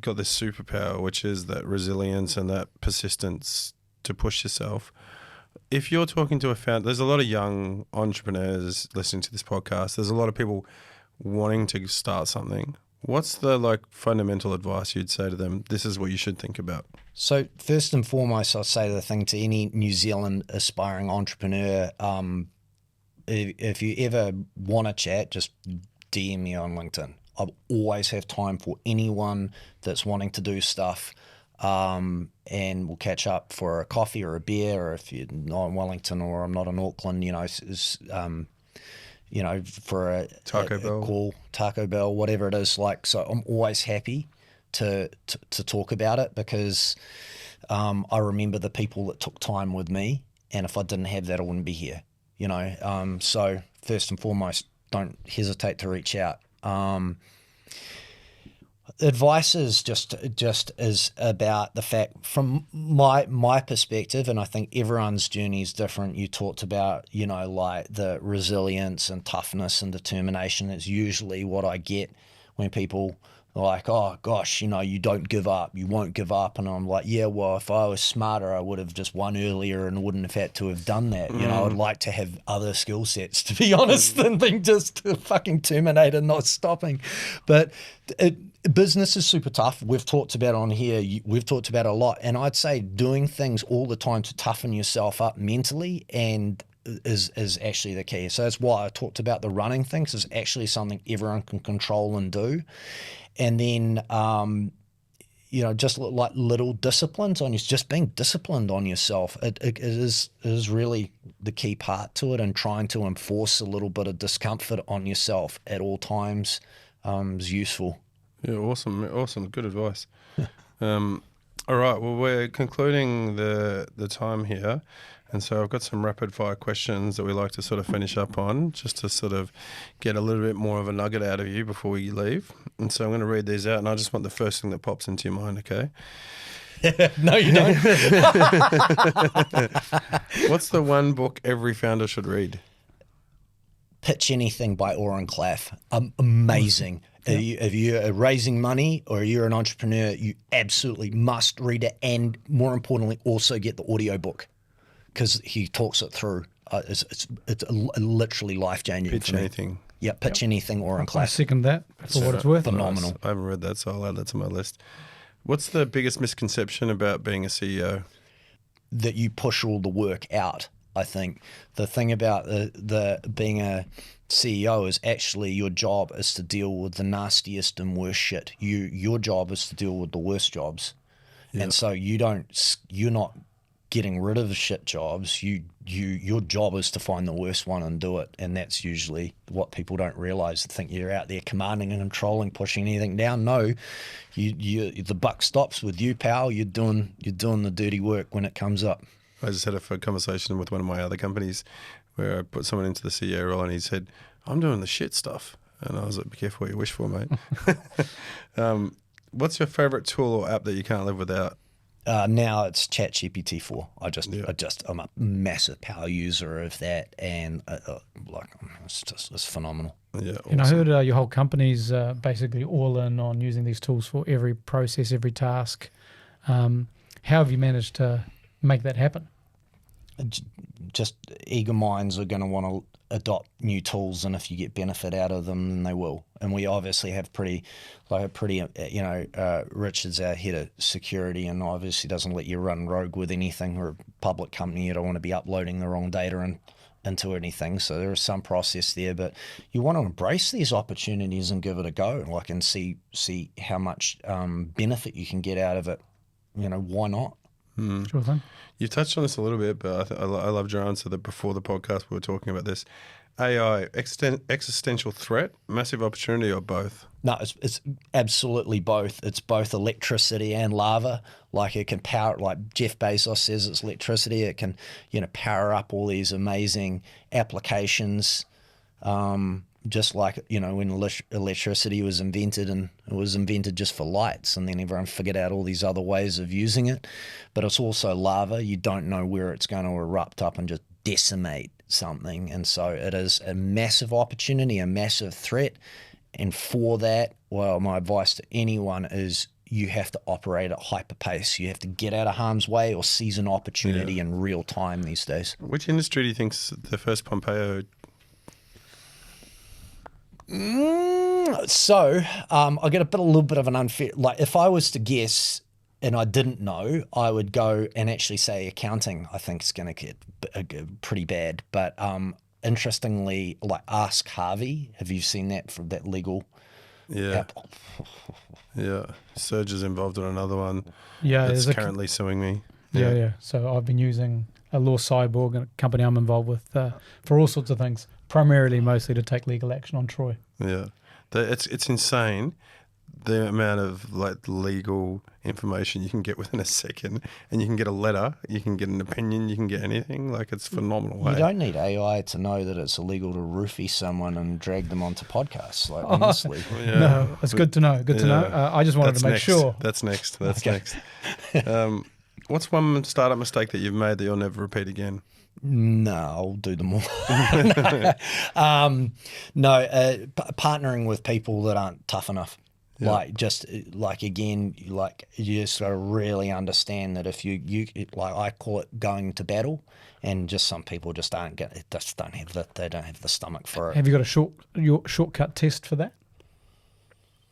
got this superpower, which is that resilience and that persistence to push yourself. If you're talking to a founder, there's a lot of young entrepreneurs listening to this podcast. There's a lot of people wanting to start something. What's the fundamental advice you'd say to them? This is what you should think about. So first and foremost, I'll say the thing to any New Zealand aspiring entrepreneur, if you ever want to chat, just DM me on LinkedIn. I always have time for anyone that's wanting to do stuff. And we'll catch up for a coffee or a beer, or if you're not in Wellington or I'm not in Auckland, for a call, Taco Bell, whatever it is. So I'm always happy to talk about it because I remember the people that took time with me, and if I didn't have that, I wouldn't be here. So first and foremost, don't hesitate to reach out. Advice is just is about the fact from my perspective, and I think everyone's journey is different. You talked about, like the resilience and toughness and determination. It's usually what I get when people are like, oh gosh, you don't give up, you won't give up. And I'm like, yeah, well, if I was smarter, I would have just won earlier and wouldn't have had to have done that. I'd like to have other skill sets, to be honest, than being just a fucking Terminator, not stopping. But business is super tough. We've talked about it on here. We've talked about it a lot. And I'd say doing things all the time to toughen yourself up mentally and is actually the key. So that's why I talked about the running thing, 'cause it's actually something everyone can control and do. And then, just like little disciplines on you, just being disciplined on yourself. It is really the key part to it, and trying to enforce a little bit of discomfort on yourself at all times is useful. Yeah, awesome. Good advice. All right, well, we're concluding the time here. And so I've got some rapid fire questions that we like to sort of finish up on, just to sort of get a little bit more of a nugget out of you before we leave. And so I'm going to read these out, and I just want the first thing that pops into your mind, okay? No, you don't. What's the one book every founder should read? Pitch Anything by Oren Klaff. Amazing. If you're raising money or you're an entrepreneur, you absolutely must read it, and more importantly, also get the audiobook, because he talks it through. It's literally life-changing. Pitch for me. Anything. Yeah, Pitch Anything, Oren I Klaff. second that for what it's worth. Phenomenal. Nice. I haven't read that, so I'll add that to my list. What's the biggest misconception about being a CEO? That you push all the work out. I think the thing about the being a CEO is actually your job is to deal with the nastiest and worst shit. Your job is to deal with the worst jobs, and so you're not getting rid of the shit jobs. Your job is to find the worst one and do it, and that's usually what people don't realize. They think you're out there commanding and controlling, pushing anything down. No, the buck stops with you, pal. You're doing the dirty work when it comes up. I just had a conversation with one of my other companies where I put someone into the CEO role, and he said, "I'm doing the shit stuff." And I was like, "Be careful what you wish for, mate." What's your favorite tool or app that you can't live without? Now it's ChatGPT 4. I'm a massive power user of that, and it's phenomenal. Yeah, And I heard your whole company's basically all in on using these tools for every process, every task. How have you managed to make that happen? Just eager minds are going to want to adopt new tools, and if you get benefit out of them, then they will. And we obviously have Richard's our head of security, and obviously doesn't let you run rogue with anything. Or a public company, you don't want to be uploading the wrong data into anything. So there is some process there, but you want to embrace these opportunities and give it a go, and see how much benefit you can get out of it. Why not? Sure thing. You touched on this a little bit, but I loved your answer that before the podcast we were talking about this. AI, existential threat, massive opportunity, or both? No, it's absolutely both. It's both electricity and lava. Like it can power, like Jeff Bezos says, it's electricity. It can, power up all these amazing applications. Just like, when electricity was invented, and it was invented just for lights, and then everyone figured out all these other ways of using it. But it's also lava. You don't know where it's going to erupt up and just decimate something. And so it is a massive opportunity, a massive threat. And for that, well, my advice to anyone is you have to operate at hyper pace. You have to get out of harm's way or seize an opportunity in real time these days. Which industry do you think's the first Pompeo? So I get a little bit of an unfair, if I was to guess and I didn't know, I would go and actually say accounting. I think it's going to get pretty bad. But interestingly, Ask Harvey, have you seen that from that legal app? Yeah. Surge is involved in another one. Yeah, it's currently suing me. Yeah. So I've been using a Law Cyborg, a company I'm involved with, for all sorts of things, primarily mostly to take legal action on Troy. Yeah. It's insane the amount of legal information you can get within a second, and you can get a letter, you can get an opinion, you can get anything. It's phenomenal. You don't need AI to know that it's illegal to roofie someone and drag them onto podcasts. Honestly, no, it's good to know. Good to know. I just wanted to make sure. That's next. Next. What's one startup mistake that you've made that you'll never repeat again? No, I'll do them all. Partnering with people that aren't tough enough. Yeah. You just got to really understand that if you I call it going to battle, and just some people just don't have the stomach for it. Have you got a shortcut test for that?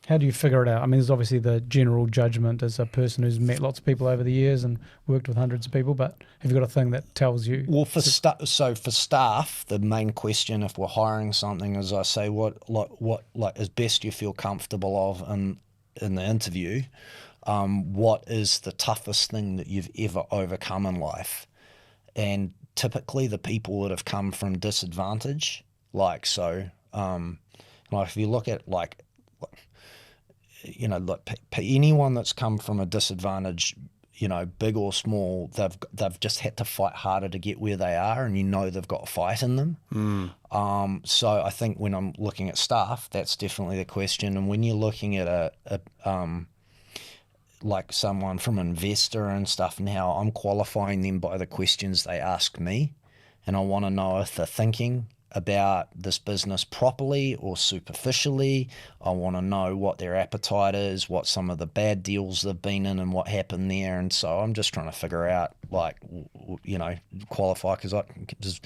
How do you figure it out? I mean, there's obviously the general judgment as a person who's met lots of people over the years and worked with hundreds of people, but have you got a thing that tells you? Well, for staff, the main question if we're hiring something is, I say, what is best you feel comfortable of in the interview. What is the toughest thing that you've ever overcome in life? And typically the people that have come from disadvantage, like if you look at anyone that's come from a disadvantage, big or small, they've just had to fight harder to get where they are, and they've got fight in them. So I think when I'm looking at staff, that's definitely the question. And when you're looking at like someone from investor and stuff now, I'm qualifying them by the questions they ask me, and I want to know if they're thinking about this business properly or superficially. I want to know what their appetite is, what some of the bad deals they've been in and what happened there. And so I'm just trying to figure out, qualify, because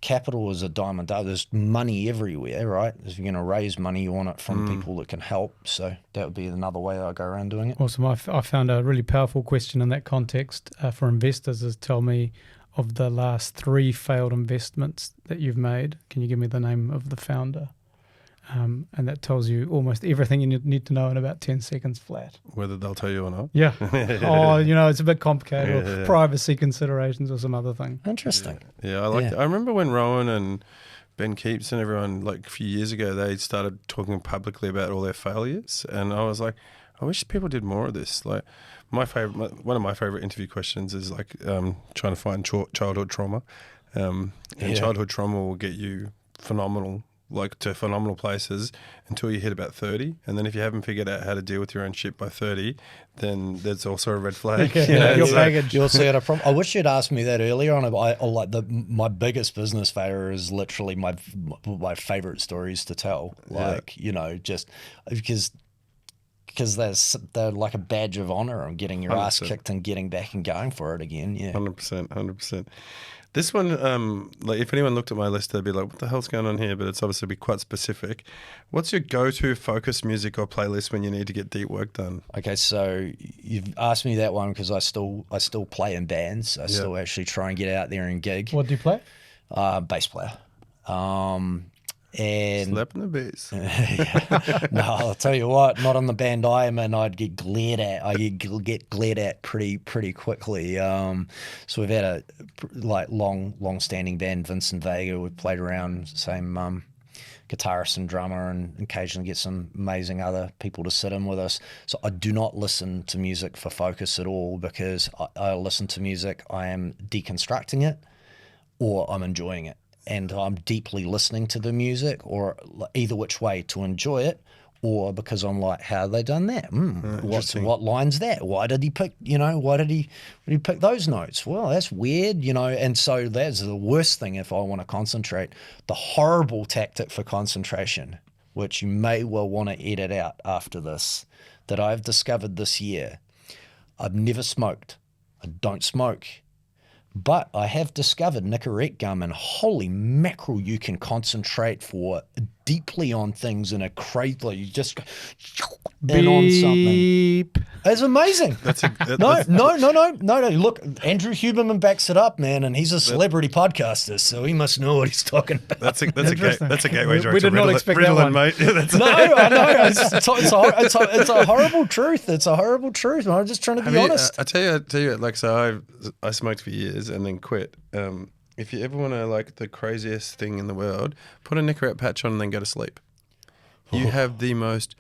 capital is a dime a dozen. There's money everywhere, right? If you're going to raise money, you want it from people that can help. So that would be another way I go around doing it. Awesome. I found a really powerful question in that context for investors is, tell me, of the last 3 failed investments that you've made, can you give me the name of the founder? And that tells you almost everything you need to know in about 10 seconds flat. Whether they'll tell you or not. Yeah. It's a bit complicated, or privacy considerations or some other thing. Interesting. Yeah, I remember when Rowan and Ben Keeps and everyone, a few years ago, they started talking publicly about all their failures, and I was like, I wish people did more of this. One of my favorite interview questions is trying to find childhood trauma, and childhood trauma will get you phenomenal places until you hit about 30, and then if you haven't figured out how to deal with your own shit by 30, then there's also a red flag. Your baggage. You also had a problem. I wish you'd asked me that earlier on. My biggest business failure is literally my favorite stories to tell. Just because they're like a badge of honor on getting your 100%. Ass kicked and getting back and going for it again. Yeah, 100%. This one, if anyone looked at my list, they'd be like, what the hell's going on here? But it's obviously be quite specific. What's your go-to focus music or playlist when you need to get deep work done? Okay, so you've asked me that one because I still play in bands. I still actually try and get out there and gig. What do you play? Bass player. And slapping the bass. No, I'll tell you what, not on the band I am in, I'd get glared at. I get glared at pretty quickly. So we've had a long-standing band, Vincent Vega. We've played around, same guitarist and drummer, and occasionally get some amazing other people to sit in with us. So I do not listen to music for focus at all, because I listen to music, I am deconstructing it or I'm enjoying it. And I'm deeply listening to the music, or either which way, to enjoy it, or because I'm like, how have they done that? What line's that? Why did he pick? Why did he pick those notes? Well, that's weird, And so that's the worst thing if I want to concentrate. The horrible tactic for concentration, which you may well want to edit out after this, that I've discovered this year. I've never smoked. I don't smoke. But I have discovered Nicorette gum, and holy mackerel, you can concentrate for deeply on things in a crazy, you just in on something. It's amazing. No. Look, Andrew Huberman backs it up, man, and he's a celebrity podcaster, so he must know what he's talking about. That's a gateway drug. We did not expect that one, mate. I know. It's a horrible truth. It's a horrible truth. I'm just trying to be honest. I tell you, so I smoked for years and then quit. If you ever want to the craziest thing in the world, put a Nicorette patch on and then go to sleep. You have the most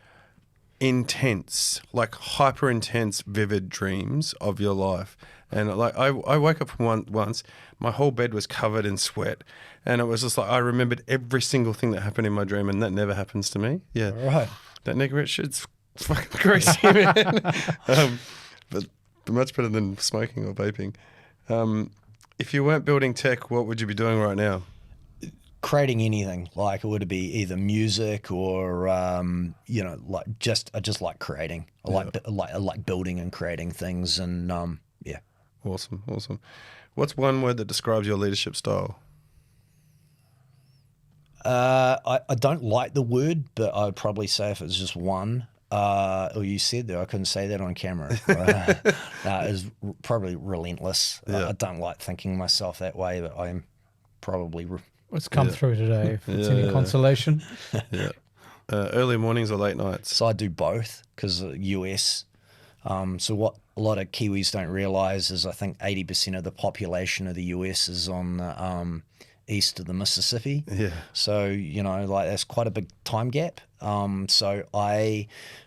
intense, hyper intense, vivid dreams of your life. And I woke up from once, my whole bed was covered in sweat, and it was just I remembered every single thing that happened in my dream, and that never happens to me. Yeah, right. That Nicorette shit's fucking crazy, man. But much better than smoking or vaping. If you weren't building tech, what would you be doing right now? Creating anything. It would be either music or I just like creating. I like building and creating things, and yeah. Awesome. What's one word that describes your leadership style? I don't like the word, but I'd probably say if it's just one. Or you said that I couldn't say that on camera. It's probably relentless. I don't like thinking myself that way, but I'm probably. It's come through today. If it's any consolation. Yeah. Early mornings or late nights? So I do both because US. So what a lot of Kiwis don't realise is I think 80% of the population of the US is on the east of the Mississippi. Yeah. So, like that's quite a big time gap. So I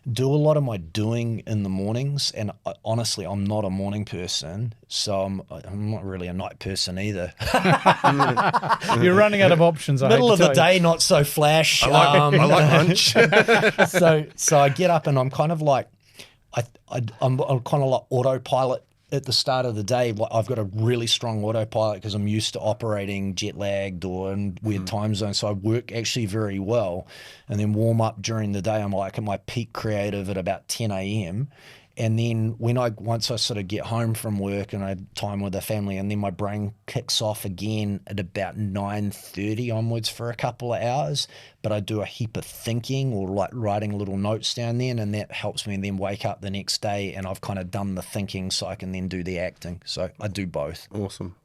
do a lot of my doing in the mornings, and honestly, I'm not a morning person, so I'm not really a night person either. You're running out of options. Middle of the day, not so flash. I like lunch. So I get up and I'm kind of like, I'm kind of like autopilot at the start of the day. I've got a really strong autopilot because I'm used to operating jet lagged or in weird time zones. So I work actually very well, and then warm up during the day. I'm like at my peak creative at about 10 a.m. And then once I sort of get home from work and I have time with the family, and then my brain kicks off again at about 9:30 onwards for a couple of hours. But I do a heap of thinking or like writing little notes down there, and that helps me then wake up the next day and I've kind of done the thinking so I can then do the acting. So I do both. Awesome.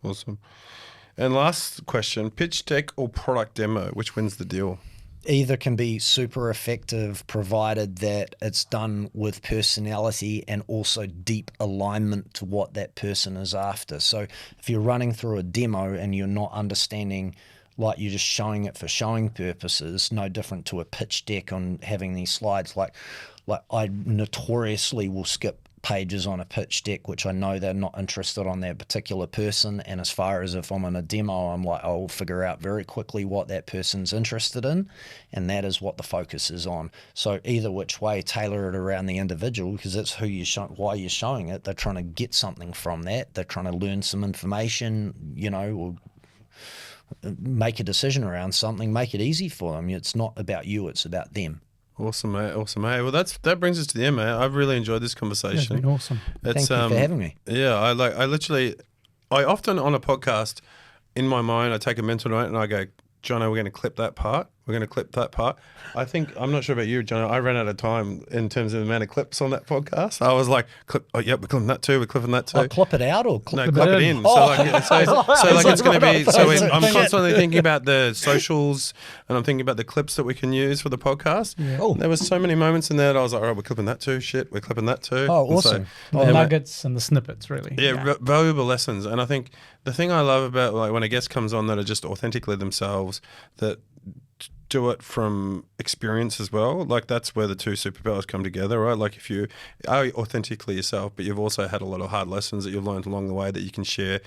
And last question, pitch deck or product demo, which wins the deal? Either can be super effective provided that it's done with personality and also deep alignment to what that person is after. So if you're running through a demo and you're not understanding, like you're just showing it for showing purposes, no different to a pitch deck on having these slides. Like I notoriously will skip pages on a pitch deck, which I know they're not interested on that particular person. And as far as if I'm in a demo, I'm like, I'll figure out very quickly what that person's interested in, and that is what the focus is on. So either which way, tailor it around the individual, because that's who you show, why you're showing it. They're trying to get something from that. They're trying to learn some information, or make a decision around something. Make it easy for them. It's not about you, it's about them. Awesome, mate. Well, that brings us to the end, mate. I've really enjoyed this conversation. It's been awesome. Thank you for having me. Yeah, I often on a podcast, in my mind, I take a mental note and I go, Jono, we're going to clip that part. We're going to clip that part. I'm not sure about you, Jono. I ran out of time in terms of the amount of clips on that podcast. I was like, we're clipping that too. We're clipping that too. Clip it out or clip it in. Oh. It's going to be. So I'm constantly thinking about the socials, and I'm thinking about the clips that we can use for the podcast. Yeah. Oh. There was so many moments in there that I was like, all right, we're clipping that too. Shit, we're clipping that too. Oh, awesome. The nuggets and the snippets, really. Yeah, valuable lessons. And I think the thing I love about like when a guest comes on that are just authentically themselves, that do it from experience as well. Like that's where the two superpowers come together, right? Like if you are authentically yourself, but you've also had a lot of hard lessons that you've learned along the way that you can share.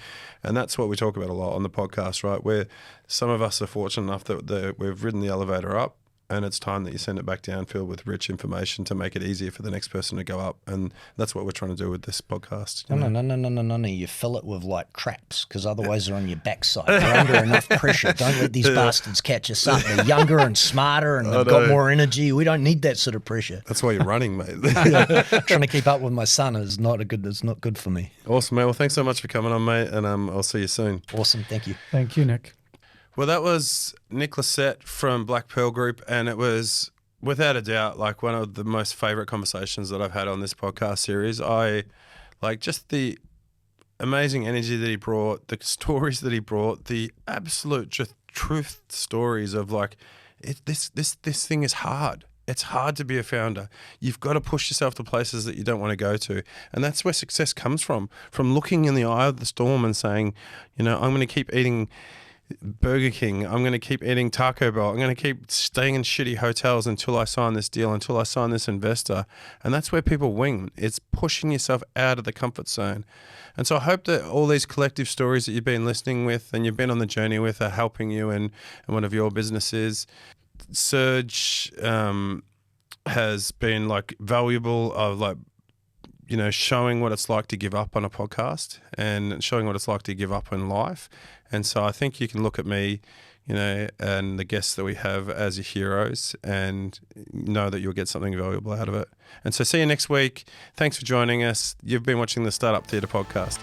And that's what we talk about a lot on the podcast, right? Where some of us are fortunate enough that we've ridden the elevator up, and it's time that you send it back down filled with rich information to make it easier for the next person to go up. And that's what we're trying to do with this podcast. No. You fill it with like traps, because otherwise they're on your backside. You're under enough pressure. Don't let these bastards catch us up. They're younger and smarter and they've got more energy. We don't need that sort of pressure. That's why you're running, mate. Trying to keep up with my son is not good for me. Awesome, mate. Well, thanks so much for coming on, mate. And I'll see you soon. Awesome. Thank you. Thank you, Nick. Well, that was Nick Lissette from Black Pearl Group, and it was without a doubt like one of the most favourite conversations that I've had on this podcast series. I like just the amazing energy that he brought, the stories that he brought, the absolute just truth stories of like this thing is hard. It's hard to be a founder. You've got to push yourself to places that you don't want to go to. And that's where success comes from looking in the eye of the storm and saying, I'm going to keep eating Burger King, I'm going to keep eating Taco Bell, I'm going to keep staying in shitty hotels until I sign this deal, until I sign this investor. And that's where people win. It's pushing yourself out of the comfort zone. And so I hope that all these collective stories that you've been listening with and you've been on the journey with are helping you in one of your businesses. Surge has been like valuable of like, showing what it's like to give up on a podcast and showing what it's like to give up in life. And so I think you can look at me, and the guests that we have as your heroes and know that you'll get something valuable out of it. And so see you next week. Thanks for joining us. You've been watching the Startup Theatre podcast.